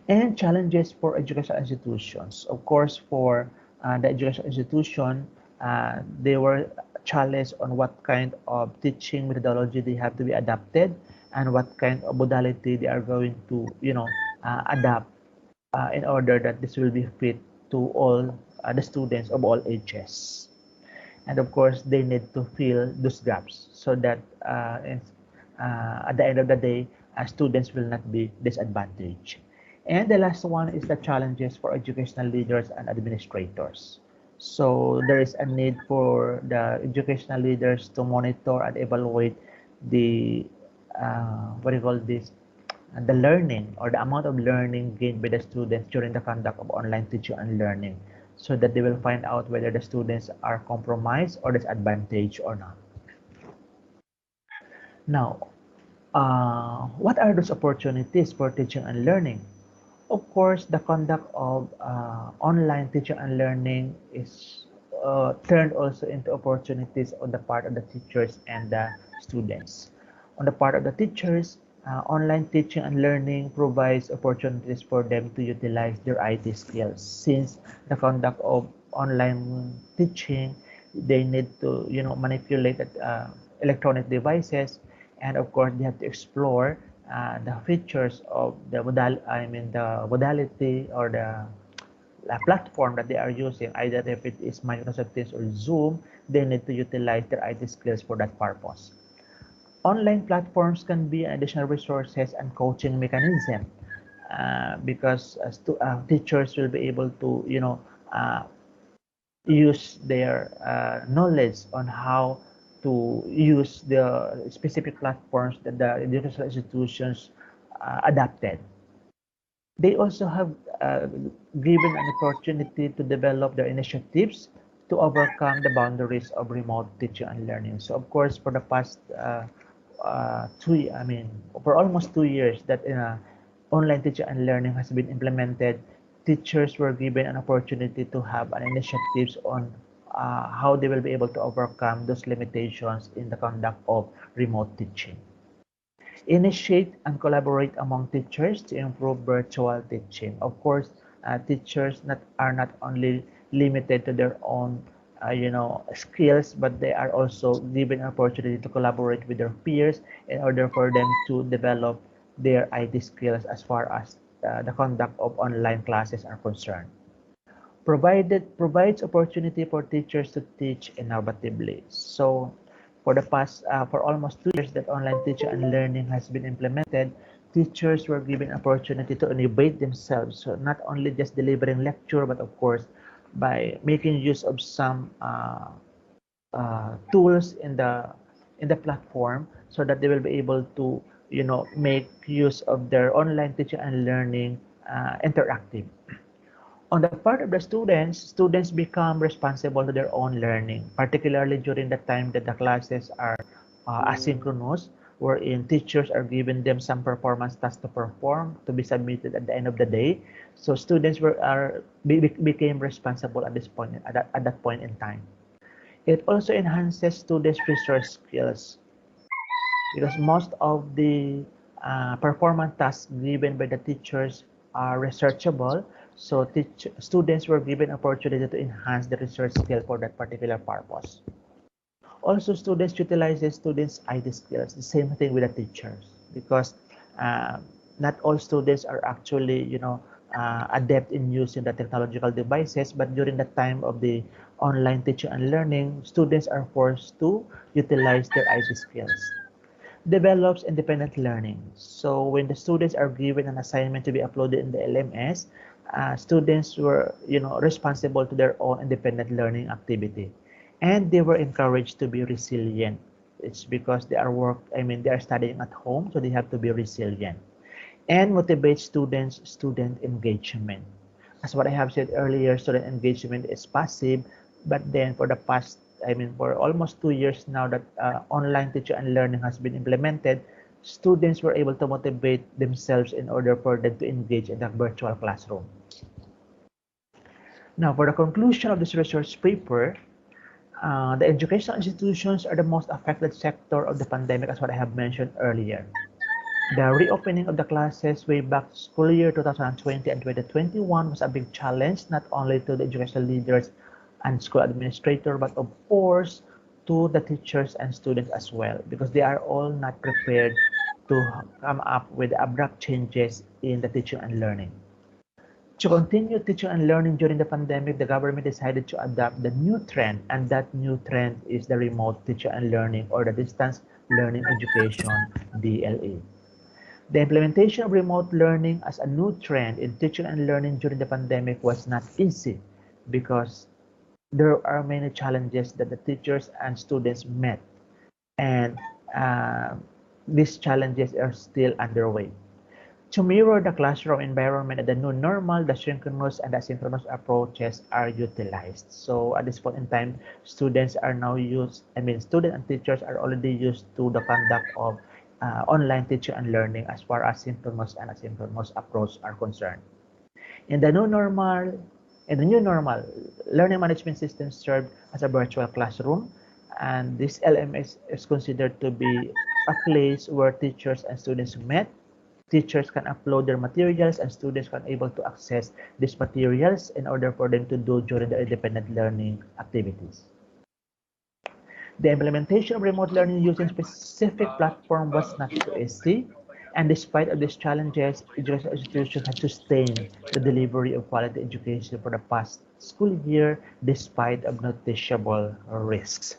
And challenges for educational institutions. Of course, for the educational institution, they were challenged on what kind of teaching methodology they have to be adapted and what kind of modality they are going to, adapt in order that this will be fit to all the students of all ages. And of course, they need to fill those gaps so that at the end of the day, students will not be disadvantaged. And the last one is the challenges for educational leaders and administrators. So there is a need for the educational leaders to monitor and evaluate the what do you call this, the learning or the amount of learning gained by the students during the conduct of online teaching and learning, so that they will find out whether the students are compromised or disadvantaged or not. Now, what are those opportunities for teaching and learning? Of course, the conduct of online teaching and learning is turned also into opportunities on the part of the teachers and the students. On the part of the teachers, online teaching and learning provides opportunities for them to utilize their IT skills. Since the conduct of online teaching, they need to, manipulate electronic devices, and of course, they have to explore the features of the modality or the platform that they are using, either if it is Microsoft Teams or Zoom. They need to utilize their IT skills for that purpose. Online platforms can be additional resources and coaching mechanism, because teachers will be able to, use their knowledge on how to use the specific platforms that the educational institutions adapted. They also have given an opportunity to develop their initiatives to overcome the boundaries of remote teaching and learning. So, of course, for the past for almost 2 years that online teaching and learning has been implemented, teachers were given an opportunity to have an initiatives on how they will be able to overcome those limitations in the conduct of remote teaching. Initiate and collaborate among teachers to improve virtual teaching. Of course, teachers are not only limited to their own skills, but they are also given an opportunity to collaborate with their peers in order for them to develop their IT skills as far as the conduct of online classes are concerned. Provides opportunity for teachers to teach innovatively. So for almost 2 years that online teaching and learning has been implemented, teachers were given opportunity to innovate themselves. So not only just delivering lecture, but of course by making use of some tools in the platform, so that they will be able to make use of their online teaching and learning interactive. On the part of the students become responsible to their own learning, particularly during the time that the classes are asynchronous, wherein teachers are giving them some performance tasks to perform to be submitted at the end of the day. So students became responsible at this point at that point in time. It also enhances students' research skills, because most of the performance tasks given by the teachers are researchable. So students were given opportunity to enhance the research skill for that particular purpose. Also, students utilizes students' IT skills. The same thing with the teachers, because not all students are actually, adept in using the technological devices. But during the time of the online teaching and learning, students are forced to utilize their IT skills. Develops independent learning. So when the students are given an assignment to be uploaded in the LMS, students were, responsible to their own independent learning activity, and they were encouraged to be resilient. It's because they are studying at home, so they have to be resilient, and motivate student engagement. As what I have said earlier, student engagement is passive, but then for almost 2 years now that online teaching and learning has been implemented, students were able to motivate themselves in order for them to engage in the virtual classroom. Now, for the conclusion of this research paper, the educational institutions are the most affected sector of the pandemic, as what I have mentioned earlier. The reopening of the classes way back school year 2020 and 2021 was a big challenge, not only to the educational leaders and school administrator, but of course to the teachers and students as well, because they are all not prepared to come up with abrupt changes in the teaching and learning. To continue teaching and learning during the pandemic, the government decided to adopt the new trend, and that new trend is the remote teaching and learning, or the distance learning education, DLE. The implementation of remote learning as a new trend in teaching and learning during the pandemic was not easy, because there are many challenges that the teachers and students met, and these challenges are still underway. To mirror the classroom environment at the new normal, the synchronous and asynchronous approaches are utilized. So at this point in time, students are now students and teachers are already used to the conduct of online teaching and learning as far as synchronous and asynchronous approach are concerned. In the new normal, learning management system served as a virtual classroom, and this LMS is considered to be a place where teachers and students met. Teachers can upload their materials and students can able to access these materials in order for them to do during their independent learning activities. The implementation of remote learning using specific platform was not so easy, and despite of these challenges, educational institutions have sustained the delivery of quality education for the past school year despite of noticeable risks.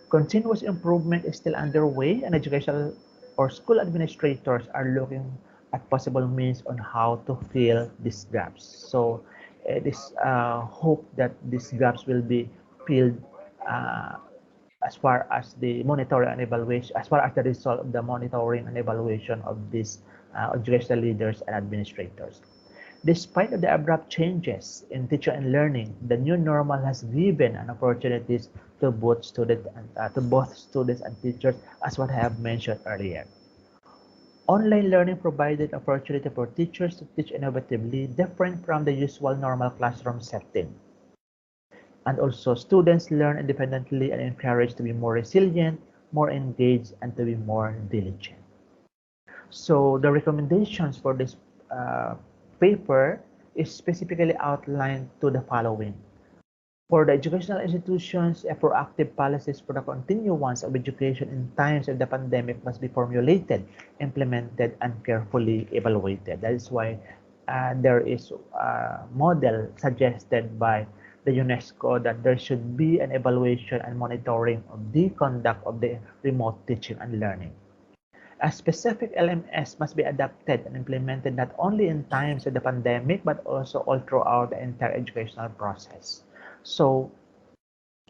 Continuous improvement is still underway, and educational or school administrators are looking at possible means on how to fill these gaps. So it is hope that these gaps will be filled uh, as far as the monitoring and evaluation, as far as the result of the monitoring and evaluation of these educational leaders and administrators. Despite the abrupt changes in teaching and learning, the new normal has given an opportunities to both students and teachers, as what I have mentioned earlier. Online learning provided opportunity for teachers to teach innovatively, different from the usual normal classroom setting. And also, students learn independently and encouraged to be more resilient, more engaged, and to be more diligent. So the recommendations for this paper is specifically outlined to the following. For the educational institutions, a proactive policies for the continuance of education in times of the pandemic must be formulated, implemented, and carefully evaluated. That is why there is a model suggested by the UNESCO that there should be an evaluation and monitoring of the conduct of the remote teaching and learning. A specific LMS must be adapted and implemented not only in times of the pandemic, but also all throughout the entire educational process. So,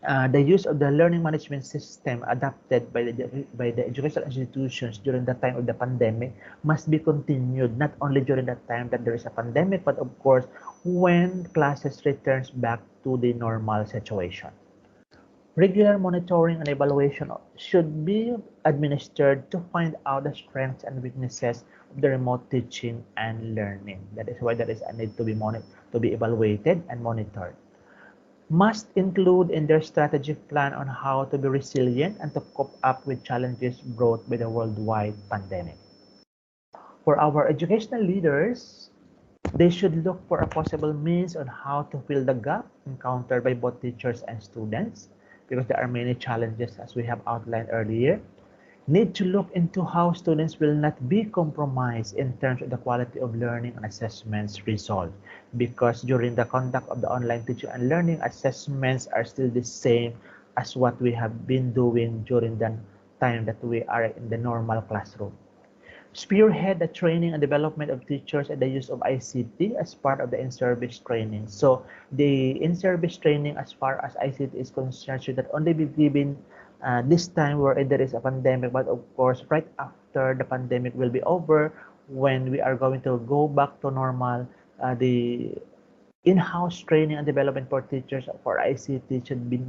the use of the learning management system adapted by the educational institutions during the time of the pandemic must be continued, not only during the time that there is a pandemic, but of course, when classes returns back to the normal situation. Regular monitoring and evaluation should be administered to find out the strengths and weaknesses of the remote teaching and learning. That is why there is a need to be evaluated and monitored. Must include in their strategic plan on how to be resilient and to cope up with challenges brought by the worldwide pandemic. For our educational leaders, they should look for a possible means on how to fill the gap encountered by both teachers and students, because there are many challenges as we have outlined earlier. Need to look into how students will not be compromised in terms of the quality of learning and assessments result, because during the conduct of the online teaching and learning, assessments are still the same as what we have been doing during the time that we are in the normal classroom. Spearhead the training and development of teachers and the use of ICT as part of the in-service training. So the in-service training as far as ICT is concerned should not only be given this time where there is a pandemic, but of course right after the pandemic will be over, when we are going to go back to normal, the in-house training and development for teachers for ICT should be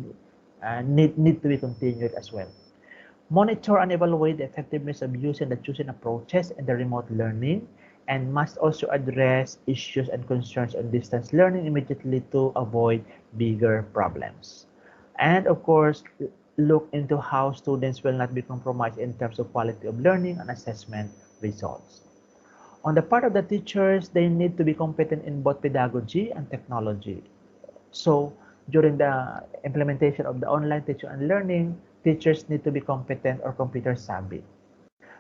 need to be continued as well. monitor and evaluate the effectiveness of using the chosen approaches in the remote learning, and must also address issues and concerns on distance learning immediately to avoid bigger problems. And of course, look into how students will not be compromised in terms of quality of learning and assessment results. On the part of the teachers, they need to be competent in both pedagogy and technology. So during the implementation of the online teaching and learning, teachers need to be competent or computer savvy.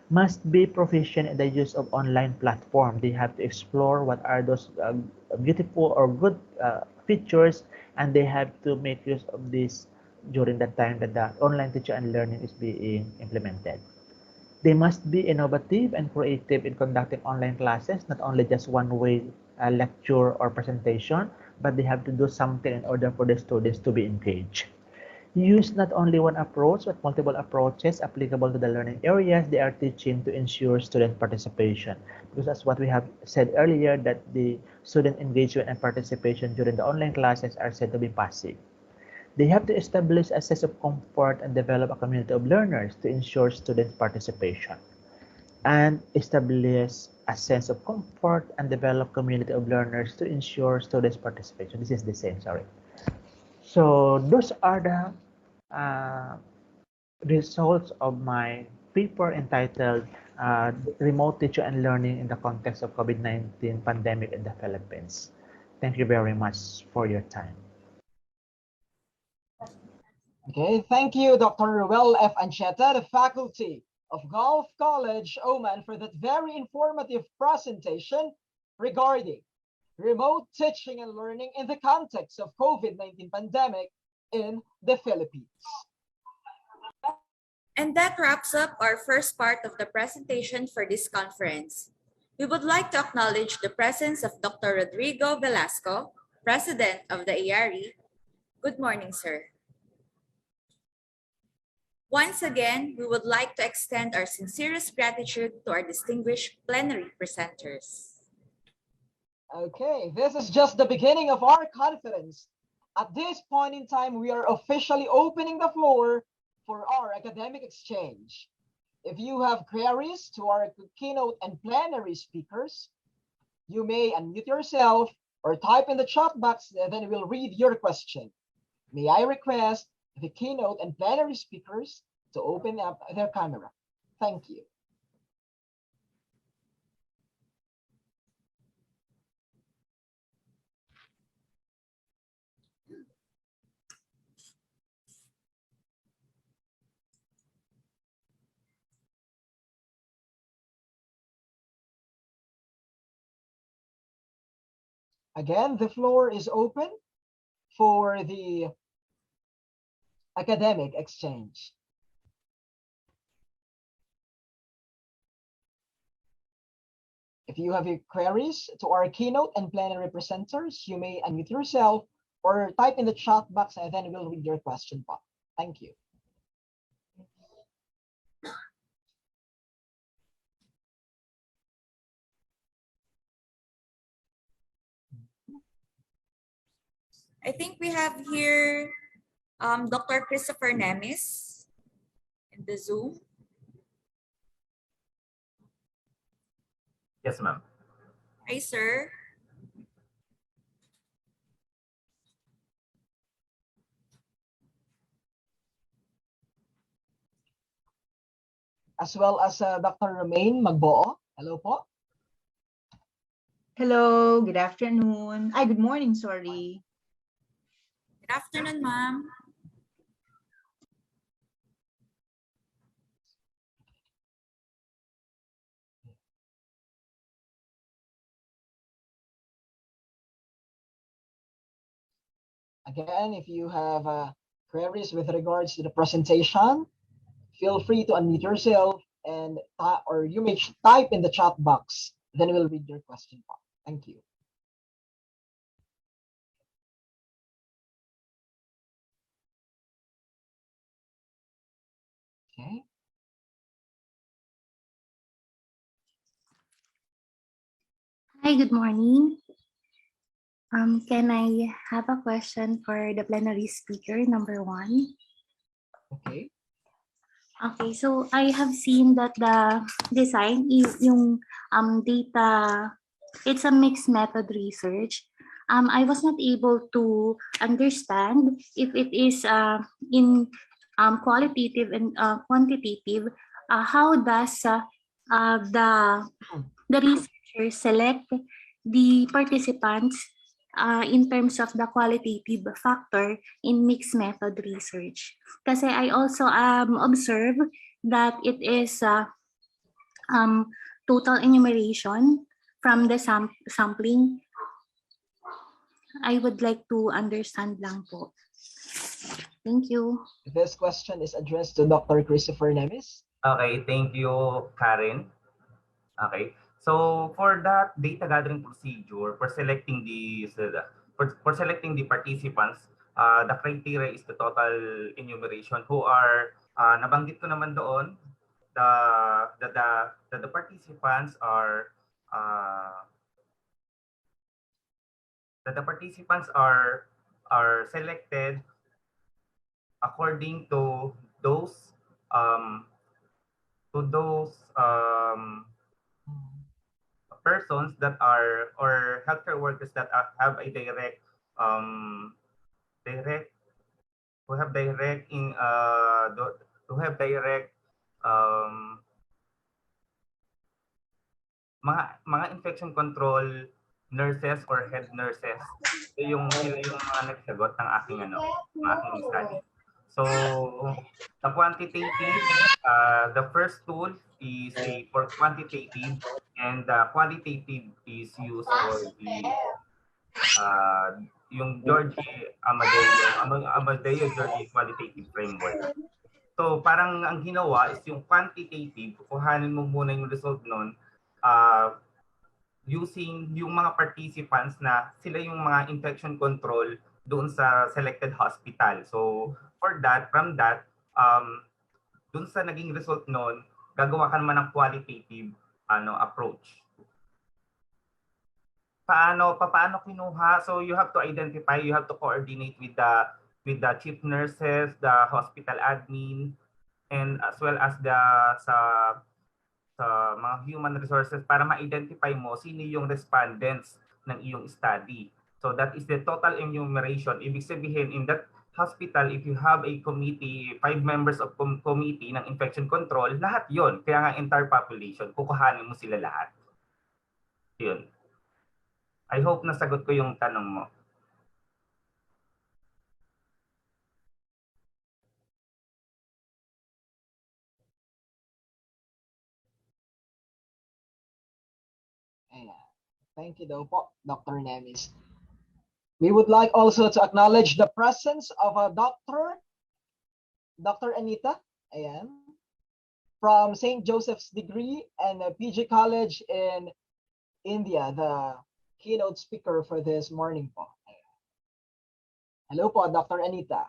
Must be proficient in the use of online platform. They have to explore what are those beautiful or good features, and they have to make use of this during the time that the online teaching and learning is being implemented. They must be innovative and creative in conducting online classes, not only just one-way lecture or presentation, but they have to do something in order for the students to be engaged. Use not only one approach, but multiple approaches applicable to the learning areas they are teaching to ensure student participation. Because that's what we have said earlier, that the student engagement and participation during the online classes are said to be passive. They have to establish a sense of comfort and develop a community of learners to ensure student participation. And establish a sense of comfort and develop community of learners to ensure students participation. This is the same, sorry. So those are the results of my paper entitled Remote Teaching and Learning in the Context of COVID-19 Pandemic in the Philippines. Thank you very much for your time. Okay, thank you, Dr. Ruel F. Ancheta, the faculty of Gulf College, Oman, for that very informative presentation regarding remote teaching and learning in the context of COVID-19 pandemic in the Philippines. And that wraps up our first part of the presentation for this conference. We would like to acknowledge the presence of Dr. Rodrigo Velasco, President of the IARI. Good morning, sir. Once again, we would like to extend our sincerest gratitude to our distinguished plenary presenters. Okay, this is just the beginning of our conference. At this point in time, we are officially opening the floor for our academic exchange. If you have queries to our keynote and plenary speakers, you may unmute yourself or type in the chat box, then we'll read your question. May I request the keynote and plenary speakers to open up their camera. Thank you. Again, the floor is open for the academic exchange. If you have your queries to our keynote and plenary presenters, you may unmute yourself or type in the chat box, and then we'll read your question. Thank you. I think we have here Dr. Christopher Nemis in the Zoom. Yes, ma'am. Hi, sir. As well as Dr. Romaine Magboo. Hello po. Hello, good afternoon. Good morning, sorry. Good afternoon, ma'am. Again, if you have queries with regards to the presentation, feel free to unmute yourself and or you may type in the chat box. Then we'll read your question. Thank you. Okay. Hi, good morning. Can I have a question for the plenary speaker, number one? Okay. Okay, so I have seen that the design is yung data, it's a mixed method research. I was not able to understand if it is in qualitative and quantitative. How does the researchers select the participants in terms of the qualitative factor in mixed method research? Kasi I also observe that it is total enumeration from the sampling. I would like to understand lang po. Thank you. This question is addressed to Dr. Christopher Nemes. Okay, thank you, Karen. Okay, so for that data gathering procedure for selecting for selecting the participants, the criteria is the total enumeration who are nabanggit ko naman doon the participants are selected according to those persons that are or healthcare workers that have a direct who have direct in who have direct mga infection control nurses or head nurses. Sila yung mga nagsagot ng aking study. So the quantitative, the first tool is for quantitative, and the qualitative is used for the yung Amadeo Georgie qualitative framework. So parang ang ginawa is yung quantitative, kukuhanin mo muna yung result nun using yung mga participants na sila yung mga infection control doon sa selected hospital. So for that, from that, doon sa naging result nun, gagawa ka naman ng qualitative approach. Paano kinuha? So you have to identify, you have to coordinate with the chief nurses, the hospital admin, and as well as sa mga human resources para ma-identify mo sino yung respondents ng iyong study. So that is the total enumeration. Ibig sabihin, in that hospital, if you have a committee, 5 members of committee ng infection control, lahat yon. Kaya nga entire population, kukuhanin mo sila lahat. Yun. I hope nasagot ko yung tanong mo. Thank you daw po, Dr. Nemes. We would like also to acknowledge the presence of a Dr. Anita, ayan, from St. Joseph's Degree and PG College in India, the keynote speaker for this morning po. Ayan. Hello po, Dr. Anita.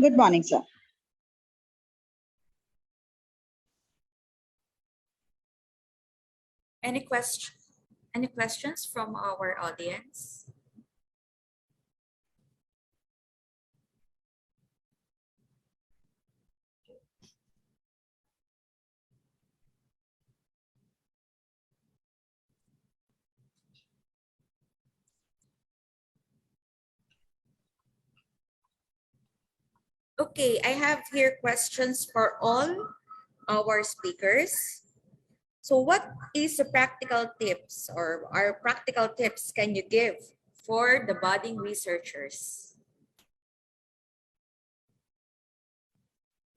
Good morning, sir. Any questions from our audience? Okay, I have here questions for all our speakers. So what is the practical tips or our practical tips can you give for the budding researchers?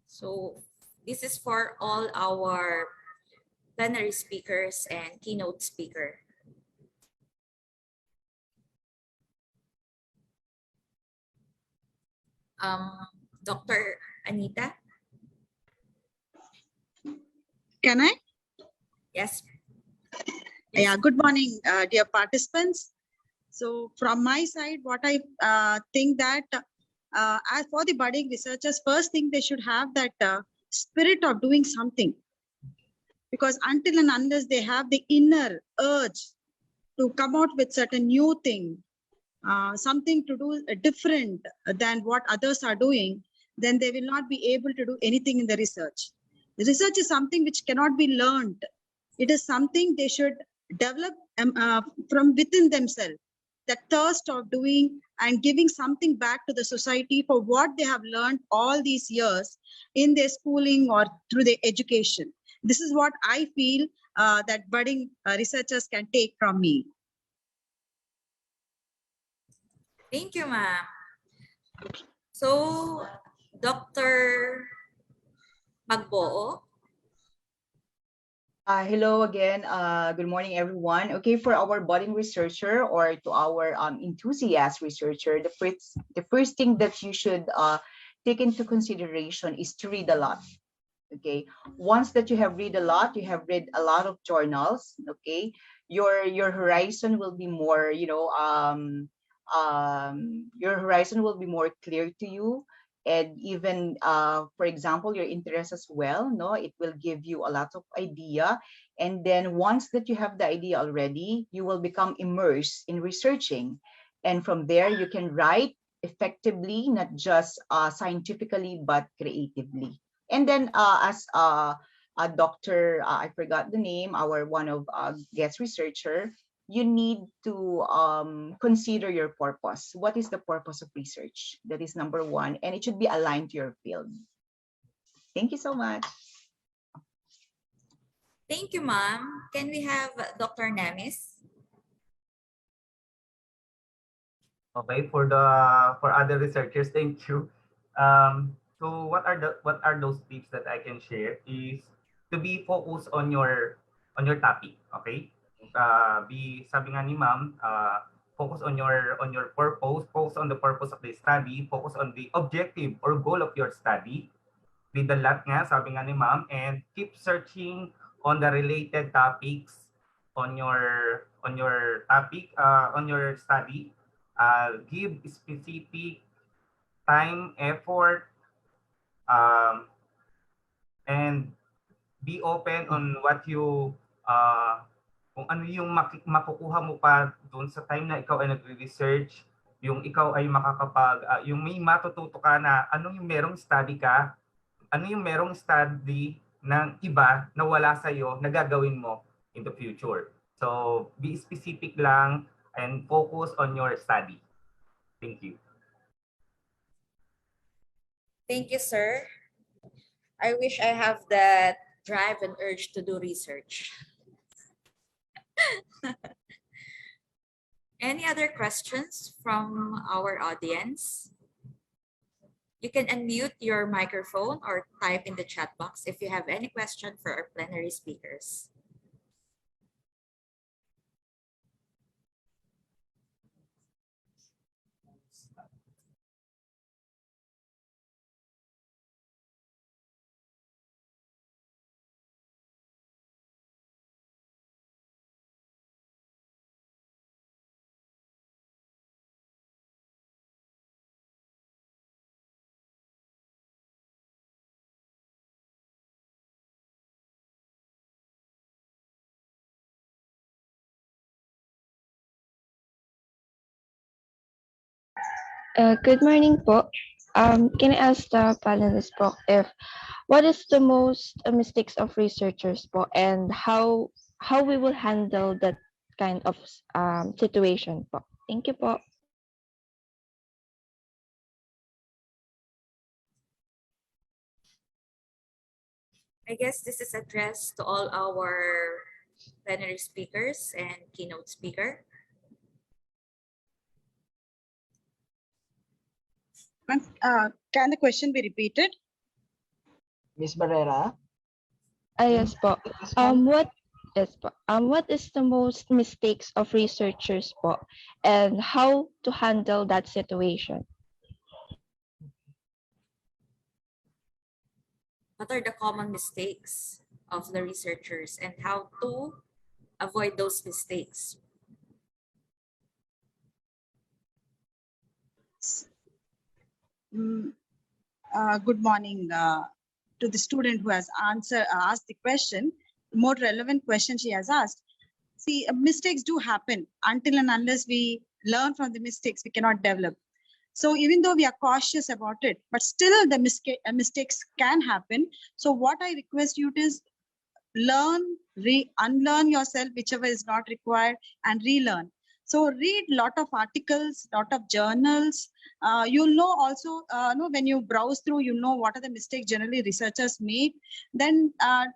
So this is for all our plenary speakers and keynote speaker. Dr. Anita? Can I? Yes. Yeah, good morning, dear participants. So from my side, what I think that as for the budding researchers, first thing they should have that spirit of doing something. Because until and unless they have the inner urge to come out with certain new thing, something to do different than what others are doing, then they will not be able to do anything in the research. The research is something which cannot be learned. It is something they should develop from within themselves. That thirst of doing and giving something back to the society for what they have learned all these years in their schooling or through their education. This is what I feel that budding researchers can take from me. Thank you, ma'am. So, Dr. Magboo. Hello again. Good morning, everyone. Okay, for our budding researcher or to our enthusiast researcher, the first thing that you should take into consideration is to read a lot. Okay, once that you have read a lot, you have read a lot of journals. Okay, your horizon will be more, your horizon will be more clear to you. And even for example, your interest as well, no, it will give you a lot of idea. And then once that you have the idea already, you will become immersed in researching, and from there you can write effectively, not just scientifically but creatively. And then as a doctor, I forgot the name, our one of guest researcher, you need to consider your purpose. What is the purpose of research? That is number one, and it should be aligned to your field. Thank you so much. Thank you, ma'am. Can we have Dr. Nemis? Okay, for other researchers, thank you. So what are those tips that I can share is to be focused on your topic, okay? Sabi nga ni ma'am, focus on your purpose, focus on the purpose of the study, focus on the objective or goal of your study. Read a lot nga, sabi nga ni ma'am, and keep searching on the related topics on your topic, on your study. Give specific time, effort, and be open on what you kung ano yung makukuha mo pa doon sa time na ikaw ay nagre-research, yung ikaw ay yung may matututo ka na ano yung merong study ka, ano yung merong study ng iba na wala sa'yo na gagawin mo in the future. So, be specific lang and focus on your study. Thank you. Thank you, sir. I wish I have that drive and urge to do research. Any other questions from our audience? You can unmute your microphone or type in the chat box if you have any question for our plenary speakers. Good morning po. Can I ask the panelists po if what is the most mistakes of researchers po, and how we will handle that kind of situation po? Thank you po. I guess this is addressed to all our plenary speakers and keynote speaker. Can the question be repeated? Ms. Barrera? Yes po. What is the most mistakes of researchers po, and how to handle that situation? What are the common mistakes of the researchers and how to avoid those mistakes? Good morning to the student who has asked the question. The more relevant question she has asked. See, mistakes do happen. Until and unless we learn from the mistakes, we cannot develop. So even though we are cautious about it, but still the mistakes can happen. So what I request you is learn, unlearn yourself, whichever is not required, and relearn. So read lot of articles, lot of journals. You'll know also, when you browse through, you know what are the mistakes generally researchers make. Then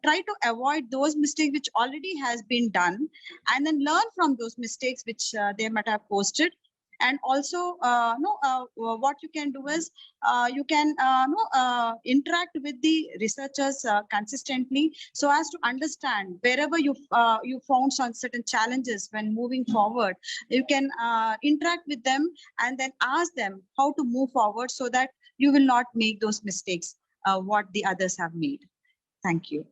try to avoid those mistakes which already has been done, and then learn from those mistakes which they might have posted. And also, what you can do is you can interact with the researchers consistently, so as to understand wherever you found some certain challenges when moving forward. You can interact with them and then ask them how to move forward, so that you will not make those mistakes what the others have made. Thank you.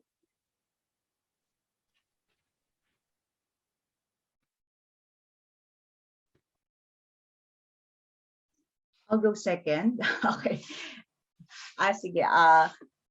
I'll go second. Okay. Sige.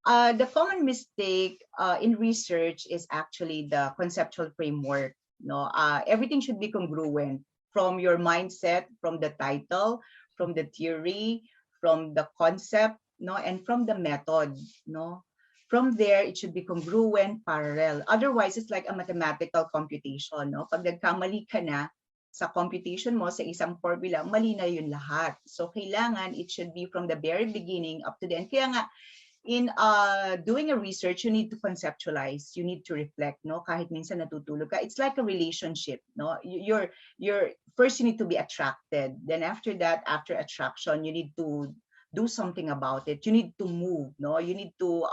The common mistake in research is actually the conceptual framework. No, everything should be congruent from your mindset, from the title, from the theory, from the concept, no, and from the method, no. From there, it should be congruent, parallel. Otherwise, it's like a mathematical computation, no. Pag nagkamali ka na sa computation mo sa isang formula, mali na yun lahat. So kailangan it should be from the very beginning up to the end. Kaya nga, in doing a research, you need to conceptualize, you need to reflect, no? Kahit minsan natutulog ka, it's like a relationship, no? You're first you need to be attracted. Then after that, after attraction, you need to do something about it. You need to move, no? You need to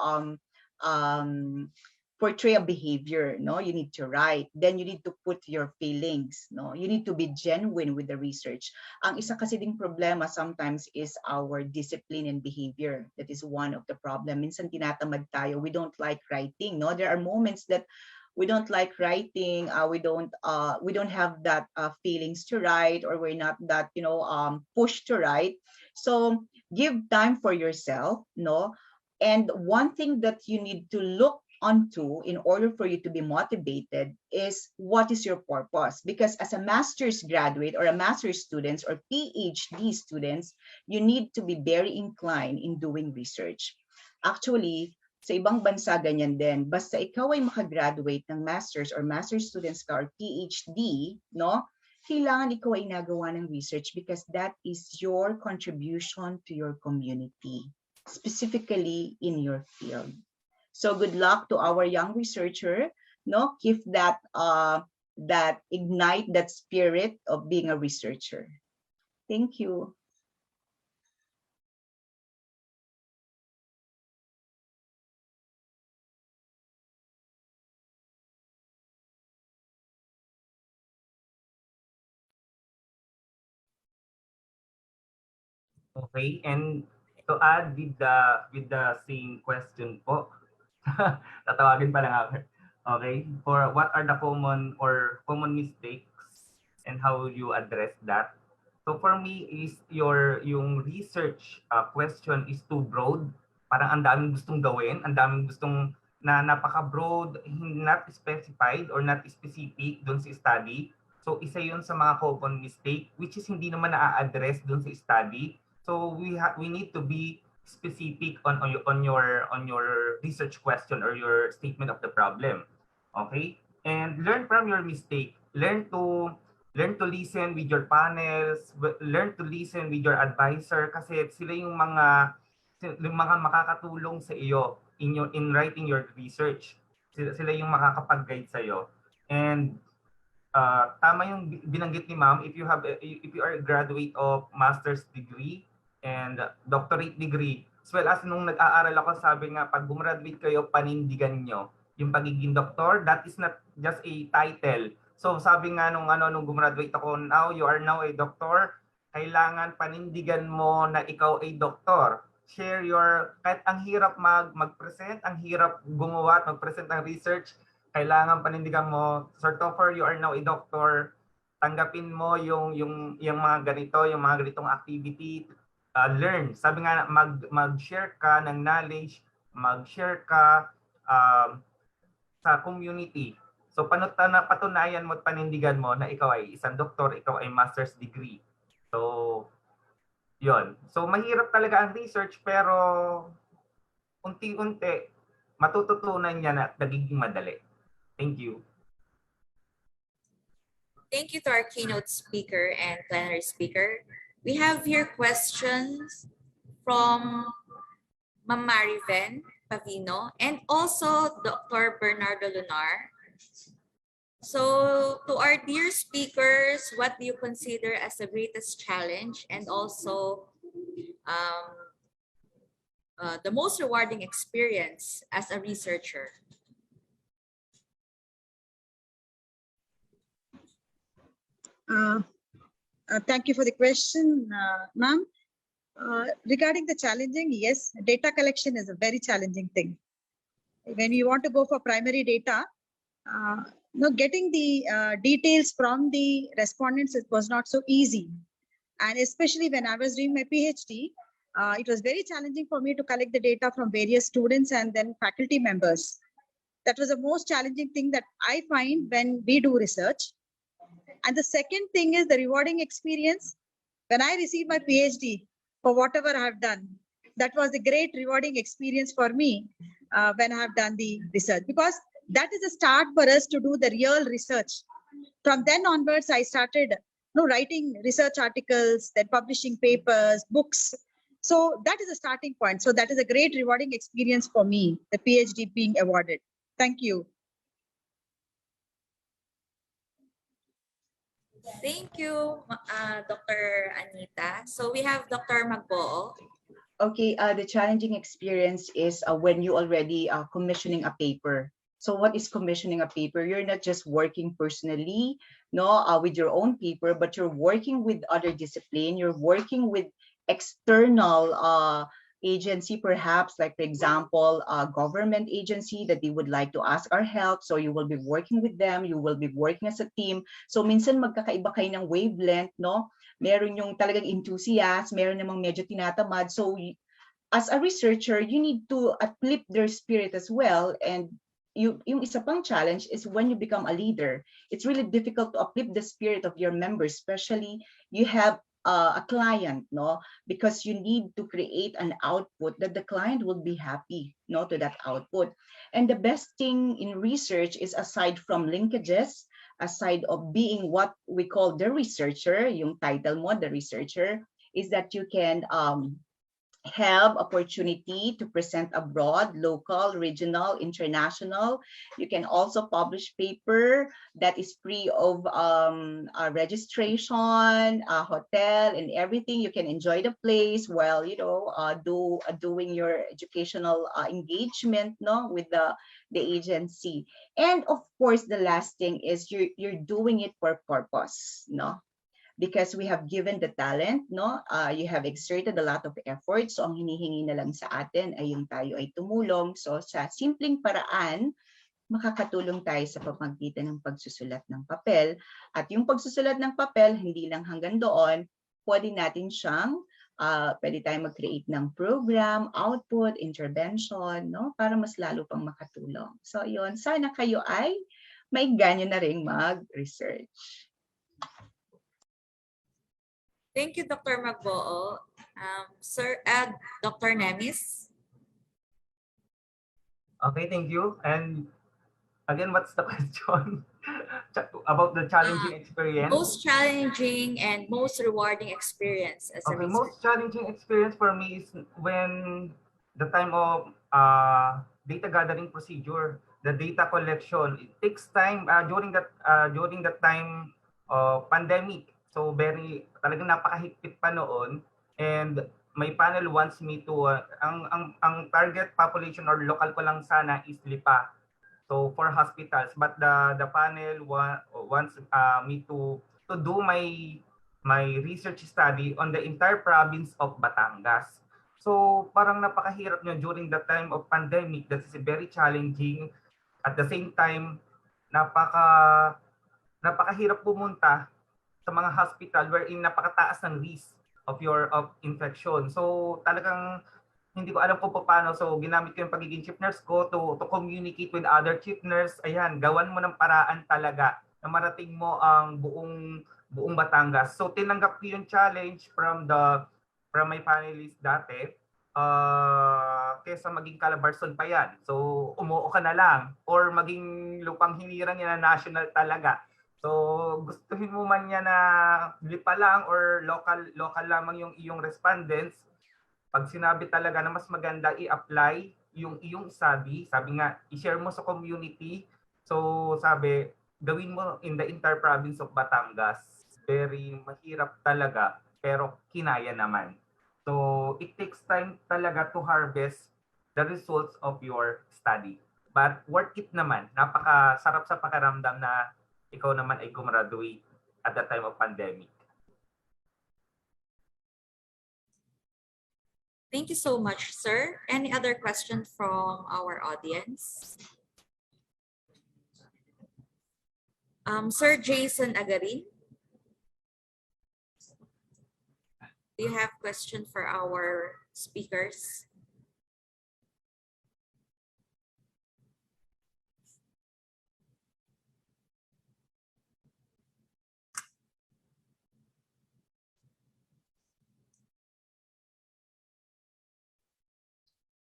portray a behavior, no? You need to write. Then you need to put your feelings, no? You need to be genuine with the research. Ang isa kasi ding problema sometimes is our discipline and behavior. That is one of the problem. Minsan tinatamad tayo. We don't like writing, no? There are moments that we don't like writing. We don't have that feelings to write, or we're not that pushed to write. So give time for yourself, no? And one thing that you need to look onto in order for you to be motivated is what is your purpose. Because as a master's graduate or a master's students or PhD students, you need to be very inclined in doing research. Actually, sa ibang bansa ganyan din. Basta ikaw ay makagraduate ng master's or master's students ka or PhD, no? Kailangan ikaw ay nagawa ng research, because that is your contribution to your community, specifically in your field. So good luck to our young researcher, no? Keep that ignite that spirit of being a researcher. Thank you. Okay, and to add with the same question po, tatawagin pa lang ako. Okay, for what are the common mistakes and how you address that? So for me is yung research question is too broad. Parang ang daming gustong gawin, ang daming gustong na napaka-broad, not specified or not specific doon sa study. So isa yun sa mga common mistake which is hindi naman na-address doon sa study. So we need to be specific on your research question or your statement of the problem. Okay? And learn from your mistake. Learn to listen with your panels, learn to listen with your advisor, kasi sila yung mga makakatulong sa iyo in writing your research. Sila yung makakapag-guide sa iyo. And tama yung binanggit ni Ma'am, if you are a graduate of master's degree and doctorate degree, as well as nung nag-aaral ako, sabi nga, pag gumraduate kayo, panindigan nyo yung pagiging doktor. That is not just a title. So sabi nga nung gumraduate ako, now you are now a doctor, kailangan panindigan mo na ikaw ay doktor. Share your, kahit ang hirap mag-present, ang hirap gumawa at mag-present ng research, kailangan panindigan mo, Sir Topher, you are now a doctor. Tanggapin mo yung mga ganito, yung mga ganitong activity. Learn. Sabi nga, mag-share ka ng knowledge, mag-share ka sa community. So patunayan mo at panindigan mo na ikaw ay isang doktor, ikaw ay master's degree. So Yon. So mahirap talaga ang research pero unti-unti matututunan niya na nagiging madali. Thank you. Thank you to our keynote speaker and plenary speaker. We have here questions from Ma'am Mariven Pavino and also Dr. Bernardo Lunar. So to our dear speakers, what do you consider as the greatest challenge and also the most rewarding experience as a researcher? Thank you for the question, ma'am. Regarding the challenging, yes, data collection is a very challenging thing. When you want to go for primary data, getting the details from the respondents was not so easy. And especially when I was doing my PhD, it was very challenging for me to collect the data from various students and then faculty members. That was the most challenging thing that I find when we do research. And the second thing is the rewarding experience. When I received my PhD for whatever I have done, that was a great rewarding experience for me when I have done the research, because that is a start for us to do the real research. From then onwards, I started writing research articles, then publishing papers, books. So that is a starting point. So that is a great rewarding experience for me, the PhD being awarded. Thank you. Thank you, Dr. Anita. So we have Dr. Magboo. Okay, the challenging experience is when you already commissioning a paper. So what is commissioning a paper? You're not just working personally, with your own paper, but you're working with other discipline. You're working with external agency, perhaps, like for example, a government agency that they would like to ask our help. So you will be working with them. You will be working as a team. So minsan magkakaiba kayo ng wavelength, no? Meron yung talagang enthusiast, meron namang medyo tinatamad. So as a researcher, you need to uplift their spirit as well. And yung isa pang challenge is when you become a leader, it's really difficult to uplift the spirit of your members, especially you have a client, because you need to create an output that the client will be happy, to that output. And the best thing in research is, aside from linkages, aside of being what we call the researcher, yung title mo, the researcher, is that you can have opportunity to present abroad, local, regional, international. You can also publish paper that is free of registration, hotel, and everything. You can enjoy the place while doing your educational engagement, with the agency. And of course, the last thing is you're doing it for purpose, because we have given the talent, you have exerted a lot of effort. So ang hinihingi na lang sa atin ay yung tayo ay tumulong. So sa simpleng paraan, makakatulong tayo sa pamamagitan ng pagsusulat ng papel. At yung pagsusulat ng papel, hindi lang hanggang doon, pwede natin siyang, pwede tayong mag-create ng program, output, intervention, para mas lalo pang makatulong. So yun, sana kayo ay may ganyo na rin mag-research. Thank you, Dr. Magboo. Sir, Dr. Nemis. Okay, thank you. And again, what's the question? About the challenging experience? Most challenging and most rewarding experience as a researcher. Most challenging experience for me is when the time of data gathering procedure, the data collection. It takes time during that time of pandemic. So talagang napakahigpit pa noon, and my panel wants me to ang target population or local ko lang sana is Lipa. So for hospitals, but the panel wants me to do my research study on the entire province of Batangas. So parang napakahirap niya during the time of pandemic. That is very challenging. At the same time, napakahirap pumunta sa mga hospital wherein napakataas ng risk of infection. So talagang hindi ko alam kung paano. So ginamit ko yung pagiging chief nurse ko to communicate with other chief nurse. Ayan, gawan mo ng paraan talaga na marating mo ang buong Batangas. So tinanggap ko yung challenge from the from my panelists dati, kesa maging Calabarzon pa yan. So, umuo ka na lang or maging lupang hinirang yan na national talaga. So, gustuhin mo man yan na lipa lang or local lamang yung iyong respondents, pag sinabi talaga na mas maganda i-apply yung iyong sabi nga, i-share mo sa community. So, sabi, gawin mo in the entire province of Batangas. Very mahirap talaga, pero kinaya naman. So, it takes time talaga to harvest the results of your study. But worth it naman. Napakasarap sa pakiramdam na ikaw naman ay gumraduate at the time of pandemic. Thank you so much, sir. Any other question from our audience? Sir Jason Agarin, do you have question for our speakers?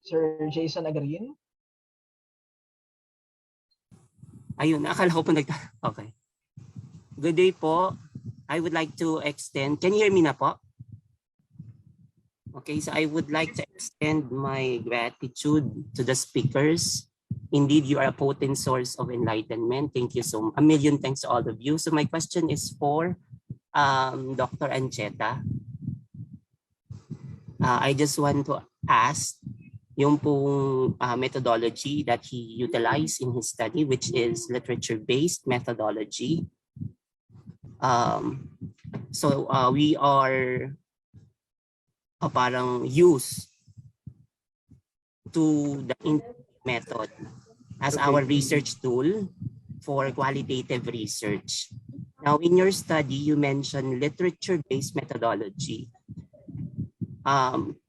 Sir Jason Agarin? Ayun, akala ko po okay. Good day po. I would like to extend, can you hear me na po? Okay, so I would like to extend my gratitude to the speakers. Indeed, you are a potent source of enlightenment. Thank you so much. A million thanks to all of you. So my question is for Dr. Ancheta. I just want to ask yung pong methodology that he utilized in his study, which is literature-based methodology. So we are parang used to the method as our research tool for qualitative research. Now, in your study, you mentioned literature-based methodology.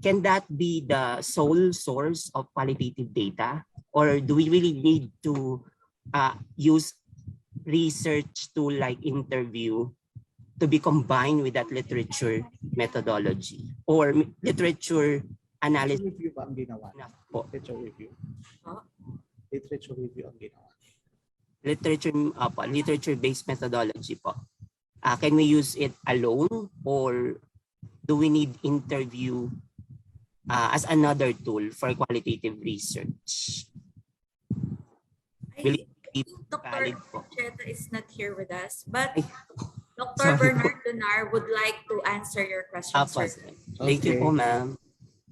Can that be the sole source of qualitative data? Or do we really need to use research tool like interview to be combined with that literature methodology? Or literature analysis? Review ba ang ginawa? Literature review. Literature review ang ginawa. Literature-based methodology po. Can we use it alone or do we need interview as another tool for qualitative research? I think Dr. Cheta is not here with us, but Dr. Bernard Donar would like to answer your question. Thank you po, ma'am.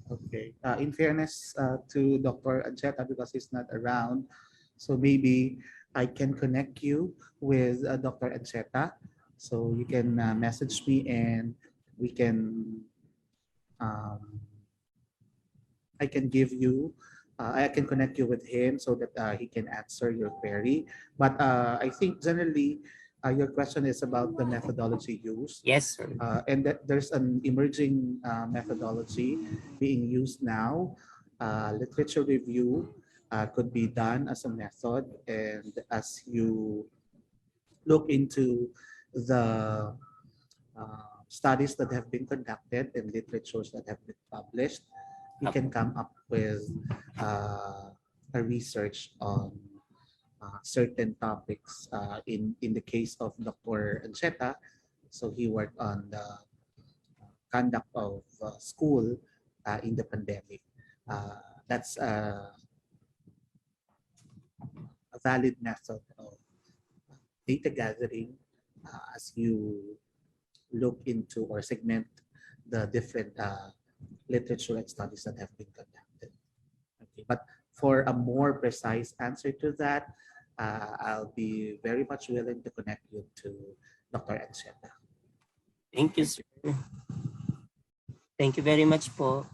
Okay. In fairness to Dr. Ancheta, because he's not around, so maybe I can connect you with Dr. Ancheta. So you can message me and we can, I can give you, I can connect you with him so that he can answer your query. But I think generally your question is about the methodology used. Yes, sir. And that there's an emerging methodology being used now. Literature review could be done as a method, and as you look into the studies that have been conducted and literatures that have been published, you can come up with a research on certain topics. In the case of Dr. Ancheta, so he worked on the conduct of school in the pandemic. That's a valid method of data gathering as you look into or segment the different literature and studies that have been conducted. Okay, but for a more precise answer to that, I'll be very much willing to connect you to Dr. Ancheta. Thank you, sir. Thank you very much po.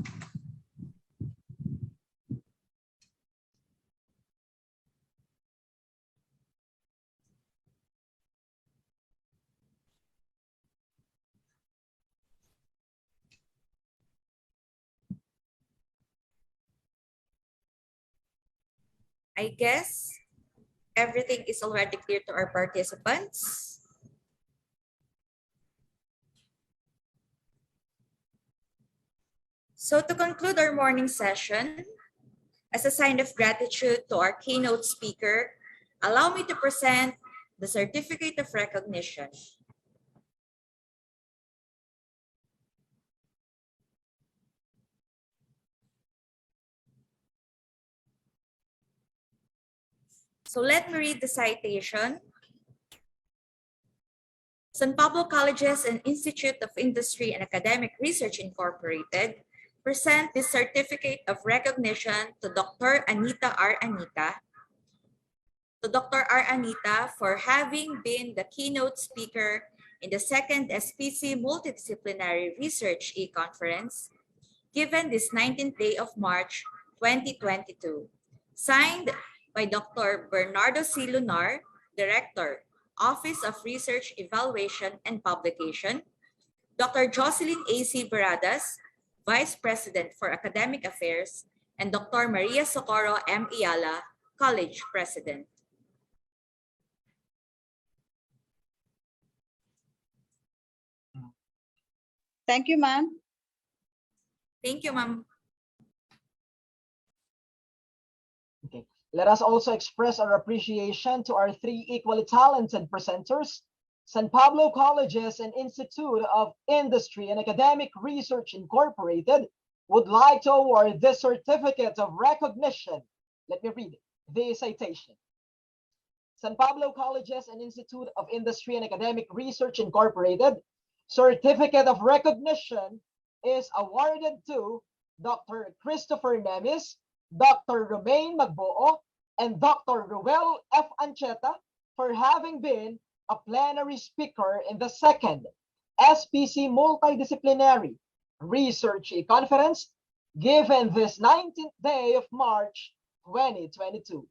I guess everything is already clear to our participants. So to conclude our morning session, as a sign of gratitude to our keynote speaker, allow me to present the Certificate of Recognition. So let me read the citation. San Pablo Colleges and Institute of Industry and Academic Research Incorporated present this Certificate of Recognition to Dr. Anita R. Anita, for having been the keynote speaker in the second SPC Multidisciplinary Research E-Conference given this 19th day of March 2022. Signed by Dr. Bernardo C. Lunar, Director, Office of Research Evaluation and Publication, Dr. Jocelyn A.C. Baradas, Vice President for Academic Affairs, and Dr. Maria Socorro M. Ayala, College President. Thank you, ma'am. Thank you, ma'am. Okay. Let us also express our appreciation to our three equally talented presenters. San Pablo Colleges and Institute of Industry and Academic Research Incorporated would like to award this certificate of recognition. Let me read the citation. San Pablo Colleges and Institute of Industry and Academic Research Incorporated certificate of recognition is awarded to Dr. Christopher Nemis, Dr. Romaine Magboo, and Dr. Ruel F. Ancheta for having been a plenary speaker in the second SPC Multidisciplinary Research Conference given this 19th day of March 2022.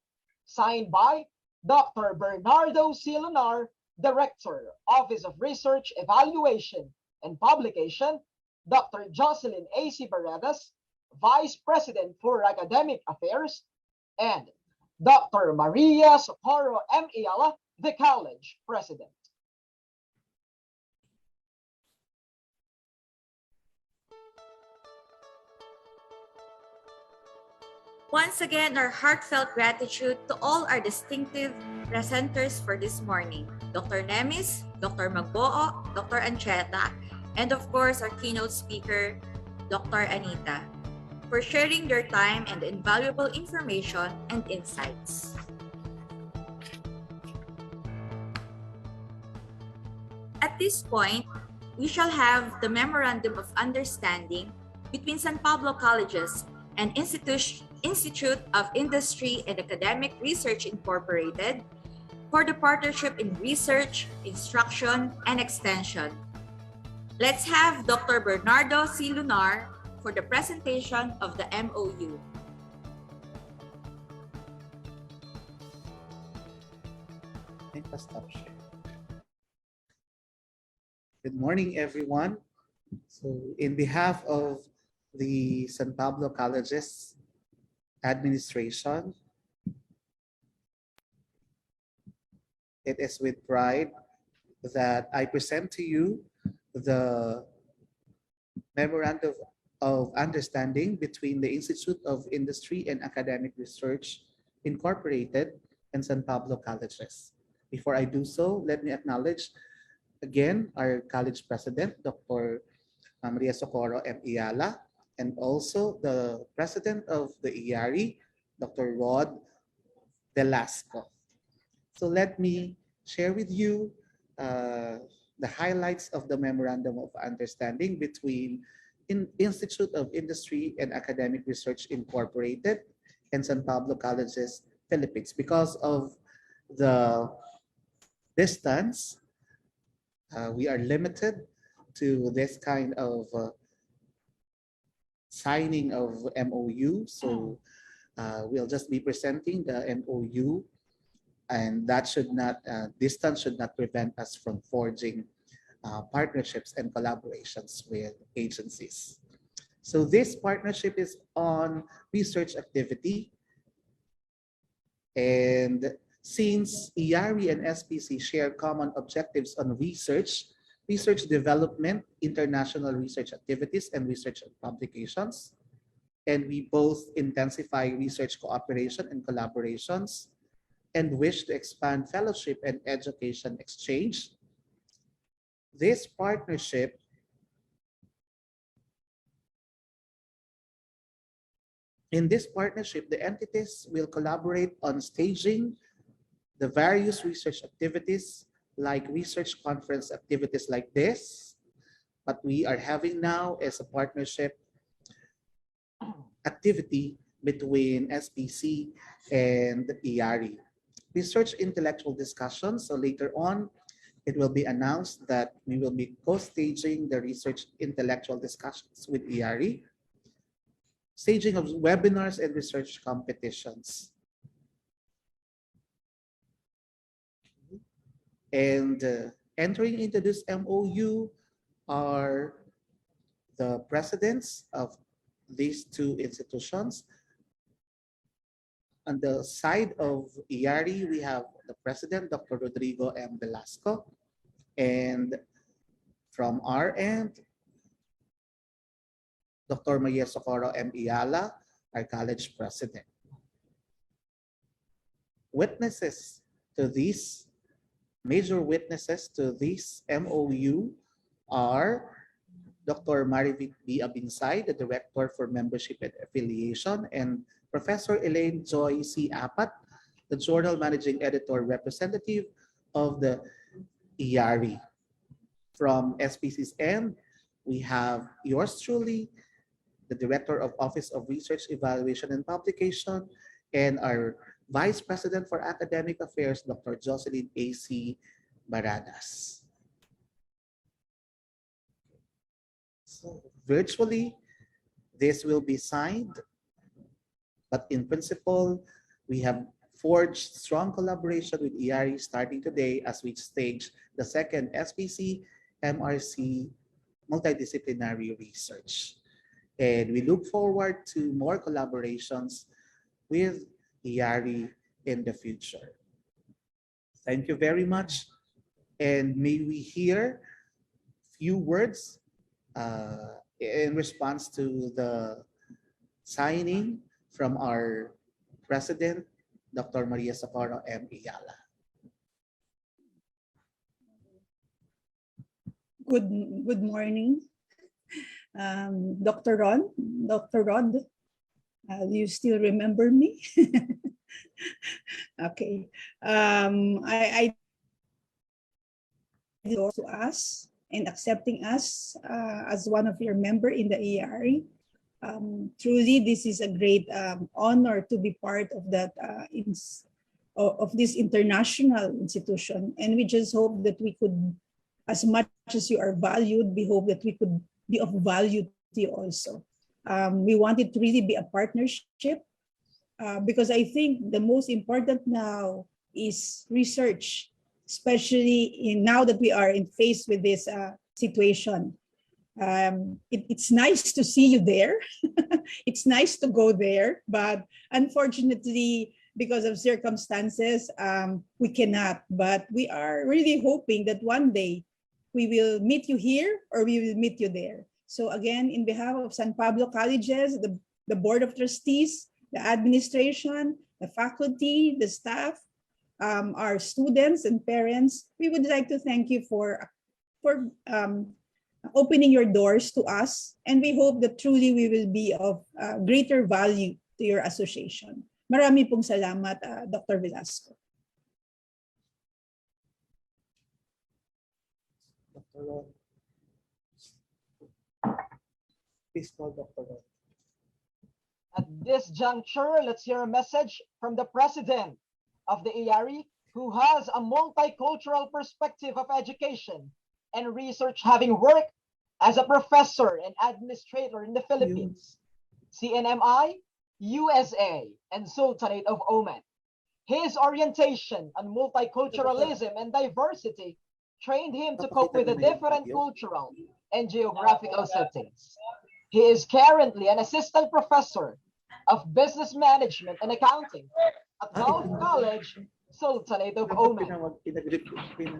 Signed by Dr. Bernardo C. Lunar, Director, Office of Research Evaluation and Publication, Dr. Jocelyn A.C. Baradas, Vice President for Academic Affairs, and Dr. Maria Socorro M. Ayala, the College President. Once again, our heartfelt gratitude to all our distinctive presenters for this morning, Dr. Nemis, Dr. Magboo, Dr. Ancheta, and of course, our keynote speaker, Dr. Anita, for sharing their time and invaluable information and insights. At this point, we shall have the Memorandum of Understanding between San Pablo Colleges and Institute of Industry and Academic Research Incorporated for the partnership in research, instruction, and extension. Let's have Dr. Bernardo C. Lunar for the presentation of the MOU. Good morning, everyone. So in behalf of the San Pablo Colleges administration, it is with pride that I present to you the Memorandum of Understanding between the Institute of Industry and Academic Research Incorporated and San Pablo Colleges. Before I do so, let me acknowledge again our college president, Dr. Maria Socorro M. Ayala, and also the president of the IARI, Dr. Rod Velasco. So let me share with you the highlights of the Memorandum of Understanding between Institute of Industry and Academic Research Incorporated and San Pablo Colleges, Philippines. Because of the distance, we are limited to this kind of signing of MOU. So we'll just be presenting the MOU, and that should not, distance should not prevent us from forging partnerships and collaborations with agencies. So this partnership is on research activity. And since IARI and SPC share common objectives on research, research development, international research activities, and research publications. And we both intensify research cooperation and collaborations and wish to expand fellowship and education exchange. This partnership In this partnership, the entities will collaborate on staging the various research activities like research conference activities like this. What we are having now is a partnership activity between SPC and EARI. Research intellectual discussions. So later on, it will be announced that we will be co-staging the research intellectual discussions with EARI. Staging of webinars and research competitions. And entering into this MOU are the presidents of these two institutions. On the side of EARI, we have the president, Dr. Rodrigo M. Velasco. And from our end, Dr. Maria Socorro M. Iyala, our college president. Major witnesses to this MOU are Dr. Marivic B. Abinsay, the Director for Membership and Affiliation, and Professor Elaine Joy C. Apat, the Journal Managing Editor Representative of the EARI. From SPC's end, we have yours truly, the Director of Office of Research, Evaluation, and Publication, and our Vice President for Academic Affairs, Dr. Jocelyn A.C. Baradas. So virtually, this will be signed, but in principle, we have forged strong collaboration with EARI starting today as we stage the second SPC MRC multidisciplinary research. And we look forward to more collaborations with EARI in the future. Thank you very much. And may we hear few words in response to the signing from our president, Dr. Maria Socorro M. Iyala. Good morning. Dr. Rod, do you still remember me? Okay. I to us and accepting us as one of your member in the EARI. Truly, this is a great honor to be part of that of this international institution, and we just hope that we could, as much as you are valued, we hope that we could be of value to you also. We want it to really be a partnership because I think the most important now is research, especially now that we are faced with this situation. It's nice to see you there. It's nice to go there, but unfortunately, because of circumstances, we cannot. But we are really hoping that one day we will meet you here or we will meet you there. So again, in behalf of San Pablo Colleges, the Board of Trustees, the administration, the faculty, the staff, our students and parents, we would like to thank you for opening your doors to us. And we hope that truly we will be of greater value to your association. Marami pong salamat, Dr. Velasco. Dr. Rod. Please call Dr. Rod. At this juncture, let's hear a message from the president of the EARI, who has a multicultural perspective of education and research, having worked as a professor and administrator in the Philippines, CNMI, USA, and Sultanate of Oman. His orientation on multiculturalism and diversity trained him to cope with the different cultural and geographical settings. He is currently an assistant professor of business management and accounting at Gulf College, Sultanate of Oman.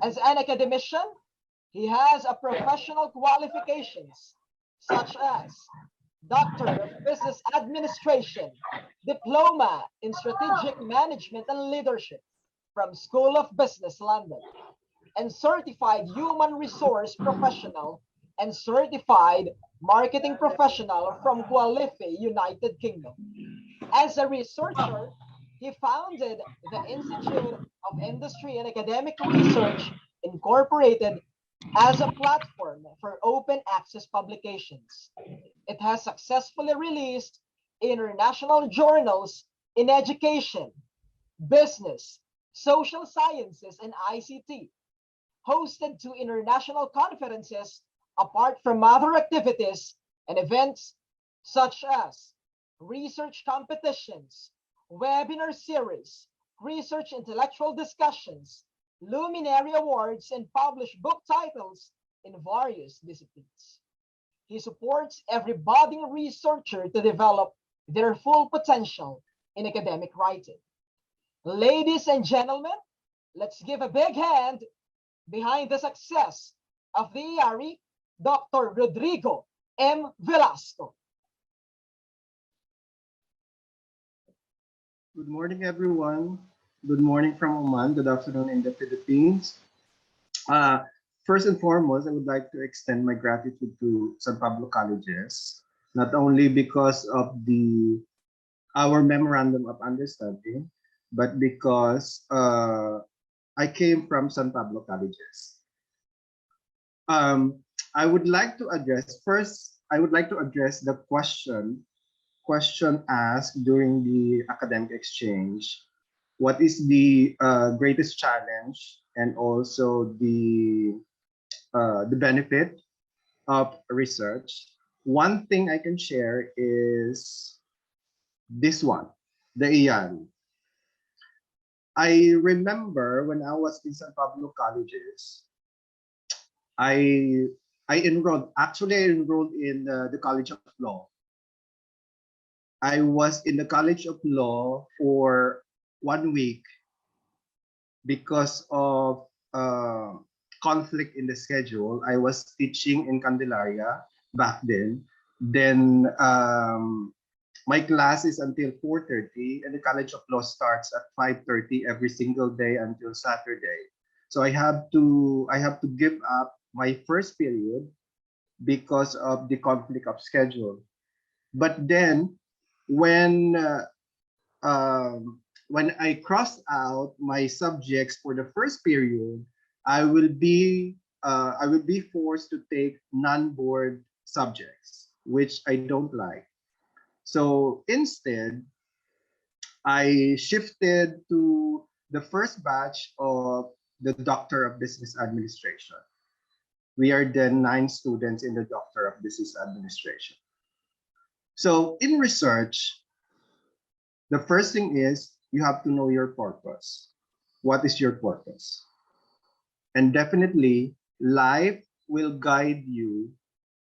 As an academician, He has a professional qualifications such as Doctor of Business Administration, Diploma in Strategic Management and Leadership from School of Business London, and Certified Human Resource Professional and Certified Marketing Professional from Qualife, United Kingdom. As a researcher, he founded the Institute of Industry and Academic Research Incorporated as a platform for open access publications. It has successfully released international journals in education, business, social sciences, and ICT, hosted two international conferences apart from other activities and events such as research competitions, webinar series, research intellectual discussions, luminary awards, and published book titles in various disciplines. He supports every budding researcher to develop their full potential in academic writing. Ladies and gentlemen, let's give a big hand behind the success of the IARI, Dr. Rodrigo M. Velasco. Good morning, everyone. Good morning from Oman. Good afternoon in the Philippines. First and foremost, I would like to extend my gratitude to San Pablo Colleges, not only because of our memorandum of understanding, but because I came from San Pablo Colleges. I would like to address the question asked during the academic exchange. What is the greatest challenge and also the benefit of research? One thing I can share is this one, the IARI. I remember when I was in San Pablo Colleges, I enrolled in the College of Law. I was in the College of Law for 1 week because of conflict in the schedule. I was teaching in Candelaria back then. Then my class is until 4:30, and the College of Law starts at 5:30 every single day until Saturday. So I have to give up my first period because of the conflict of schedule. But then when I crossed out my subjects for the first period, I will be forced to take non-board subjects, which I don't like. So instead, I shifted to the first batch of the Doctor of Business Administration. We are then 9 students in the Doctor of Business Administration. So in research, the first thing is you have to know your purpose. What is your purpose? And definitely, life will guide you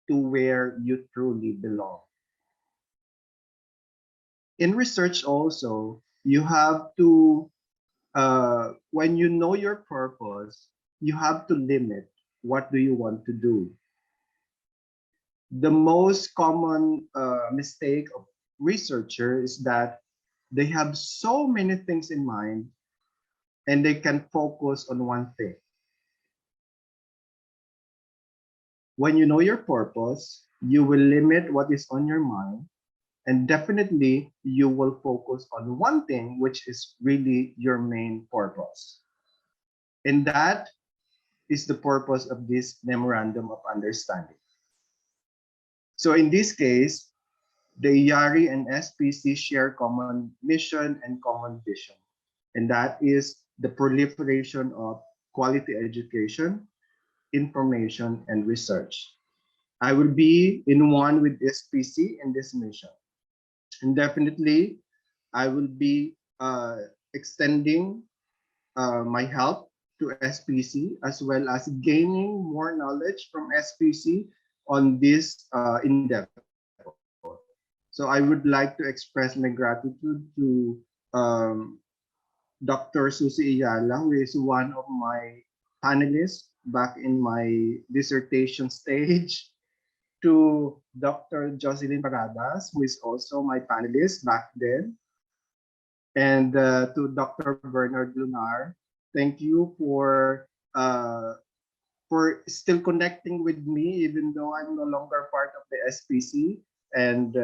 to where you truly belong. In research also, you have to, when you know your purpose, you have to limit what do you want to do. The most common mistake of researcher is that they have so many things in mind and they can focus on one thing. When you know your purpose, you will limit what is on your mind, and definitely you will focus on one thing, which is really your main purpose. And that is the purpose of this memorandum of understanding. So in this case, the IARI and SPC share common mission and common vision, and that is the proliferation of quality education, information, and research. I will be in one with SPC in this mission. And definitely, I will be extending my help to SPC, as well as gaining more knowledge from SPC on this endeavor. So I would like to express my gratitude to Dr. Susie Iyala, who is one of my panelists back in my dissertation stage, to Dr. Jocelyn Baradas, who is also my panelist back then, and to Dr. Bernard Lunar. Thank you for still connecting with me, even though I'm no longer part of the SPC. And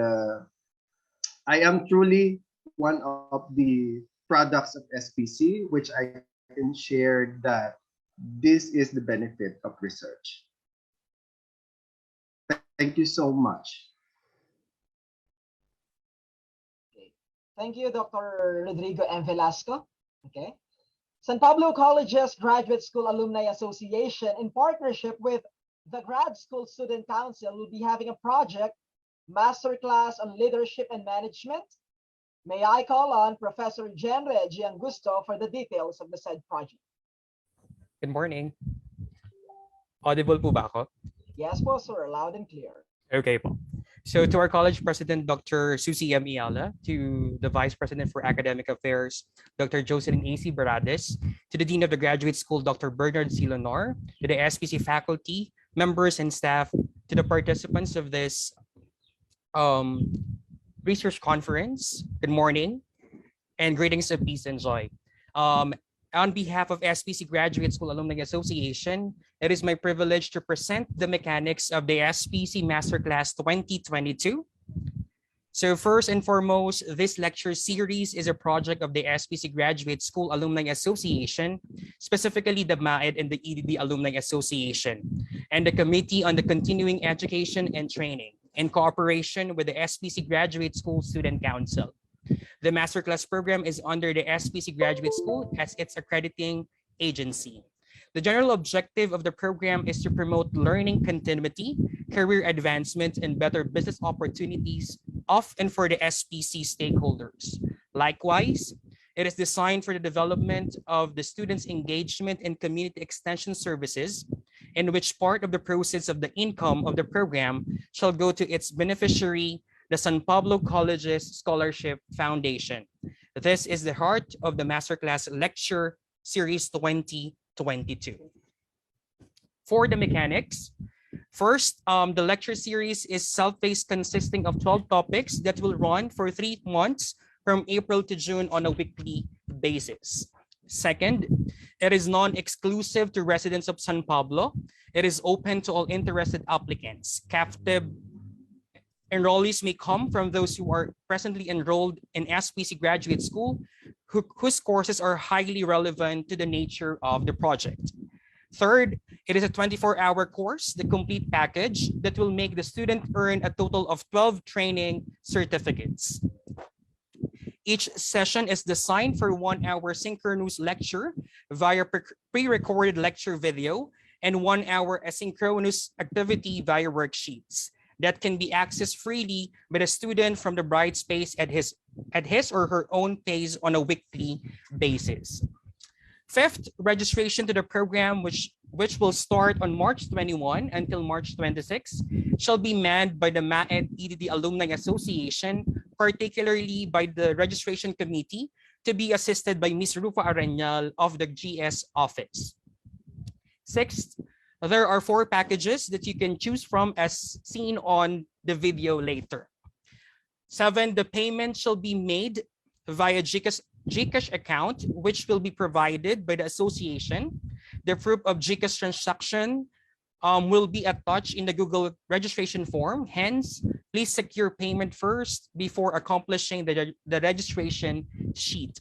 I am truly one of the products of SPC, which I can share that this is the benefit of research. Thank you so much. Thank you, Dr. Rodrigo M. Velasco. Okay. San Pablo College's Graduate School Alumni Association, in partnership with the Grad School Student Council, will be having a project masterclass on leadership and management. May I call on Professor Jenre Giangusto for the details of the said project. Good morning. Audible po ba ako? Yes po, sir. Loud and clear. Okay po. So to our college president, Dr. Susie M. Iala, to the vice president for academic affairs, Dr. Jocelyn A.C. Barades, to the dean of the graduate school, Dr. Bernard C. Lenor, to the SPC faculty, members, and staff, to the participants of this research conference, good morning, and greetings of peace and joy. On behalf of SPC Graduate School Alumni Association, it is my privilege to present the mechanics of the SPC Masterclass 2022. So first and foremost, this lecture series is a project of the SPC Graduate School Alumni Association, specifically the MAED and the EDD Alumni Association, and the Committee on the Continuing Education and Training, in cooperation with the SPC Graduate School Student Council. The Masterclass program is under the SPC Graduate School as its accrediting agency. The general objective of the program is to promote learning continuity, career advancement, and better business opportunities of and for the SPC stakeholders. Likewise, it is designed for the development of the students' engagement in community extension services, in which part of the proceeds of the income of the program shall go to its beneficiary, the San Pablo College's Scholarship Foundation. This is the heart of the Masterclass Lecture Series 2022. For the mechanics, first, the lecture series is self-paced, consisting of 12 topics that will run for 3 months from April to June on a weekly basis. Second, it is non-exclusive to residents of San Pablo. It is open to all interested applicants. Captive enrollees may come from those who are presently enrolled in SPC Graduate School, whose courses are highly relevant to the nature of the project. Third, it is a 24-hour course, the complete package, that will make the student earn a total of 12 training certificates. Each session is designed for 1 hour synchronous lecture via pre-recorded lecture video and 1 hour asynchronous activity via worksheets that can be accessed freely by the student from the Brightspace at his or her own pace on a weekly basis. Fifth, registration to the program, which will start on March 21 until March 26, shall be manned by the MAED EDD Alumni Association, particularly by the registration committee, to be assisted by Ms. Rufa Aranyal of the GS office. Sixth, there are 4 packages that you can choose from as seen on the video later. 7, the payment shall be made via GCash account, which will be provided by the association. The proof of GCash transaction will be attached in the Google registration form. Hence, please secure payment first before accomplishing the registration sheet.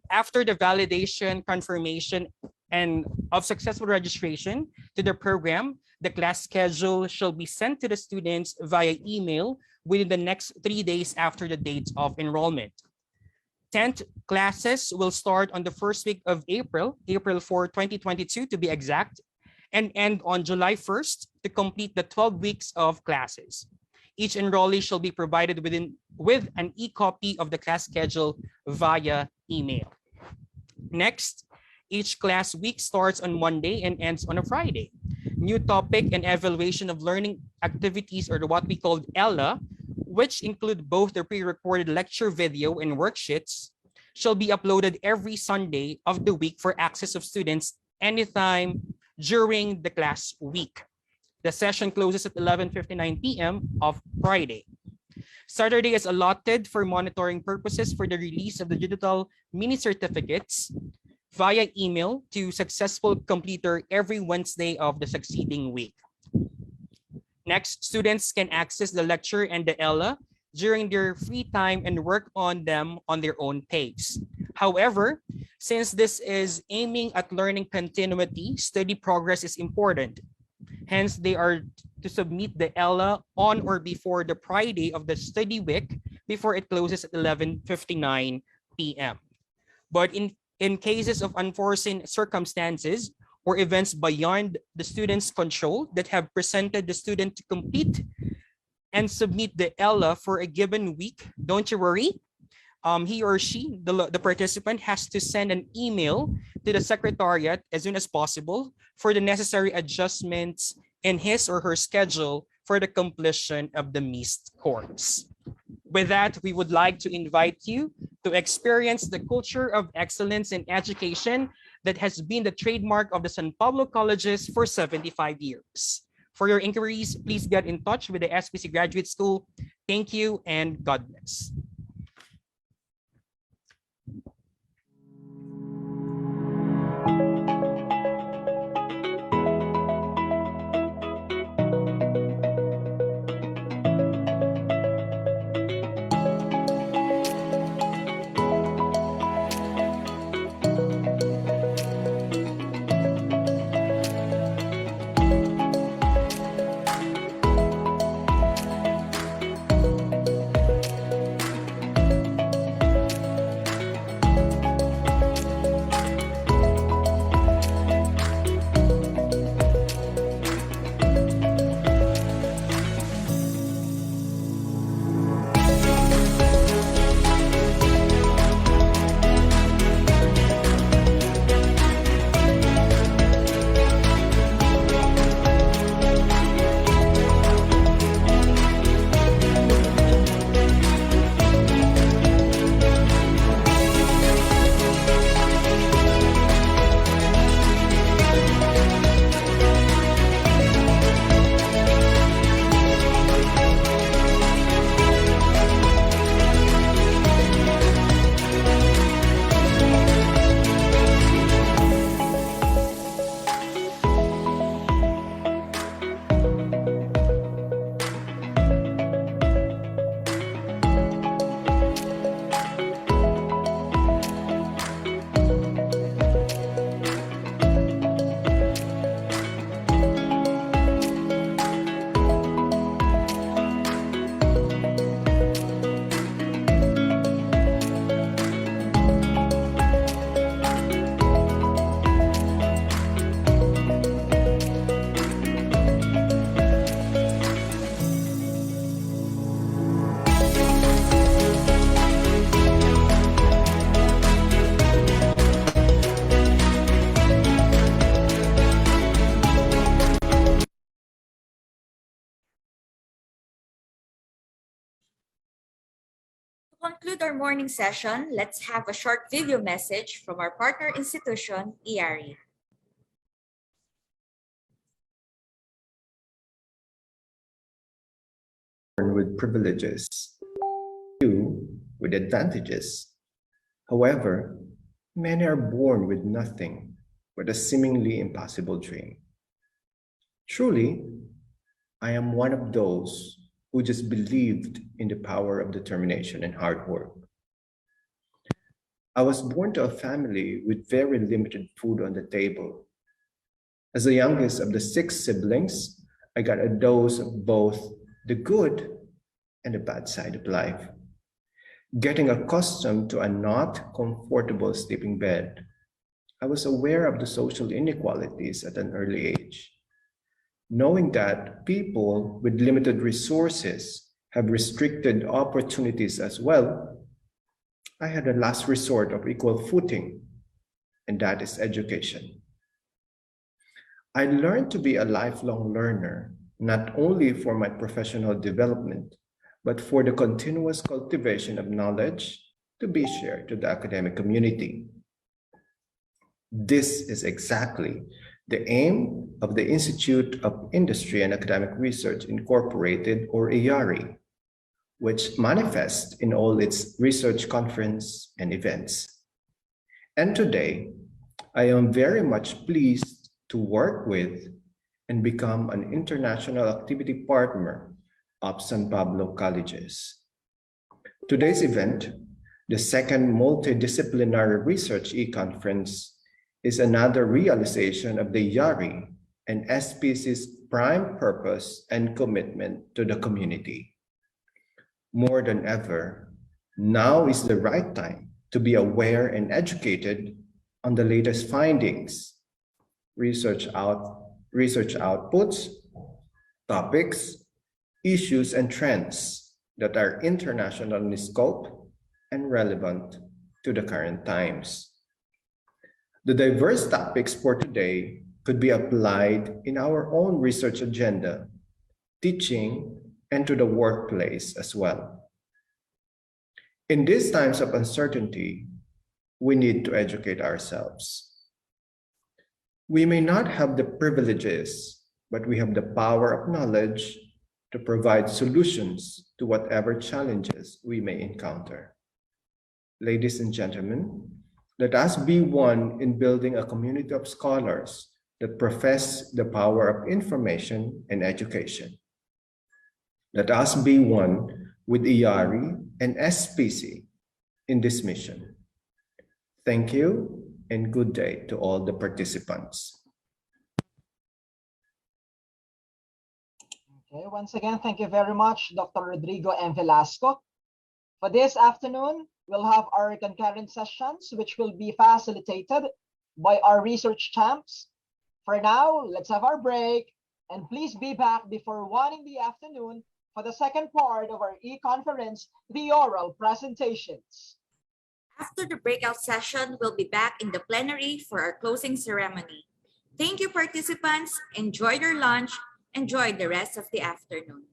After the validation, confirmation, and of successful registration to the program, the class schedule shall be sent to the students via email within the next 3 days after the date of enrollment. 10th, classes will start on the first week of April 4, 2022 to be exact, and end on July 1st to complete the 12 weeks of classes. Each enrollee shall be provided with an e-copy of the class schedule via email. Next, each class week starts on Monday and ends on a Friday. New topic and evaluation of learning activities, or what we call ELA, which include both the pre-recorded lecture video and worksheets, shall be uploaded every Sunday of the week for access of students anytime during the class week. The session closes at 11:59 p.m. of Friday. Saturday is allotted for monitoring purposes for the release of the digital mini certificates via email to successful completer every Wednesday of the succeeding week. Next, students can access the lecture and the ELA during their free time and work on them on their own pace. However, since this is aiming at learning continuity, study progress is important. Hence, they are to submit the ELA on or before the Friday of the study week before it closes at 11:59 p.m. But in cases of unforeseen circumstances or events beyond the student's control that have presented the student to complete and submit the ELA for a given week, don't you worry. He or she, the participant, has to send an email to the secretariat as soon as possible for the necessary adjustments in his or her schedule for the completion of the missed course. With that, we would like to invite you to experience the culture of excellence in education that has been the trademark of the San Pablo Colleges for 75 years. For your inquiries, please get in touch with the SPC Graduate School. Thank you and God bless. To conclude our morning session, let's have a short video message from our partner institution, EARI. With privileges, few with advantages. However, many are born with nothing but a seemingly impossible dream. Truly, I am one of those who just believed in the power of determination and hard work. I was born to a family with very limited food on the table. As the youngest of the 6 siblings, I got a dose of both the good and the bad side of life. Getting accustomed to a not comfortable sleeping bed, I was aware of the social inequalities at an early age. Knowing that people with limited resources have restricted opportunities as well, I had a last resort of equal footing, and that is education. I learned to be a lifelong learner, not only for my professional development, but for the continuous cultivation of knowledge to be shared to the academic community. This is exactly The aim of the Institute of Industry and Academic Research Incorporated, or IARI, which manifests in all its research conference and events. And today, I am very much pleased to work with and become an international activity partner of San Pablo Colleges. Today's event, the second multidisciplinary research e-conference, is another realization of the IARI and SPC's prime purpose and commitment to the community. More than ever, now is the right time to be aware and educated on the latest findings, research outputs, topics, issues, and trends that are international in scope and relevant to the current times. The diverse topics for today could be applied in our own research agenda, teaching, and to the workplace as well. In these times of uncertainty, we need to educate ourselves. We may not have the privileges, but we have the power of knowledge to provide solutions to whatever challenges we may encounter. Ladies and gentlemen, let us be one in building a community of scholars that profess the power of information and education. Let us be one with IARI and SPC in this mission. Thank you and good day to all the participants. Okay, once again, thank you very much, Dr. Rodrigo M. Velasco. For this afternoon, we'll have our concurrent sessions, which will be facilitated by our research champs. For now, let's have our break, and please be back before 1 in the afternoon for the second part of our e-conference, the oral presentations. After the breakout session, we'll be back in the plenary for our closing ceremony. Thank you, participants. Enjoy your lunch. Enjoy the rest of the afternoon.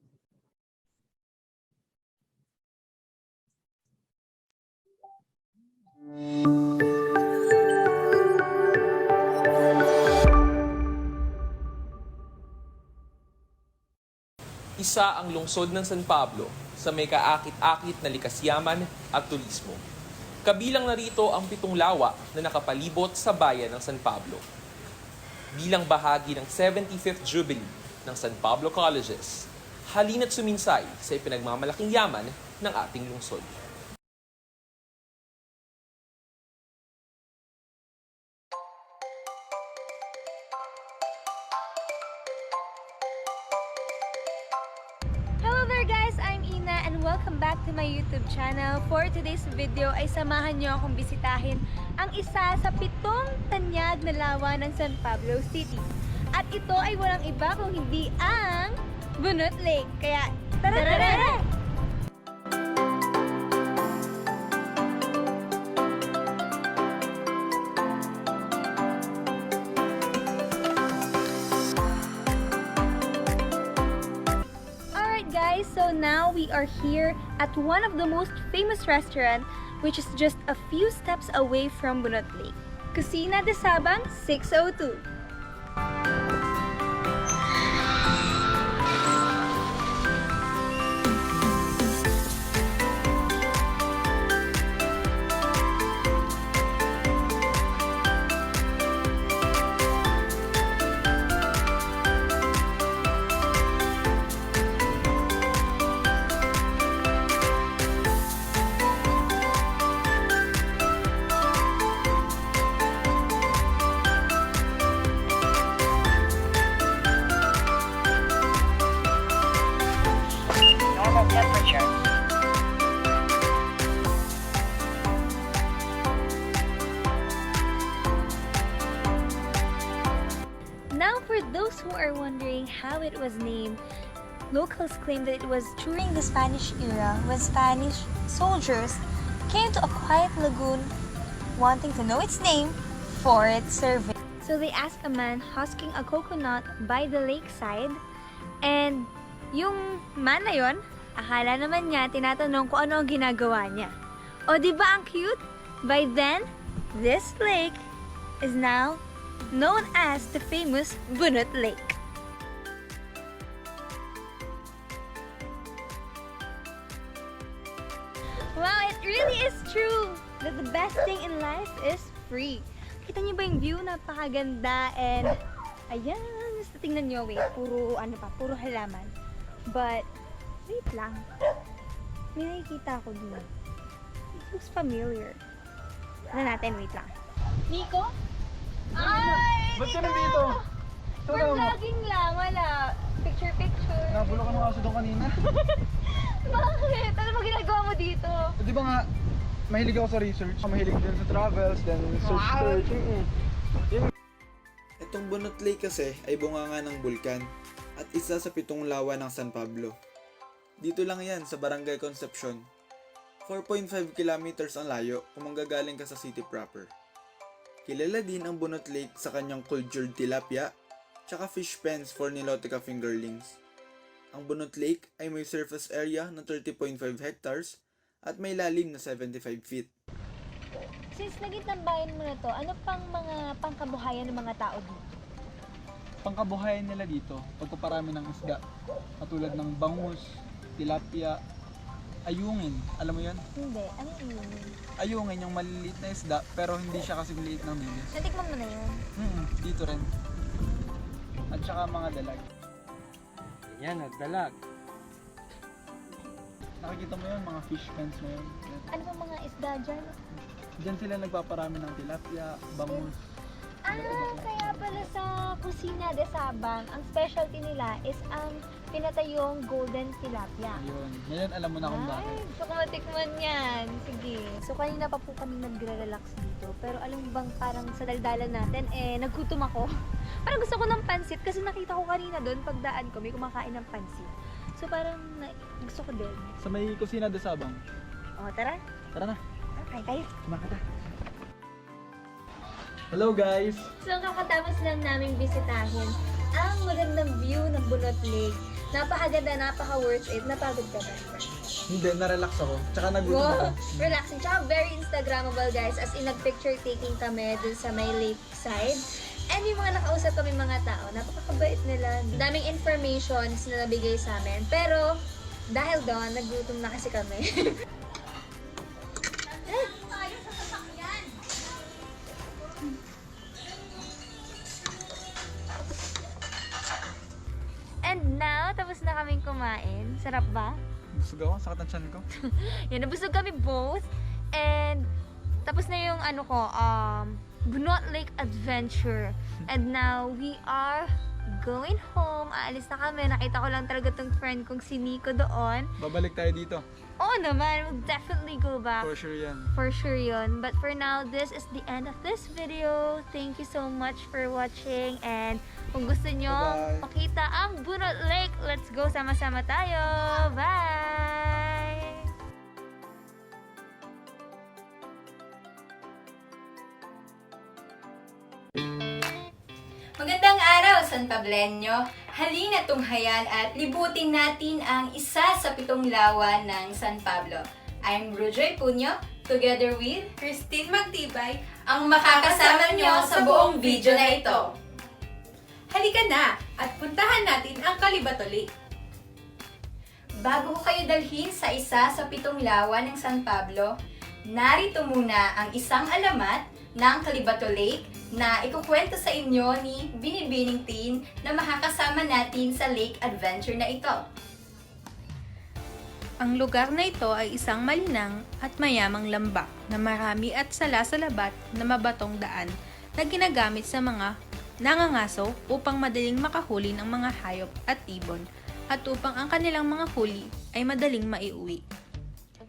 Isa ang lungsod ng San Pablo sa may kaakit-akit na likas yaman at turismo. Kabilang narito ang 7 lawa na nakapalibot sa bayan ng San Pablo. Bilang bahagi ng 75th Jubilee ng San Pablo Colleges, halina't suminsay sa ipinagmamalaking yaman ng ating lungsod. Welcome back to my YouTube channel. For today's video ay samahan nyo akong bisitahin ang isa sa 7 tanyag na lawa ng San Pablo City. At ito ay walang iba kung hindi ang Bunot Lake. Kaya tara! So now we are here at one of the most famous restaurants, which is just a few steps away from Bunot Lake. Kusina de Sabang 602. Now, for those who are wondering how it was named, locals claim that it was during the Spanish era when Spanish soldiers came to a quiet lagoon wanting to know its name for its survey. So they asked a man husking a coconut by the lakeside, and yung man na yon, akala naman niya tinatanong kung ano ang ginagawa niya. O diba ang cute? By then, this lake is now known as the famous Bunot Lake. Wow, it really is true that the best thing in life is free. Kita niyo ba yung view? Napakaganda and ayan, basta tingnan niyo, wait, puro halaman. But, wait lang. May nakikita ako dun. It looks familiar. Ano natin, wait lang. Nico? Ay! Ba't ka nandito? For vlogging lang, wala. Picture. Nabulok ka ng aso doon kanina. Bakit? Ano ba ginagawa mo dito? Di ba nga, mahilig ako sa research. Mahilig din sa travels, then search. Itong Bunot Lake kasi ay bunganga ng bulkan at isa sa 7 lawa ng San Pablo. Dito lang yan sa Barangay Concepcion. 4.5 kilometers ang layo kung manggagaling ka sa city proper. Kilala din ang Bunot Lake sa kanyang cultured tilapia tsaka fish pens for Nilotica fingerlings. Ang Bunot Lake ay may surface area na 30.5 hectares at may lalim na 75 feet. Since naging tambayan mo na to, ano pang mga pangkabuhayan ng mga tao dito? Pangkabuhayan nila dito, pagpaparami ng isda. Katulad ng bangus, tilapia, ayungin. Alam mo yan? Hindi. Ano yun? Ayungin, yung maliliit na isda, pero hindi siya kasing liit ng bilis. Natikman mo na yun? Dito rin. At saka mga dalag. Yan, nagdalag. Nakikita mo yun, mga fish pens mo yun. Ano ba mga isda dyan? Diyan sila nagpaparami ng tilapia, bangus. Kaya pala sa Kusina de Sabang, ang specialty nila is ang pinatayong golden tilapia. Yun. Ngayon alam mo na kung bakit. Ay, gusto ko matikman yan. Sige. So kanina pa po kami nagre-relax dito. Pero alam mo bang parang sa daldalan natin, nagutom ako. Parang gusto ko ng pansit kasi nakita ko kanina doon, pagdaan ko, may kumakain ng pansit. So parang gusto ko din. Sa may Kusina de Sabang. O, tara. Tara na. Okay, tayo. Kumakata. Hello guys! So kakatapos lang namin bisitahin ang magandang view ng Bunot Lake. Napakaganda, napaka-worth it. Napagod ka ba? Hindi, na-relax ako. Tsaka nagutom ako. Relaxing. Tsaka very Instagrammable guys. As in, nag-picture taking kami dun sa may lakeside. And yung mga nakausap kami mga tao, napakabait nila. Daming informations na nabigay sa amin. Pero, dahil doon, nagutom na kasi kami. And now, tapos na kaming kumain. Sarap ba? Busog ako, sakit ang tiyan ko. Yan, nabusog kami both. And tapos na yung Bunot Lake Adventure. And now, we are going home. Aalis na kami. Nakita ko lang talaga tong friend kong si Nico doon. Babalik tayo dito. Oo naman, we'll definitely go back. For sure yan. For sure yun. But for now, this is the end of this video. Thank you so much for watching. And kung gusto nyo makita ang Bunot Lake, let's go sama-sama tayo. Bye! Magandang araw, San Pableño! Halina tunghayan at libutin natin ang isa sa 7 lawa ng San Pablo. I'm Rujoy Punyo, together with Christine Magtibay, ang makakasama nyo sa buong video na ito. Halika na at puntahan natin ang Calibato Lake. Bago ko kayo dalhin sa isa sa 7 lawa ng San Pablo, narito muna ang isang alamat ng Calibato Lake na ikukwento sa inyo ni Binibining Teen na makakasama natin sa lake adventure na ito. Ang lugar na ito ay isang malinang at mayamang lambak na marami at sala-salabat na mabatong daan na ginagamit sa mga nangangaso upang madaling makahuli ng mga hayop at ibon at upang ang kanilang mga huli ay madaling maiuwi.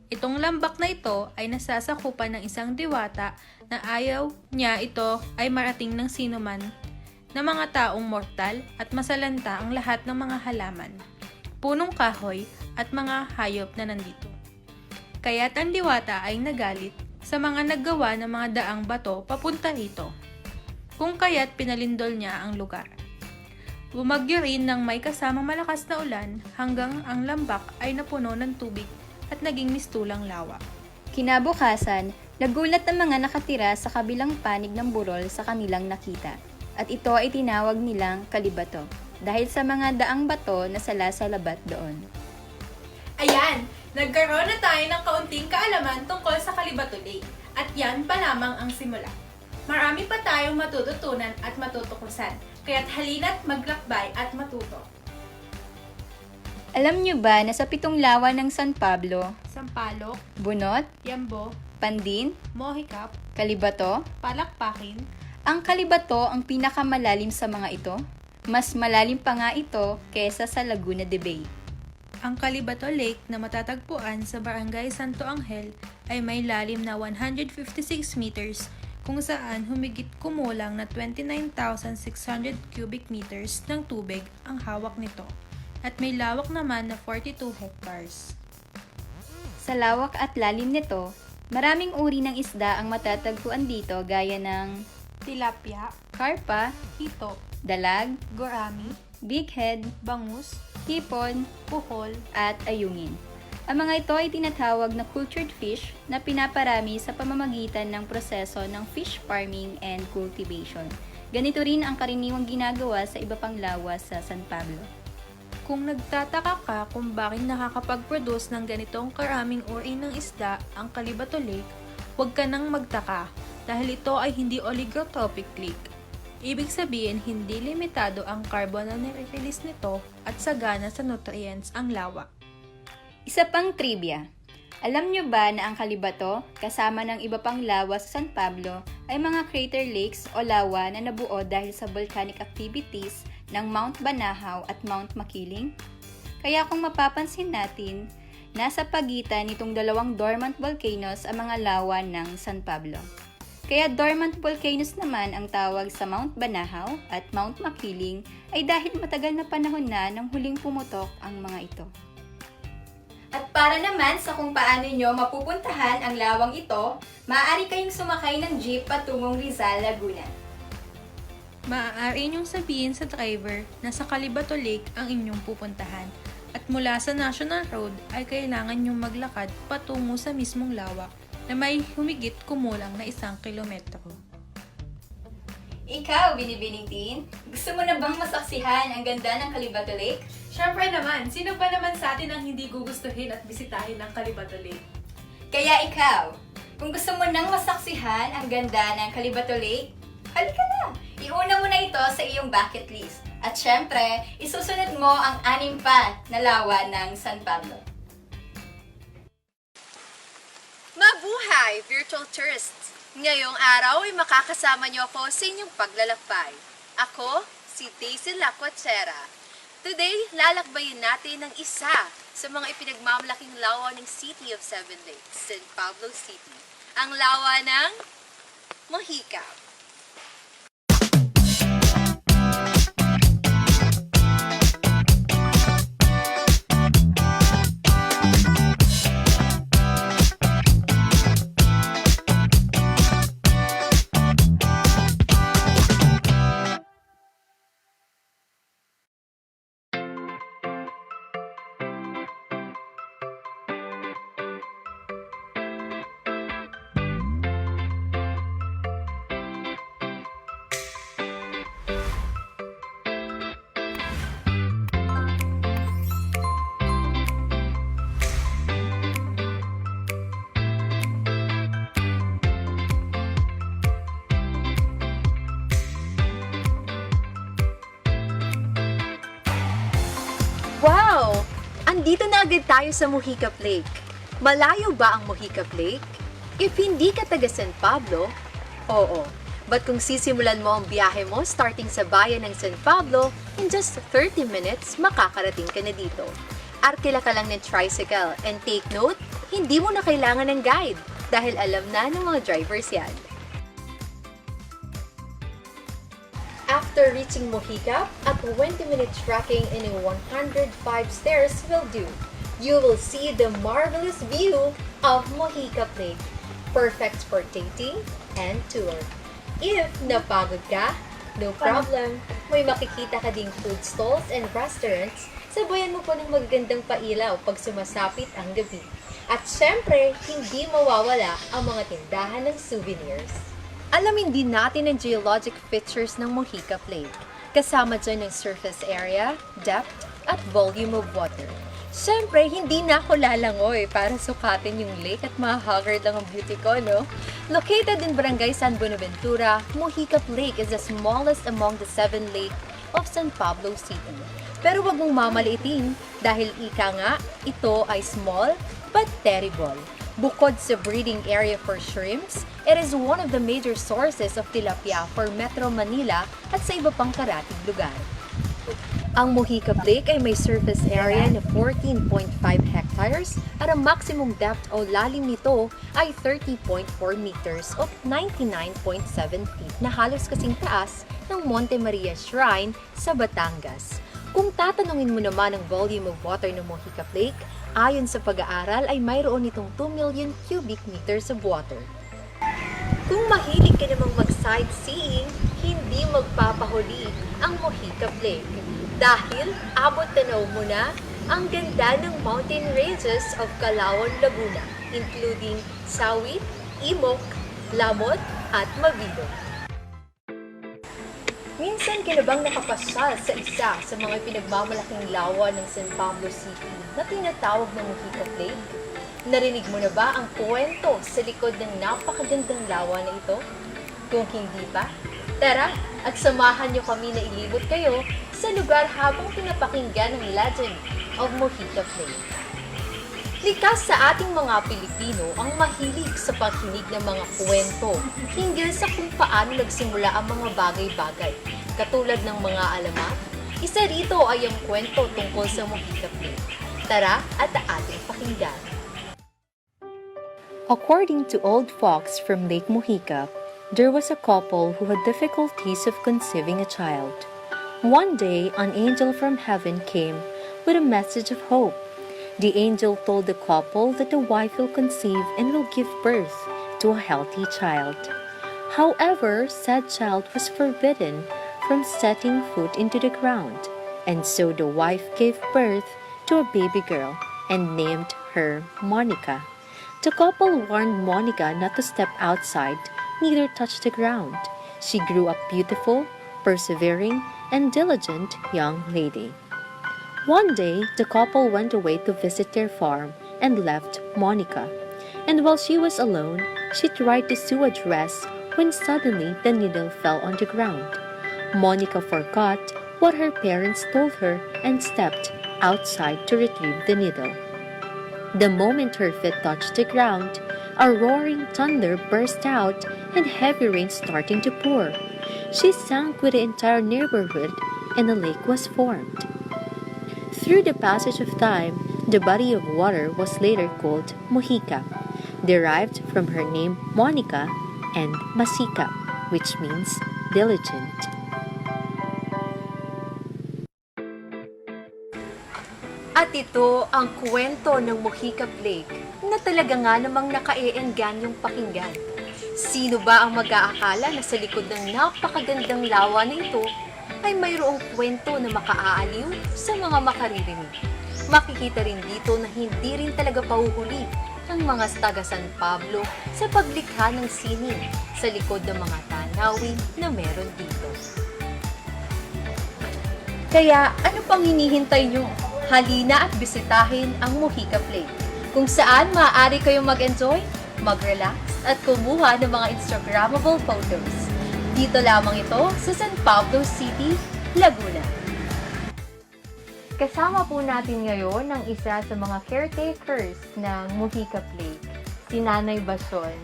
Itong lambak na ito ay nasasakupan ng isang diwata na ayaw niya ito ay marating ng sinuman na mga taong mortal at masalanta ang lahat ng mga halaman, punong kahoy at mga hayop na nandito. Kaya't ang diwata ay nagalit sa mga naggawa ng mga daang bato papunta rito, kung kaya't pinalindol niya ang lugar. Bumagyo rin ng may kasama malakas na ulan hanggang ang lambak ay napuno ng tubig at naging mistulang lawa. Kinabukasan, nagulat ang mga nakatira sa kabilang panig ng burol sa kanilang nakita. at ito ay tinawag nilang kalibato dahil sa mga daang bato na sala sa labat doon. Ayan, nagkaroon na tayo ng kaunting kaalaman tungkol sa Kalibato Lake at yan pa lamang ang simula. Marami pa tayong matututunan at matutuklasan, kaya't halina't maglakbay at matuto. Alam nyo ba na sa 7 lawa ng San Pablo, Sampalok, Bunot, Yambo, Pandin, Mohicap, Kalibato, Palakpakin, ang Kalibato ang pinakamalalim sa mga ito? Mas malalim pa nga ito kaysa sa Laguna de Bay. Ang Kalibato Lake na matatagpuan sa Barangay Santo Angel ay may lalim na 156 meters kung saan humigit kumulang na 29,600 cubic meters ng tubig ang hawak nito at may lawak naman na 42 hectares. Sa lawak at lalim nito, maraming uri ng isda ang matatagpuan dito gaya ng tilapia, karpa, hito, dalag, gorami, bighead, bangus, hipon, puhol, at ayungin. Ang mga ito ay tinatawag na cultured fish na pinaparami sa pamamagitan ng proseso ng fish farming and cultivation. Ganito rin ang karaniwang ginagawa sa iba pang lawa sa San Pablo. Kung nagtataka ka kung bakit nakakapag-produce ng ganitong karaming uri ng isda ang Kalibato Lake, huwag ka nang magtaka dahil ito ay hindi oligotrophic lake. Ibig sabihin, hindi limitado ang carbon na nire-release nito at sagana sa nutrients ang lawa. Isa pang trivia. Alam nyo ba na ang Kalibato, kasama ng iba pang lawa sa San Pablo, ay mga crater lakes o lawa na nabuo dahil sa volcanic activities ng Mount Banahaw at Mount Makiling? Kaya kung mapapansin natin, nasa pagitan nitong dalawang dormant volcanoes ang mga lawa ng San Pablo. Kaya dormant volcanoes naman ang tawag sa Mount Banahaw at Mount Makiling ay dahil matagal na panahon na nang huling pumutok ang mga ito. At para naman sa kung paano nyo mapupuntahan ang lawang ito, maaari kayong sumakay ng jeep patungong Rizal, Laguna. Maaari niyong sabihin sa driver na sa Kalibato Lake ang inyong pupuntahan at mula sa National Road ay kailangan niyong maglakad patungo sa mismong lawak na may humigit kumulang na 1 kilometro. Ikaw, Binibining Teen, gusto mo na bang masaksihan ang ganda ng Kalibato Lake? Siyempre naman, sino ba naman sa atin ang hindi gugustuhin at bisitahin ng Kalibato Lake? Kaya ikaw, kung gusto mo nang masaksihan ang ganda ng Kalibato Lake, halika na! Iuna mo na ito sa iyong bucket list. At syempre, isusunod mo ang 6 pa na lawa ng San Pablo. Mabuhay, virtual tourists! Ngayong araw ay makakasama niyo ako sa inyong paglalakbay. Ako, si Daisy Lacuachera. Today, lalakbayin natin ang isa sa mga ipinagmamalaking lawa ng City of Seven Lakes, San Pablo City. Ang lawa ng Mohicap. Wow! Andito na agad tayo sa Mohicap Lake. Malayo ba ang Mohicap Lake? If hindi ka taga San Pablo, oo. But kung sisimulan mo ang biyahe mo starting sa bayan ng San Pablo, in just 30 minutes, makakarating ka na dito. Arkila ka lang ng tricycle and take note, hindi mo na kailangan ng guide dahil alam na ng mga drivers yan. After reaching Mohicap, a 20-minute trekking in a 105 stairs will do. You will see the marvelous view of Mohicap Lake, perfect for dating and tour. If napagod ka, no problem. May makikita ka ding food stalls and restaurants. Sabayan mo po ng magagandang pailaw pag sumasapit ang gabi. At syempre, hindi mawawala ang mga tindahan ng souvenirs. Alamin din natin ang geologic features ng Mojica Lake. Kasama dyan ang surface area, depth, at volume of water. Siyempre, hindi na ako lalangoy para sukatin yung lake at mahagard lang ang beauty ko, no? Located in Barangay San Buenaventura, Mojica Lake is the smallest among the 7 lakes of San Pablo City. Pero wag mong mamaliitin dahil ika nga, ito ay small but terrible. Bukod sa breeding area for shrimps, it is one of the major sources of tilapia for Metro Manila at sa iba pang karatig lugar. Ang Mojica Lake ay may surface area na 14.5 hectares at ang maximum depth o lalim nito ay 30.4 meters o 99.7 feet na halos kasing taas ng Monte Maria Shrine sa Batangas. Kung tatanungin mo naman ang volume of water ng Mojica Lake, ayon sa pag-aaral ay mayroon itong 2 million cubic meters of water. Kung mahilig ka namang mag-sightseeing, hindi magpapahuli ang Mojica Lake. Dahil abot tanaw mo na ang ganda ng mountain ranges of Calauan, Laguna, including Sawi, Imok, Lamot, at Mavilog. Minsan ka na bang nakapasyal sa isa sa mga pinagmamalaking lawa ng San Pablo City na tinatawag na Mojica Lake? Narinig mo na ba ang kwento sa likod ng napakagandang lawa na ito? Kung hindi pa, tara at samahan niyo kami na ilibot kayo sa lugar habang pinapakinggan ang legend of Mojica Lake. Likas sa ating mga Pilipino ang mahilig sa pakinig ng mga kwento hinggil sa kung paano nagsimula ang mga bagay-bagay, katulad ng mga alamat. Isa rito ay ang kwento tungkol sa Mojica Lake. Tara at ating pakinggan. According to old folks from Lake Mojica, there was a couple who had difficulties of conceiving a child. One day, an angel from heaven came with a message of hope. The angel told the couple that the wife will conceive and will give birth to a healthy child. However, said child was forbidden from setting foot into the ground, and so the wife gave birth to a baby girl and named her Monica. The couple warned Monica not to step outside, neither touch the ground. She grew up beautiful, persevering, and diligent young lady. One day, the couple went away to visit their farm and left Monica. And while she was alone, she tried to sew a dress when suddenly the needle fell on the ground. Monica forgot what her parents told her and stepped outside to retrieve the needle. The moment her feet touched the ground, a roaring thunder burst out and heavy rain starting to pour. She sank with the entire neighborhood and a lake was formed. Through the passage of time, the body of water was later called Mojica, derived from her name Monica and Masika, which means diligent. At ito ang kwento ng Mojica Lake na talaga nga namang nakaiengganyong pakinggan. Sino ba ang mag-aakala na sa likod ng napakagandang lawa na ito ay mayroong kwento na makaaaliw sa mga makaririnig. Makikita rin dito na hindi rin talaga pahuhuli ang mga taga San Pablo sa paglikha ng sining sa likod ng mga tanawin na meron dito. Kaya ano pang hinihintay nyo? Halina at bisitahin ang Mojica Lake, kung saan maaari kayong mag-enjoy, mag-relax, at kumuha ng mga Instagrammable photos. Dito lamang ito sa San Pablo City, Laguna. Kasama po natin ngayon ang isa sa mga caretakers ng Mojica Lake, si Nanay Bason.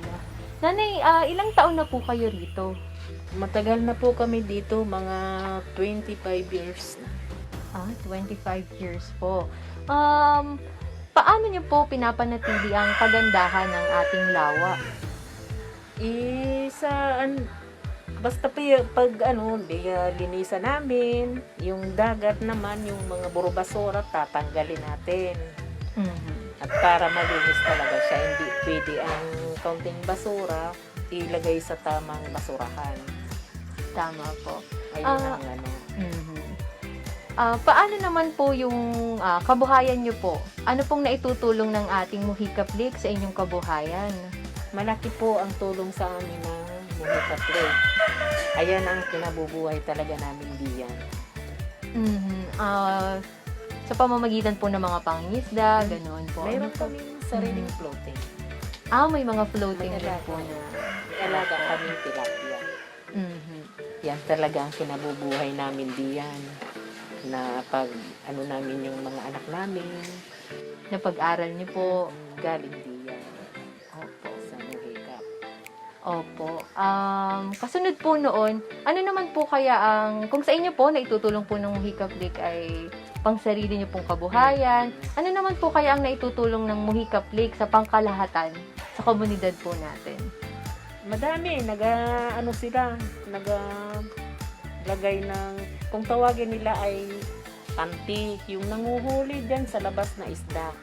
Nanay, ilang taon na po kayo rito? Matagal na po kami dito, mga 25 years na. 25 years po. Paano niyo po pinapanatili ang kagandahan ng ating lawa? Basta pag linisan namin, yung dagat naman, yung mga burobasura, tatanggalin natin. At para malinis talaga siya, hindi pwede ang kaunting basura ilagay sa tamang basurahan. Tama po. Ayun ang paano naman po yung kabuhayan nyo po? Ano pong naitutulong ng ating Mojica Lake sa inyong kabuhayan? Malaki po ang tulong sa amin ng Mohica Play. Ayan ang kinabubuhay talaga namin diyan. Sa pamamagitan po ng mga pangingisda, ganoon po. Mayroon kaming sariling floating. May mga floating din po na. Alaga kaming tilapia. Yan talaga ang kinabubuhay namin diyan. Na pag namin yung mga anak namin. Na pag-aral niyo po. Galing diyan. Opo, sa Mohica. Opo. Kasunod po noon, ano naman po kaya kung sa inyo po, naitutulong po ng Mohica Lake ay pang sarili niyo pong kabuhayan, ano naman po kaya ang naitutulong ng Mohica Lake sa pangkalahatan sa komunidad po natin? Madami, lagay ng, kung tawagin nila ay panti, yung nanguhuli dyan sa labas na isda.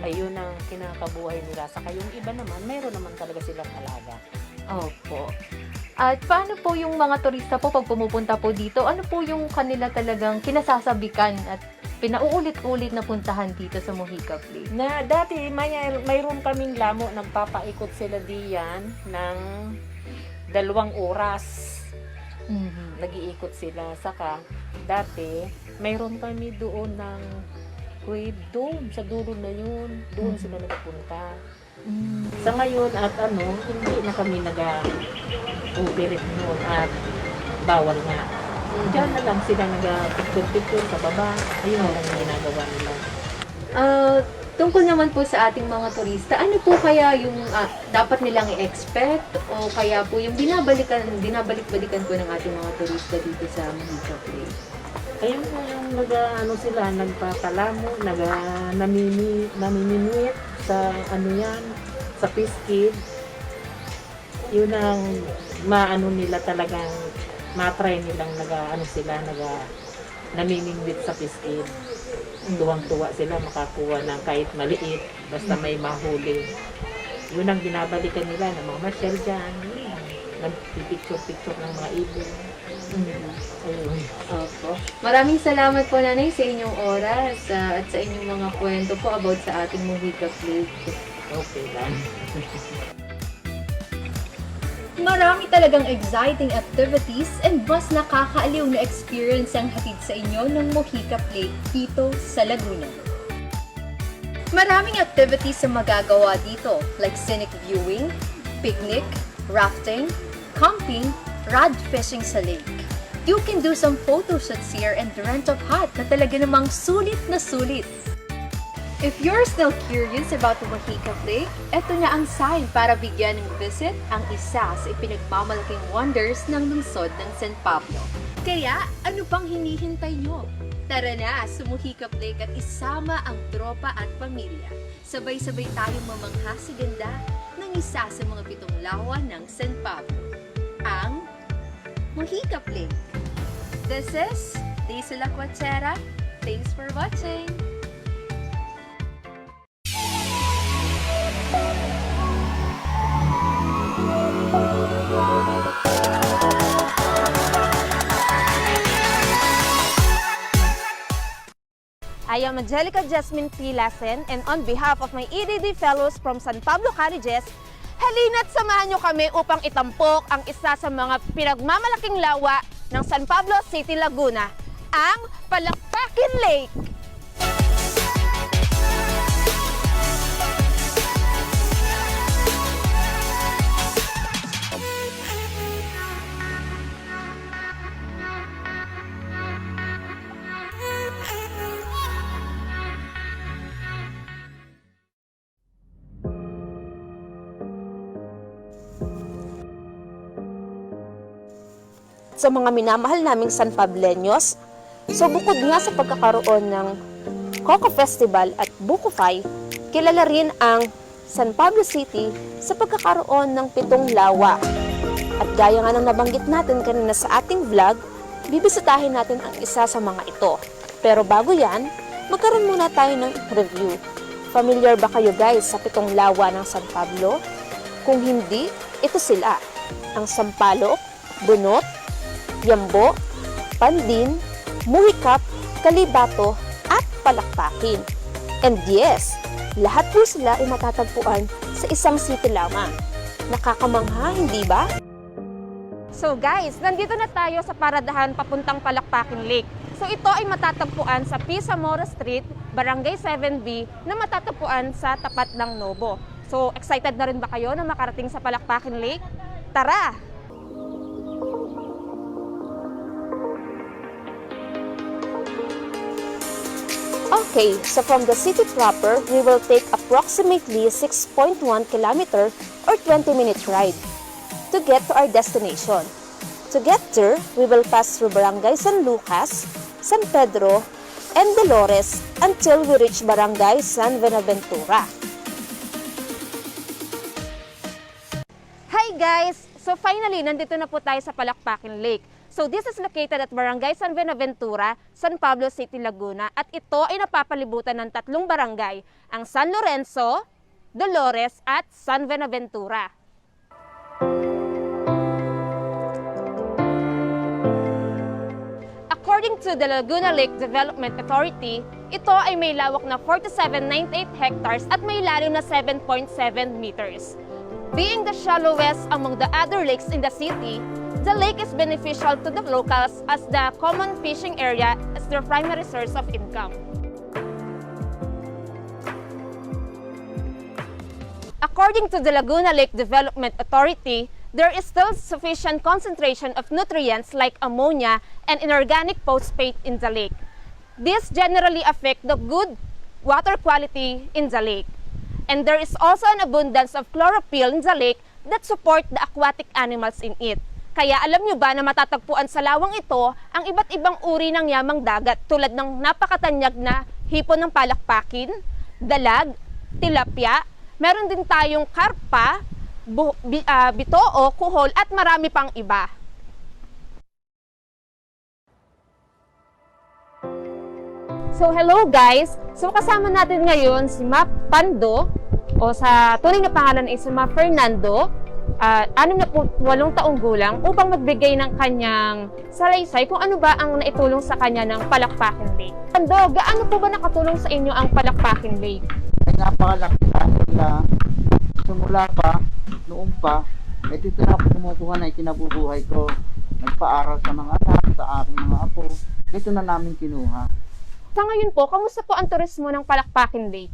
Ayun ang kinakabuhay nila. Saka yung iba naman, mayroon naman talaga silang alaga. Opo. At paano po yung mga turista po pag pumupunta po dito? Ano po yung kanila talagang kinasasabikan at pinauulit-ulit na puntahan dito sa Mohica Lake? Na dati mayroon kaming lamo, nagpapaikot sila diyan ng 2 oras. Nag-iikot sila. Saka dati mayroon kami doon ng doon sa dulo na yun. Doon sila nagpunta. Sa ngayon at hindi na kami nag-operate noon at bawal nga. Diyan na lang sila nag-picture sa baba. Ayun na lang ginagawa nila. Tungkol naman po sa ating mga turista, ano po kaya yung dapat nilang i-expect o kaya po yung binabalik-balikan po ng ating mga turista dito sa Mohica Lake? Ayun po yung nagpapalamo, namiminwit sa sa piskid. Yun ang nila talagang matry nilang namimingwit sa piskid. Tuwang-tuwa sila makakuha ng kahit maliit, basta may mahuli. Yun ang binabalikan nila ng mga masyal dyan. Nagpipicture-picture ng mga ibon. Opo. Maraming salamat po, Nanay, sa inyong oras at sa inyong mga kwento po about sa ating Mohica Lake. Okay lang. Marami talagang exciting activities and mas nakakaaliw na experience ang hatid sa inyo ng Mohica Lake dito sa Laguna. Maraming activities ang magagawa dito like scenic viewing, picnic, rafting, camping, rod fishing sa lake. You can do some photo shoots here and rent a hut na talaga namang sulit na sulit. If you're still curious about the Mohica Lake, eto na ang sign para bigyan ng visit ang isa sa ipinagmamalaking wonders ng lungsod ng San Pablo. Kaya, ano pang hinihintay nyo? Tara na sa Mohica Lake at isama ang tropa at pamilya. Sabay-sabay tayong mamangha sa ganda ng isa sa mga 7 lawa ng San Pablo, ang Mohica Lake. This is Daisy La Cuachera. Thanks for watching! I am Angelica Jasmine P. Lassen, and on behalf of my EDD fellows from San Pablo Colleges, halina't samahan nyo kami upang itampok ang isa sa mga pinagmamalaking lawa ng San Pablo City, Laguna, ang Palakpakin Lake. Sa mga minamahal naming San Pableños, so bukod nga sa pagkakaroon ng Coco Festival at Bukofay, kilala rin ang San Pablo City sa pagkakaroon ng 7 lawa. At gaya nga ng nabanggit natin kanina sa ating vlog, bibisitahin natin ang isa sa mga ito. Pero bago yan, magkaroon muna tayo ng review. Familiar ba kayo guys sa 7 lawa ng San Pablo? Kung hindi, ito sila. Ang Sampaloc, Bunot, Yambo, Pandin, Muhicap, Calibato, at Palakpakin. And yes, lahat po sila ay matatagpuan sa isang city lamang. Nakakamangha, hindi ba? So guys, nandito na tayo sa paradahan papuntang Palakpakin Lake. So ito ay matatagpuan sa Pisamora Street, Barangay 7B na matatagpuan sa tapat ng Nobo. So excited na rin ba kayo na makarating sa Palakpakin Lake? Tara! Okay, so from the city proper, we will take approximately 6.1 kilometer or 20-minute ride to get to our destination. To get there, we will pass through Barangay San Lucas, San Pedro, and Dolores until we reach Barangay San Buenaventura. Hi guys! So finally, nandito na po tayo sa Palakpakin Lake. So this is located at Barangay San Buenaventura, San Pablo City, Laguna. At ito ay napapalibutan ng 3 barangay, ang San Lorenzo, Dolores, at San Buenaventura. According to the Laguna Lake Development Authority, ito ay may lawak na 4798 hectares at may lalim na 7.7 meters. Being the shallowest among the other lakes in the city, the lake is beneficial to the locals as the common fishing area as their primary source of income. According to the Laguna Lake Development Authority, there is still sufficient concentration of nutrients like ammonia and inorganic phosphate in the lake. These generally affect the good water quality in the lake. And there is also an abundance of chlorophyll in the lake that support the aquatic animals in it. Kaya alam nyo ba na matatagpuan sa lawang ito ang iba't ibang uri ng yamang dagat tulad ng napakatanyag na hipon ng palakpakin, dalag, tilapia, meron din tayong karpa, bitoo, kuhol at marami pang iba. So hello guys! So kasama natin ngayon si Ma Pando o sa tunay na pangalan ay si Ma Fernando, 68 taong gulang upang magbigay ng kanyang salaysay kung ano ba ang naitulong sa kanya ng Palakpakin Lake. Pando, gaano po ba nakatulong sa inyo ang Palakpakin Lake? Ay napakalaki na simula pa, noon pa, dito na ako kumukuha na ikinabubuhay ko. Nagpaaral sa mga anak, sa aking mga apo. Dito na namin kinuha. Sa ngayon po, kamusta po ang turismo ng Palakpakin Lake?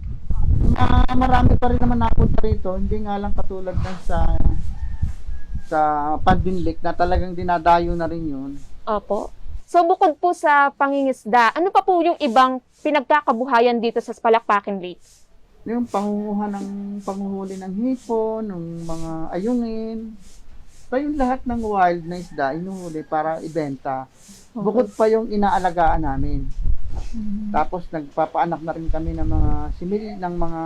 Marami pa rin naman napunta rito. Hindi nga lang katulad ng sa Pandin Lake na talagang dinadayo na rin yun. Opo. So bukod po sa pangingisda, ano pa po yung ibang pinagkakabuhayan dito sa Palakpakin Lake? Yung panguhuli ng hipon, ng mga ayungin. So yung lahat ng wild na isda, inuhuli para ibenta. Bukod pa yung inaalagaan namin. Tapos nagpapaanak na rin kami ng mga simil, ng mga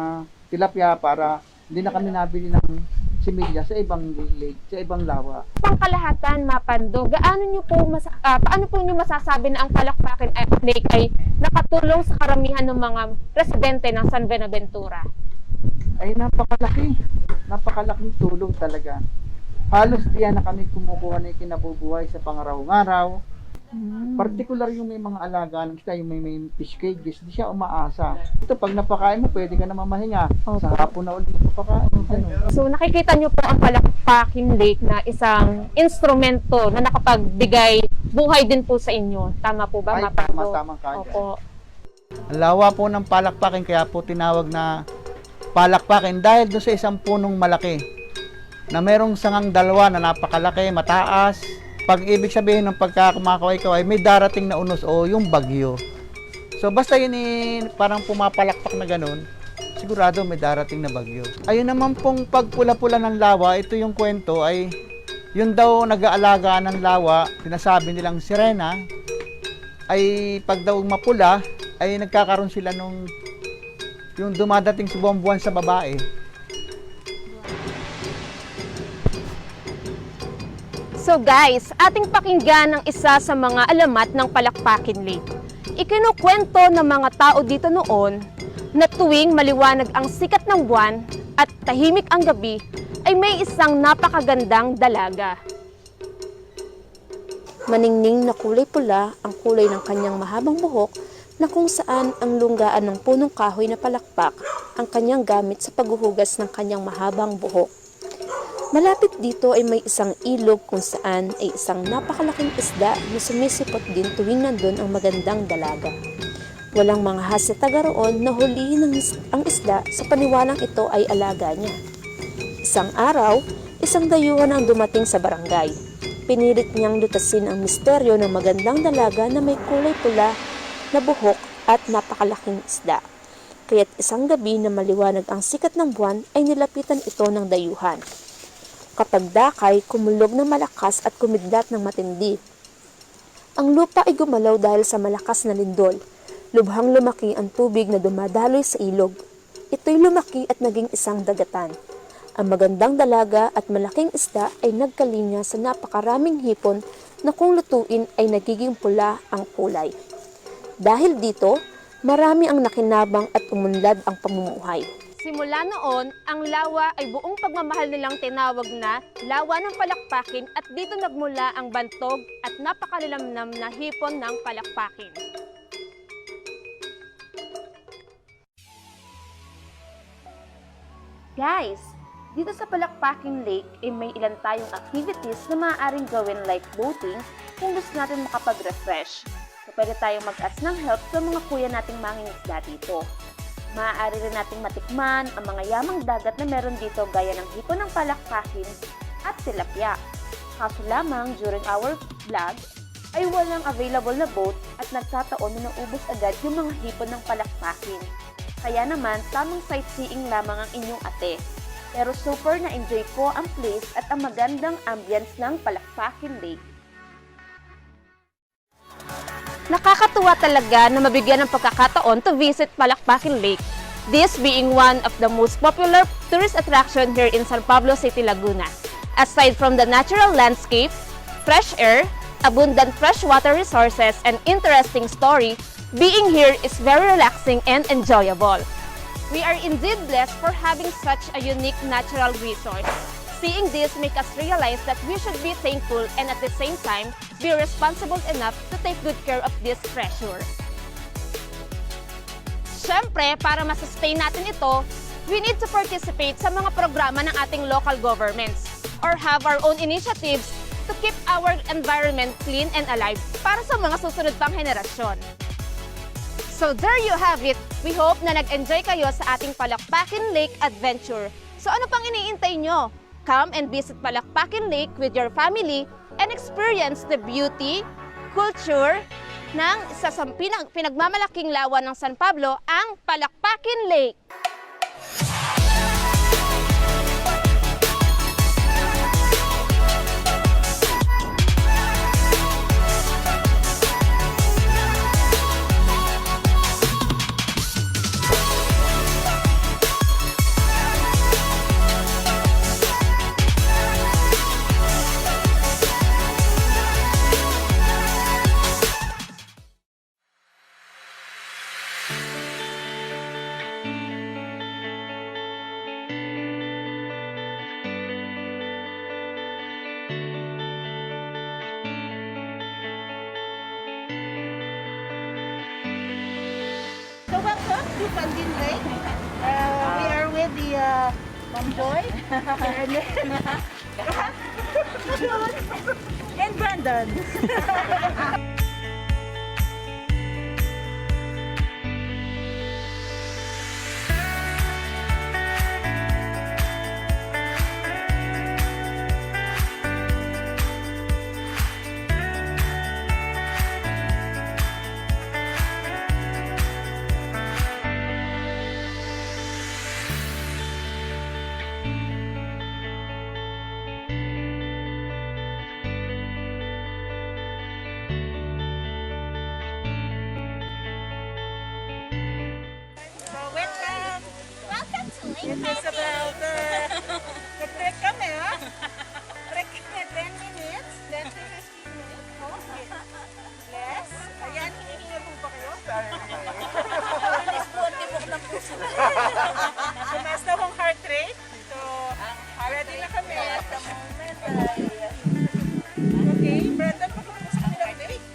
tilapia para hindi na kami nabili ng similya sa ibang lake, sa ibang lawa. Pangkalahatan, Mapando, paano po niyo masasabi na ang Palakpakin Lake ay nakatulong sa karamihan ng mga residente ng San Buenaventura? Ay napakalaking tulong talaga. Halos diyan na kami kumukuha na ikinabubuhay sa pangaraw-araw. Particular yung may mga alaga ng isda, yung may fish cages, di siya umaasa. Ito pag napakain mo, pwede ka na mamahinga. Sa hapon na ulit napakain. So nakikita nyo po ang Palakpakin Lake na isang instrumento na nakapagbigay buhay din po sa inyo. Tama po ba, Mapando? Tama ka. Opo. Ang lawa po ng palakpakin, kaya po tinawag na palakpakin dahil doon sa isang punong malaki na merong sangang dalawa na napakalaki, mataas. Pag ibig sabihin ng pagkakumakaway-kaway, may darating na unos o yung bagyo. So basta yun parang pumapalakpak na ganun, sigurado may darating na bagyo. Ayun naman pong pagpula-pula ng lawa, ito yung kwento ay yun daw nag-aalaga ng lawa, sinasabi nilang sirena, ay pag daw mapula, ay nagkakaroon sila nung yung dumadating sa buwan sa babae. So guys, ating pakinggan ang isa sa mga alamat ng Palakpakin Lake. Ikinukwento ng mga tao dito noon na tuwing maliwanag ang sikat ng buwan at tahimik ang gabi, ay may isang napakagandang dalaga. Maningning na kulay pula ang kulay ng kanyang mahabang buhok na kung saan ang lunggaan ng punong kahoy na palakpak ang kanyang gamit sa paghuhugas ng kanyang mahabang buhok. Malapit dito ay may isang ilog kung saan ay isang napakalaking isda na sumisipot din tuwing nandun ang magandang dalaga. Walang mga has sa taga roon na hulihin ang isda sa paniwalang ito ay alaga niya. Isang araw, isang dayuhan ang dumating sa barangay. Pinilit niyang lutasin ang misteryo ng magandang dalaga na may kulay pula na buhok at napakalaking isda. Kaya't isang gabi na maliwanag ang sikat ng buwan ay nilapitan ito ng dayuhan. Kapag dakay, kumulog ng malakas at kumidlat ng matindi. Ang lupa ay gumalaw dahil sa malakas na lindol. Lubhang lumaki ang tubig na dumadaloy sa ilog. Ito'y lumaki at naging isang dagatan. Ang magandang dalaga at malaking isda ay nagkalinya sa napakaraming hipon na kung lutuin ay nagiging pula ang kulay. Dahil dito, marami ang nakinabang at umunlad ang pamumuhay. Simula noon, ang lawa ay buong pagmamahal nilang tinawag na lawa ng palakpakin at dito nagmula ang bantog at napakalilamnam na hipon ng palakpakin. Guys, dito sa Palakpakin Lake ay may ilan tayong activities na maaaring gawin like boating kung gusto natin makapag-refresh. So, pwede tayong mag-ask ng help sa mga kuya nating mangingisda dito. Maaari rin nating matikman ang mga yamang dagat na meron dito gaya ng hipon ng palakpakin at tilapia. Kaso lamang during our vlog ay walang available na boat at nagkataon na naubos agad yung mga hipon ng palakpakin. Kaya naman tamang sightseeing lamang ang inyong ate. Pero super na-enjoy ko ang place at ang magandang ambience ng Palakpakin Lake. Nakakatuwa talaga na mabigyan ng pagkakataon to visit Palakpakin Lake. This being one of the most popular tourist attraction here in San Pablo City, Laguna. Aside from the natural landscape, fresh air, abundant freshwater resources, and interesting story, being here is very relaxing and enjoyable. We are indeed blessed for having such a unique natural resource. Seeing this makes us realize that we should be thankful and at the same time, be responsible enough to take good care of this treasure. Siyempre, para masustain natin ito, we need to participate sa mga programa ng ating local governments or have our own initiatives to keep our environment clean and alive para sa mga susunod pang henerasyon. So there you have it. We hope na nag-enjoy kayo sa ating Palakpakin Lake adventure. So ano pang iniintay nyo? Come and visit Palakpakin Lake with your family and experience the beauty, culture ng isa sa pinagmamalaking lawa ng San Pablo, ang Palakpakin Lake. So welcome to Pandin Lake. We are with the Mom Joy and Brandon. It is about nag-trek kami, ha? Trek kami 10 minutes, 10 to 15 minutes. Okay. Less. Ayan, hihinga po ba kayo? Sorry. Bilis po ang tibok ng puso. Tumaas na akong heart rate. So, ready na kami. At the moment ay... Okay, Brandon, papunta sa kanilang lake.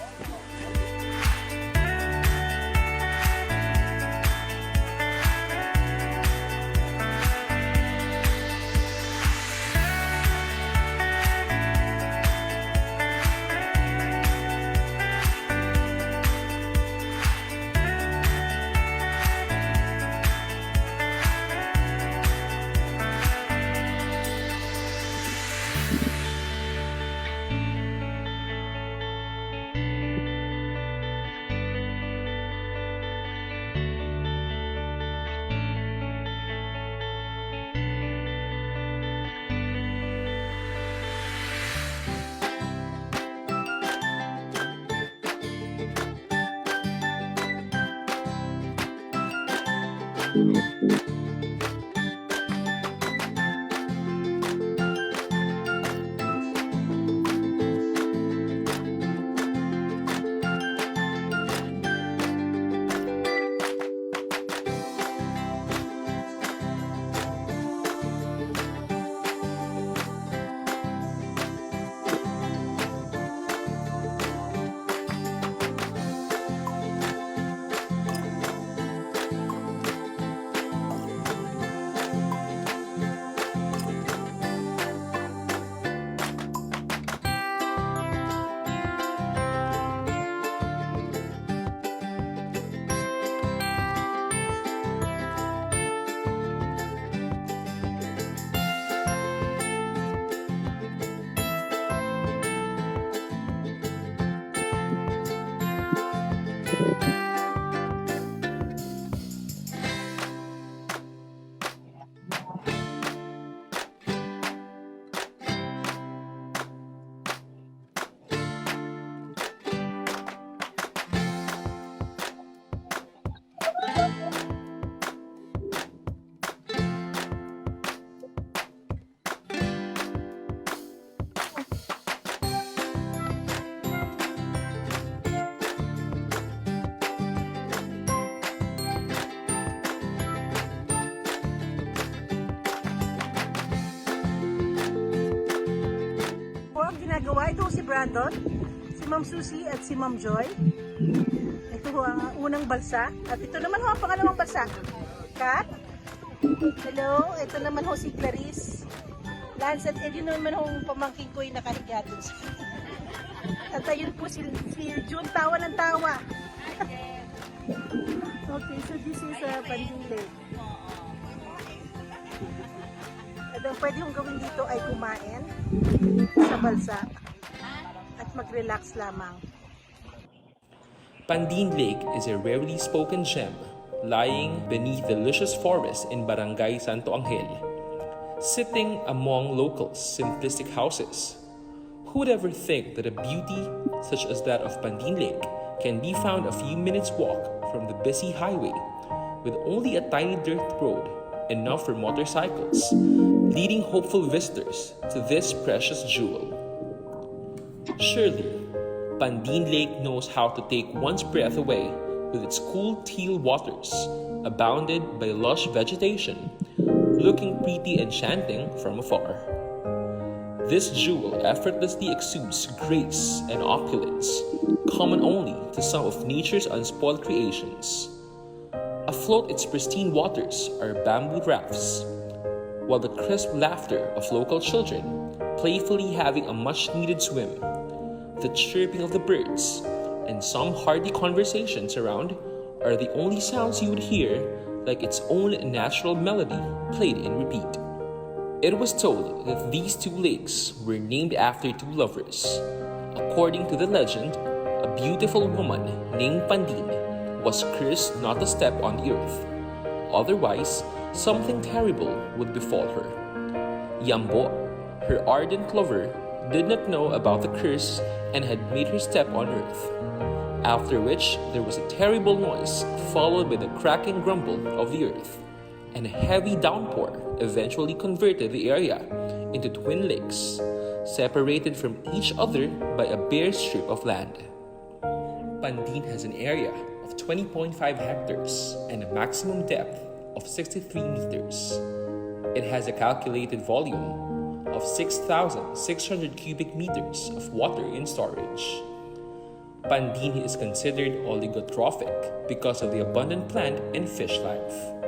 ginagawa. Ito si Brandon, si Ma'am Susie at si Ma'am Joy. Ito ho ang unang balsa. At ito naman ho ang pangalawang balsa. Kat. Hello. Ito naman ho si Clarice. Lance at yun naman ho ang pamangkin ko yung nakahiga dun sa... At ayun po si June, tawa ng tawa. Okay, so this is Banding Lake. At ang pwede kong gawin dito ay kumain sa balsa at mag-relax lamang. Pandin Lake is a rarely spoken gem lying beneath the luscious forest in Barangay Santo Angel. Sitting among locals' simplistic houses, who would ever think that a beauty such as that of Pandin Lake can be found a few minutes' walk from the busy highway with only a tiny dirt road enough for motorcycles, leading hopeful visitors to this precious jewel. Surely, Pandin Lake knows how to take one's breath away with its cool teal waters, abounded by lush vegetation, looking pretty enchanting from afar. This jewel effortlessly exudes grace and opulence, common only to some of nature's unspoiled creations. Afloat its pristine waters are bamboo rafts, while the crisp laughter of local children playfully having a much-needed swim, the chirping of the birds, and some hearty conversations around are the only sounds you would hear like its own natural melody played in repeat. It was told that these two lakes were named after two lovers. According to the legend, a beautiful woman named Pandin was cursed not to step on the earth. Otherwise, something terrible would befall her. Yambo, her ardent lover, did not know about the curse and had made her step on earth. After which, there was a terrible noise followed by the cracking grumble of the earth, and a heavy downpour eventually converted the area into twin lakes, separated from each other by a bare strip of land. Pandin has an area of 20.5 hectares and a maximum depth of 63 meters. It has a calculated volume of 6,600 cubic meters of water in storage. Pandin is considered oligotrophic because of the abundant plant and fish life.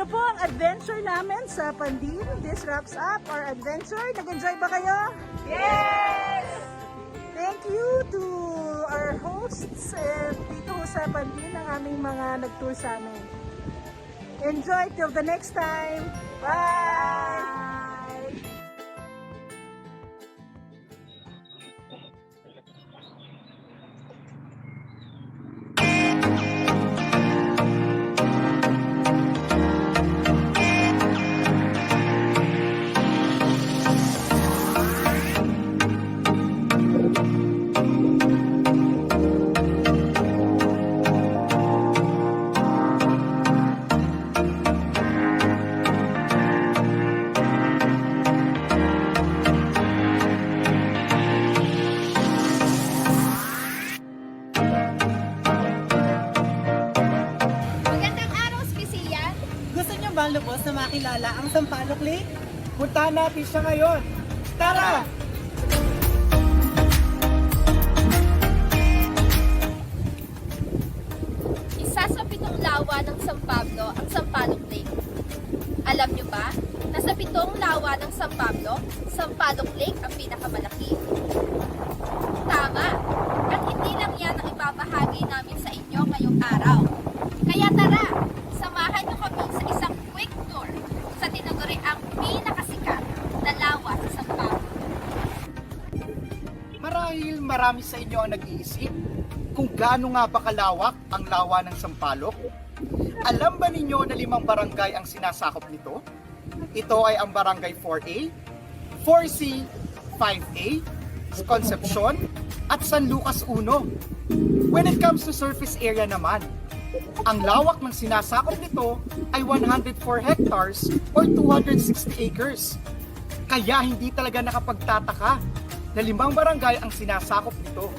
ito po ang adventure namin sa Pandin. This wraps up our adventure. Nag-enjoy ba kayo? Yes! Thank you to our hosts dito sa Pandin, ang aming mga nag-tour sa amin. Enjoy till the next time. Bye! lubos na makilala ang Sampaloc Lake? Puntahan natin siya ngayon. Tara! Isa sa 7 lawa ng San Pablo ang Sampaloc Lake. Alam nyo ba na sa 7 lawa ng San Pablo, Sampaloc Lake ang pinakamalaki? Tama! At hindi lang yan ang ibabahagi namin sa inyo ngayong araw. Kaya tara, samahan nyo kami sa isang quick tour sa tinaguri ang pinakasikat na lawa sa San Pablo. Marahil marami sa inyo ang nag-iisip kung gaano nga ba kalawak ang lawa ng Sampaloc. Alam ba ninyo na 5 barangay ang sinasakop nito? Ito ay ang Barangay 4A, 4C, 5A, Concepcion, at San Lucas 1. When it comes to surface area naman, ang lawak ng sinasakop nito ay 104 hectares or 260 acres. Kaya hindi talaga nakapagtataka na 5 barangay ang sinasakop nito.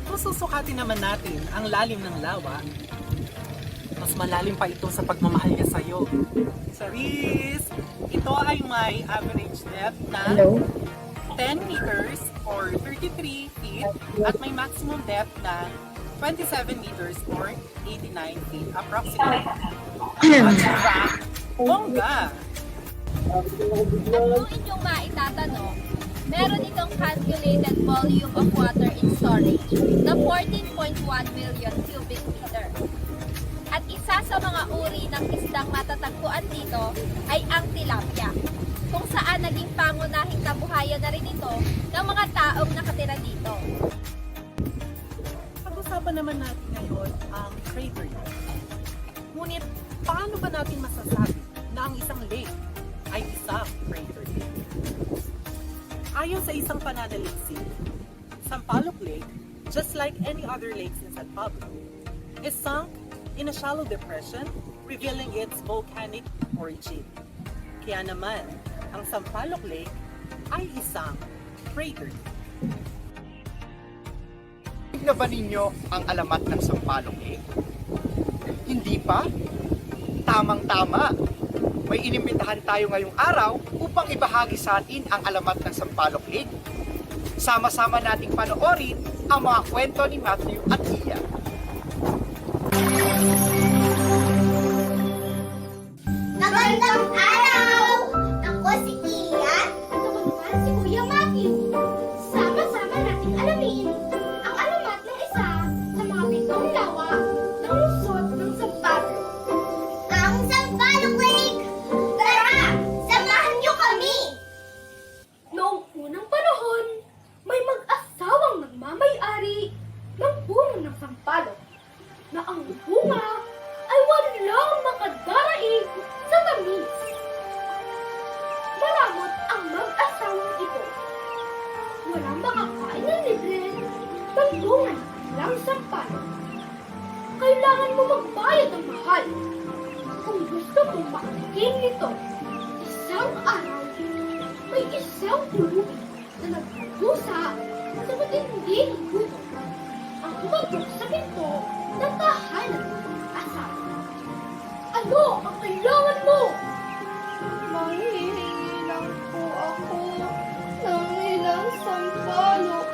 Kung susukatin naman natin ang lalim ng lawa, mas malalim pa ito sa pagmamahal niya sa'yo. Charis! Ito ay may average depth na 10 meters or 33 feet at may maximum depth na 27 meters or 89 feet approximately. At bongga! At kung inyong maitatanong, meron itong calculated volume of water in storage na 14.1 million cubic meter. At isa sa mga uri ng isdang matatagpuan dito ay ang tilapia, kung saan naging pangunahing kabuhayan na rin ito ng mga taong nakatira dito. Pag-usapan naman natin ngayon ang crater. Ngunit, paano ba natin masasabi na ang isang lake ay isang crater? Ayon sa isang pananaliksik, Sampaloc Lake, just like any other lakes in San Pablo, is sunk in a shallow depression, revealing its volcanic origin. Kaya naman, ang Sampaloc Lake ay isang crater. Tignan ba ninyo ang alamat ng Sampaloc Lake? Hindi pa? Tamang-tama! May inimbitahan tayo ngayong araw upang ibahagi sa atin ang alamat ng Sampaloc Lake. Sama-sama nating panoorin ang mga kwento ni Matthew at Iya. Magandang araw! Ako si Ian at ako naman si Kuya Matthew. Sama-sama nating alamin ang alamat ng isa sa mga 7 lawa ng lungsod ng San Pablo. Ang Sampaloc Lake! Tara! Samahan niyo kami! Noong unang panahon, may mag-asawang nagmamay-ari ng puno ng Sampaloc na ang bunga ay walang makadaraig sa tamis. Maramot ang mag-asawang ito. Walang makakain ng libre ng bunga ng Sampaloc. Kailangan mo magbayad ng mahal. Kung gusto mong makatikim nito, isang araw, may isang pulubi na nagpusa sa matinding gutom ang umabot sa pinto ng tahanan ng asawa. Ano ang kailangan mo? Mahihingi lang po ako ng ilang sampalok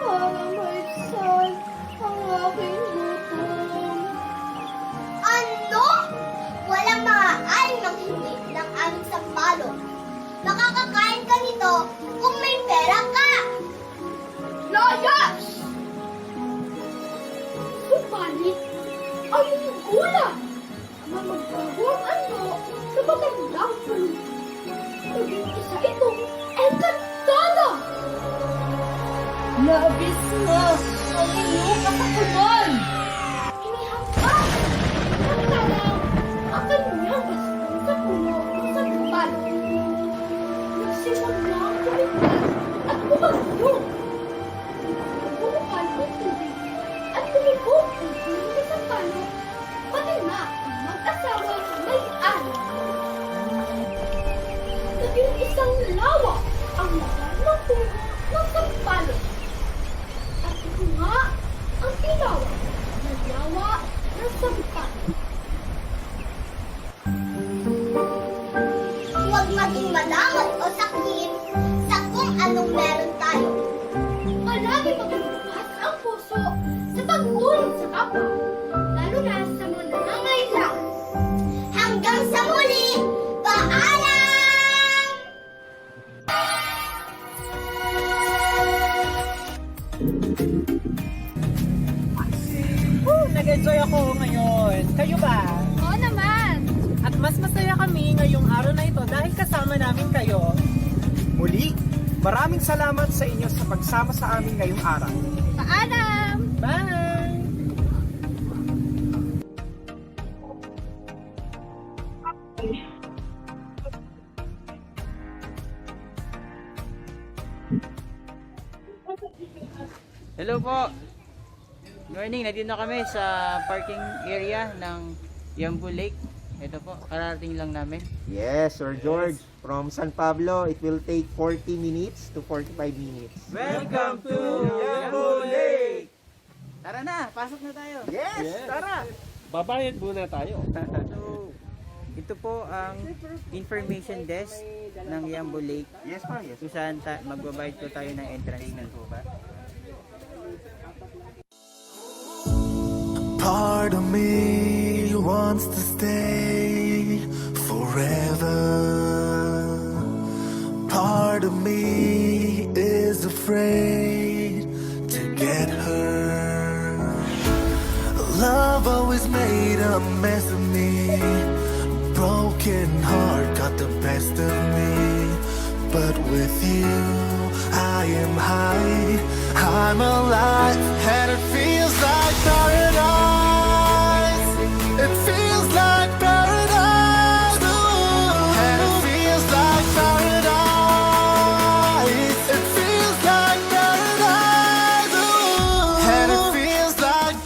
para maibsan ang aking gutom. Ano? Wala mga abismo ang inyong kasakulan. Inihangpas ng tanaw ang kanyang gaston sa puno ng sampalo. Nagsimula ang kumiglas at kumagyo. Bumukan ang tubig at tumikot ang puno ng sampalo. Pati na ang mag-asawang may-ari. Naging isang lawa ang laman ng puno ng sampalo. At ito nga ang tinawag na lawa ng sampalo. Huwag maging malamot o sakit sa kung anong meron tayo. Palagi maging bukas ang puso sa pagtulong sa kapwa, lalo na sa mga nangangailangan. Hanggang sa muli, paalam! Nag-enjoy ako ngayon. Kayo ba? Oo naman. At mas masaya kami ngayong araw na ito dahil kasama namin kayo. Muli, maraming salamat sa inyo sa pagsama sa amin ngayong araw. Paalam! Bye! Hello po. Good morning, nandito na kami sa parking area ng Yambu Lake. Ito po, kararating lang namin. Yes, Sir George. From San Pablo, it will take 40 minutes to 45 minutes. Welcome to Yambu Lake! Tara na, pasok na tayo. Yes, tara! Babayad muna tayo. So, ito po ang information desk ng Yambu Lake. Yes pa, yes. Kung saan magbabayad po tayo ng entrance na po ba? Part of me wants to stay forever. Part of me is afraid to get hurt. Love always made a mess of me. Broken heart got the best of me. But with you, I am high, I'm alive, and it feels like paradise. It feels like paradise. Ooh. And it feels like paradise. It feels like paradise. Ooh. And it feels like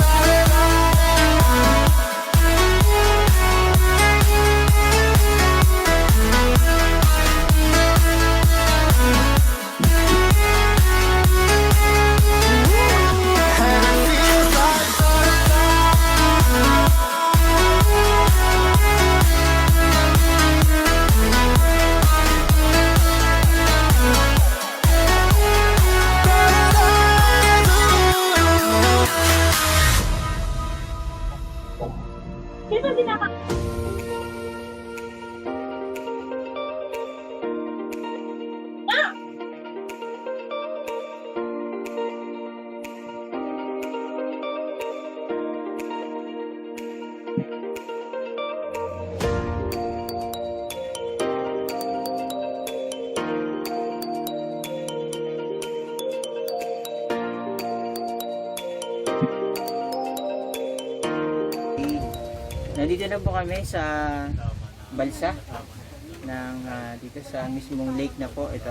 Nandito na po kami sa balsa ng dito sa mismong lake na po ito.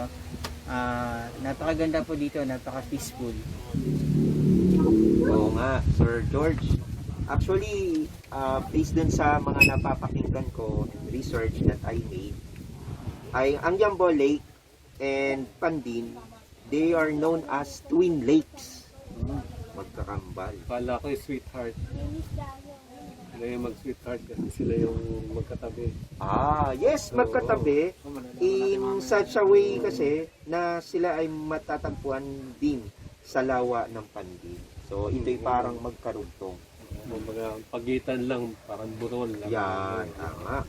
Napakaganda po dito, napaka-peaceful. Oo nga, Sir George. Actually, based dun sa mga napapakinggan ko and research that I made, ay ang Yambu Lake and Pandin, they are known as twin lakes. Magkakambal. Kala ko yung sweetheart. Sila yung mag-sweetheart kasi sila yung magkatabi. Ah, yes, magkatabi. In such a way kasi na sila ay matatagpuan din sa lawa ng Pandin. So, ito'y parang magkarugtong. Mga pagitan lang, parang burol lang. Yan, tama.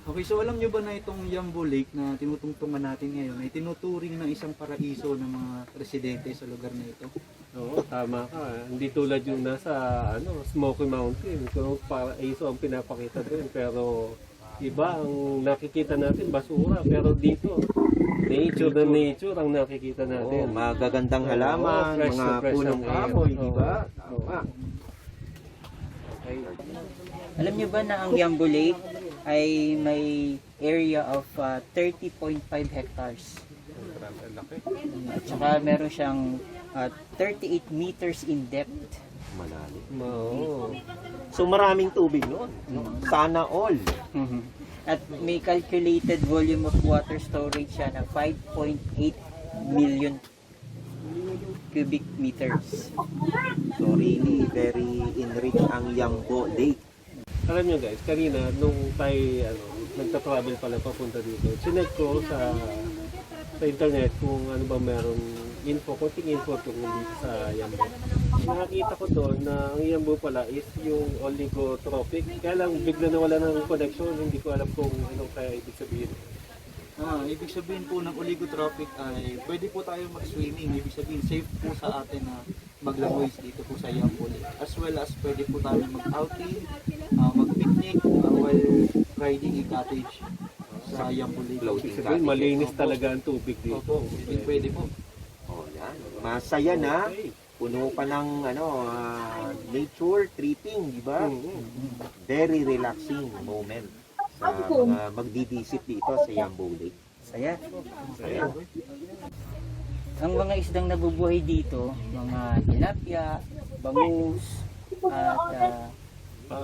Okay, so alam nyo ba na itong Yambu Lake na tinutungtungan natin ngayon ay tinuturing ng isang paraiso ng mga residente sa lugar na ito? Oo, tama ka. Hindi tulad yung nasa Smoky Mountain. So, paraiso ang pinapakita doon. Pero Iba ang nakikita natin, basura. Pero dito, nature na nature ang nakikita natin. Magagandang halaman, fresh mga na fresh punong ang air. kahoy, di ba? Oo. Tama. Okay. Alam niyo ba na ang Yambo Lake ay may area of 30.5 hectares. At saka meron siyang 38 meters in depth. Malalim. Oo. So maraming tubig noon. Sana all. At may calculated volume of water storage siya na 5.8 million cubic meters. So really very enriched ang Yambo Lake. Alam nyo guys, kanina nung tayo nagta-travel pala papunta dito, chinek ko sa internet kung ano ba meron info, konting info tungkol dito sa Yambo. Nakakita ko doon na ang Yambo pala is yung oligotropic. Kaya lang bigla na wala ng connection, hindi ko alam kung anong kaya ibig sabihin. Ibig sabihin po ng oligotropic ay pwede po tayo mag-swimming. Ibig sabihin safe po sa atin na maglangoy dito po sa Yambo Lake. As well as pwede po tayo mag-outing, mag-picnic while riding a cottage sa Yambo Lake. Ibig sabihin, malinis talaga ang tubig dito. Opo, pwede po. Oh, yan. Masaya na. Puno pa ng nature tripping, di ba? Very relaxing moment sa mga magdi-visit dito sa Yambo Lake. Saya. Saya. Ang mga isdang nabubuhay dito, mga tilapia, bangus, at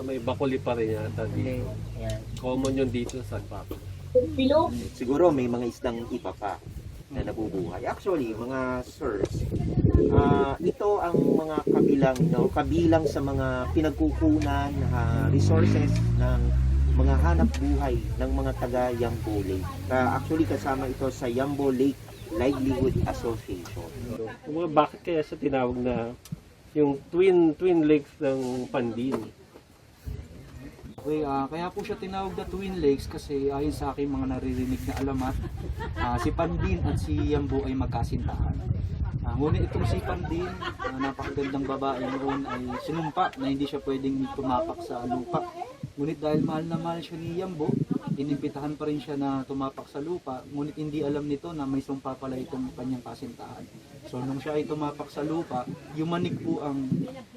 may bakuli pa rin yata dito. Yan. Common yun dito sa San Pablo. Siguro may mga isdang iba pa na nabubuhay. Actually, mga sirs, ito ang mga kabilang sa mga pinagkukunan resources ng mga hanap buhay ng mga taga Yambo Lake. Actually, kasama ito sa Yambo Lake Livelihood Association. Bakit kaya siya tinawag na yung twin lakes ng Pandin? Okay, kaya po siya tinawag na Twin Lakes kasi ayon sa aking mga naririnig na alamat, si Pandin at si Yambo ay magkasintahan. Ngunit itong si Pandin, napakagandang babae noon ay sinumpa na hindi siya pwedeng tumapak sa lupa. Ngunit dahil mahal na mahal siya ni Yambo, inimbitahan pa rin siya na tumapak sa lupa, ngunit hindi alam nito na may sumpa pala itong kanyang kasintahan. So nung siya ay tumapak sa lupa, yumanig po ang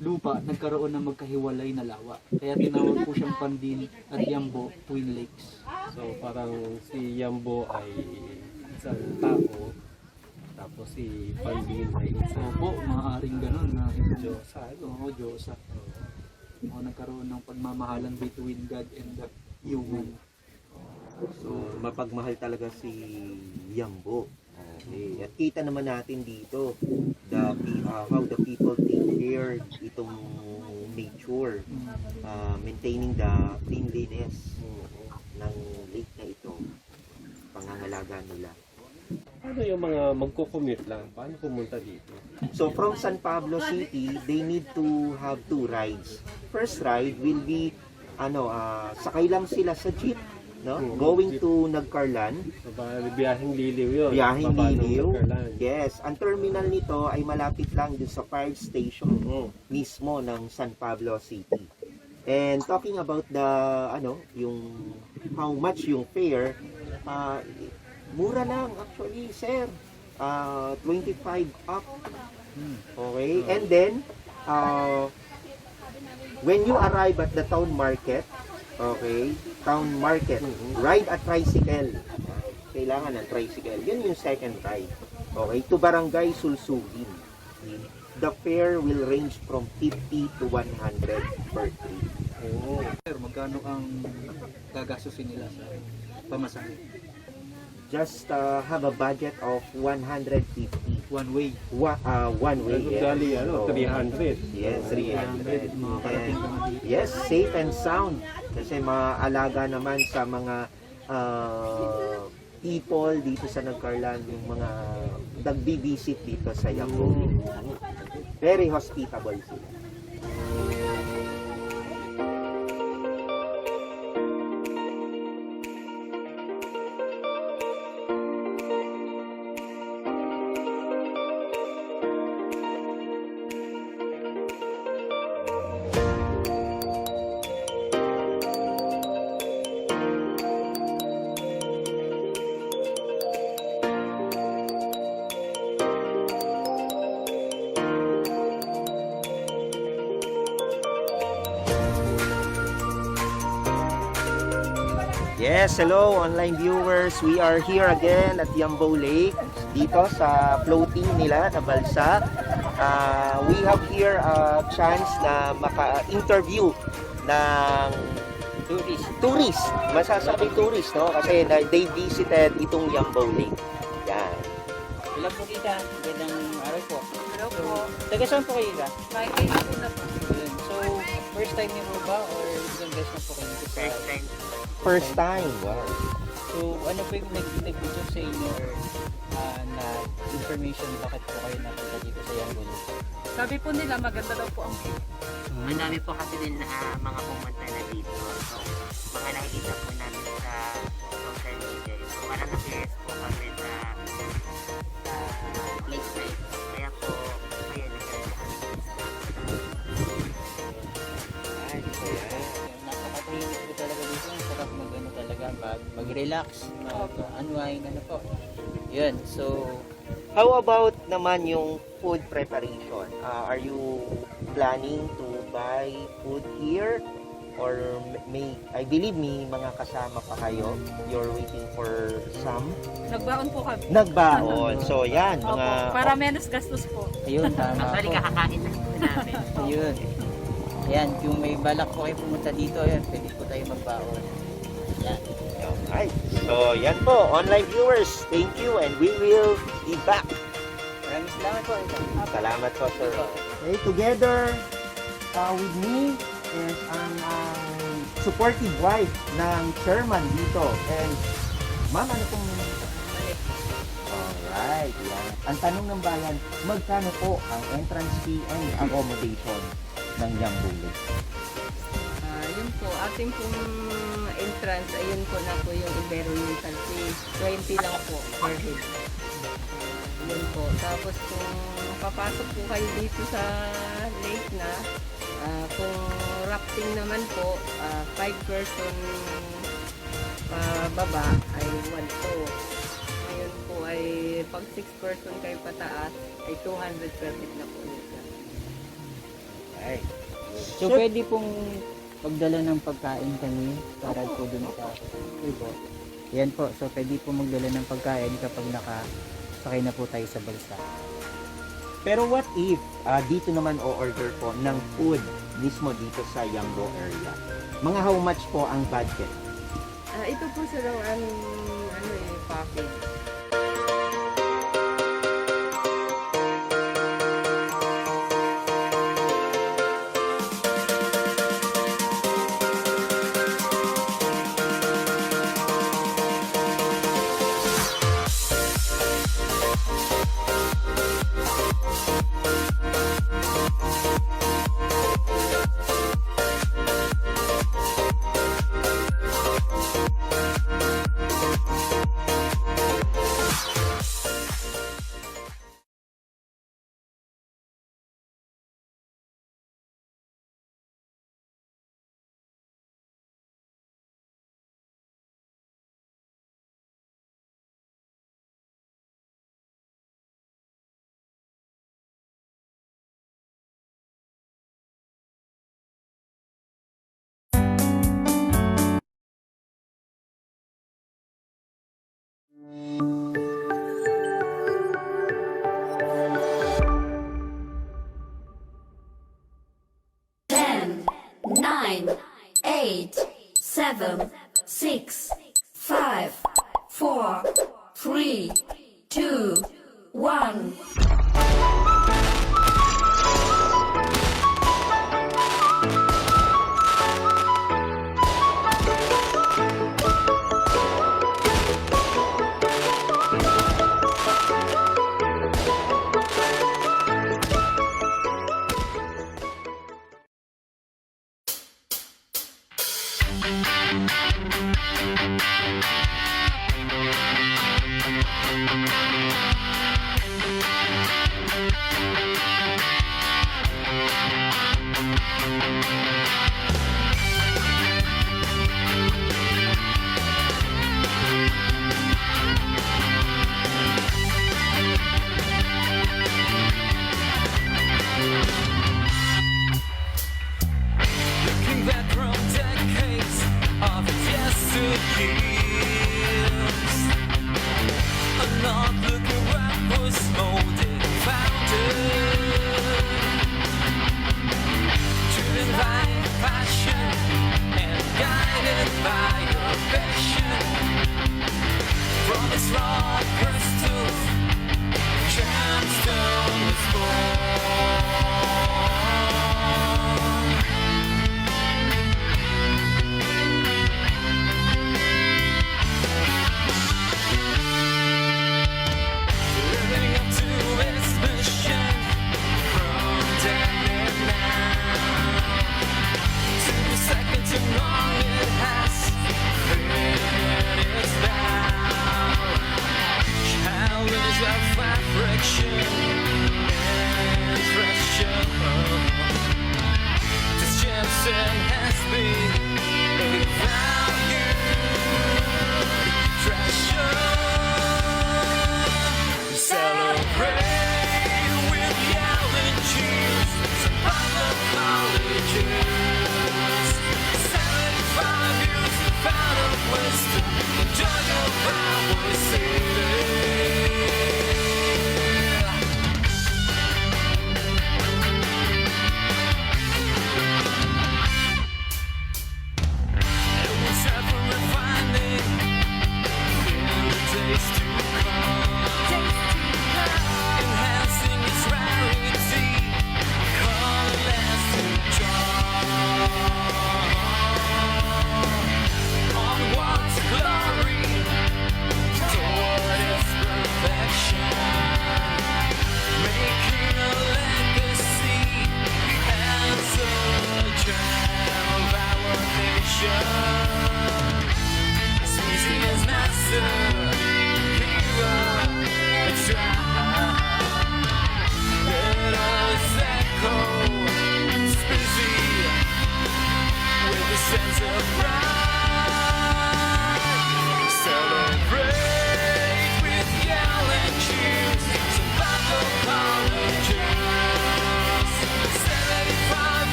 lupa, nagkaroon ng magkahiwalay na lawa. Kaya tinawag po siyang Pandin at Yambo Twin Lakes. So parang si Yambo ay isang tao, tapos si Pandin ay isang... Opo, maaaring ganun na Diyosa. Oo, Diyosa. O nagkaroon ng pagmamahalan between God and the human. So, mapagmahal talaga si Yambo. Okay. At kita naman natin dito how the people take care itong nature, maintaining the cleanliness ng lake na ito, pangangalaga nila. Ano yung mga magko-commute lang? Paano pumunta dito? So from San Pablo City, they need to have 2 rides. First ride will be sakay lang sila sa jeep, no? Going to Nagcarlan. So, biyaheng liliw yun. Biyaheng Baba ng liliw. Nagcarlan. Yes, ang terminal nito ay malapit lang dun sa fire station mismo ng San Pablo City. And talking about the yung how much yung fare, mura lang actually, sir. 25 up. Okay? And then when you arrive at the town market, ride a tricycle. Kailangan ng tricycle. Yun yung second ride. Okay? To Barangay Sulsugin. The fare will range from 50 to 100 per trip. Sir, magkano ang gagastusin nila sa pamasahe? Just have a budget of 150. One way? One way, yes. Dali, 300. Yes, 300. And, yes, safe and sound. Kasi maalaga naman sa mga people dito sa Nagcarlan, yung mga nagbi-visit dito sa Yambo. Very hospitable sila. Yes, hello online viewers. We are here again at Yambo Lake dito sa floating nila na balsa. We have here a chance na maka-interview ng tourist. Masasabi tourist, no? Kasi they visited itong Yambo Lake. Yan. Hello po kita. Magandang araw po. Hello po. Taga saan po kayo ka? So, first time niyo po ba or isang beses na po kayo dito sa... First time. Wow. So, ano po yung nag-video sa inyo or na information bakit po kayo napunta dito sa Yambo Lake? Sabi po nila maganda daw po ang view. Ang dami po kasi din mga pumunta na dito. So, mga nakikita po namin sa social media. So, parang na-curious po kami sa lake side. Kaya po, ayun, Napaka-tahimik po talaga dito. Ang sarap mag-ano talaga, mag-relax, mag-unwind, ano po. Yun, so... How about naman yung food preparation? Are you planning to buy food here? Or I believe may mga kasama pa kayo? You're waiting for some? Nagbaon po kami. Nagbaon. So yan, Opo, mga... para menos gastos po. Ayun, tama Actually, po. kakakain na po namin. Ayun. Ayan, kung may balak po kayo pumunta dito, ayan, pwede po tayo magbaon. Yan. Alright. So yan po, online viewers, thank you and we will be back. Maraming salamat po. Salamat po, sir. Okay, together with me is ang supportive wife ng chairman dito. And ma'am, ano pong... Alright, yan. Ang tanong ng bayan, magkano po ang entrance fee and accommodation ng Yambo Lake? Yun po, ating pong entrance, ayun po na po yung environmental fee. 20 lang po per head. Yun po. Tapos kung papasok po kayo dito sa lake na, kung rafting naman po, 5 person baba ay 1 po. Ngayon po ay pag 6 person kayo pataas ay 200 per head na po nito. Right. So, pwede pong magdala ng pagkain kami para po dun sa ibo. Yan po. So, pwede po magdala ng pagkain kapag nakasakay na po tayo sa balsa. Pero what if dito naman o-order po ng food mismo dito sa Yambo area? Mga how much po ang budget? Ito po sa raw ang package. Nine, 8, 7, 6, 5, 4, 3, 2, 1. Looking back from decades of yesteryear.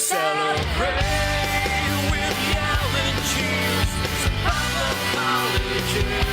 Celebrate with yelling cheers, some Bible colleges.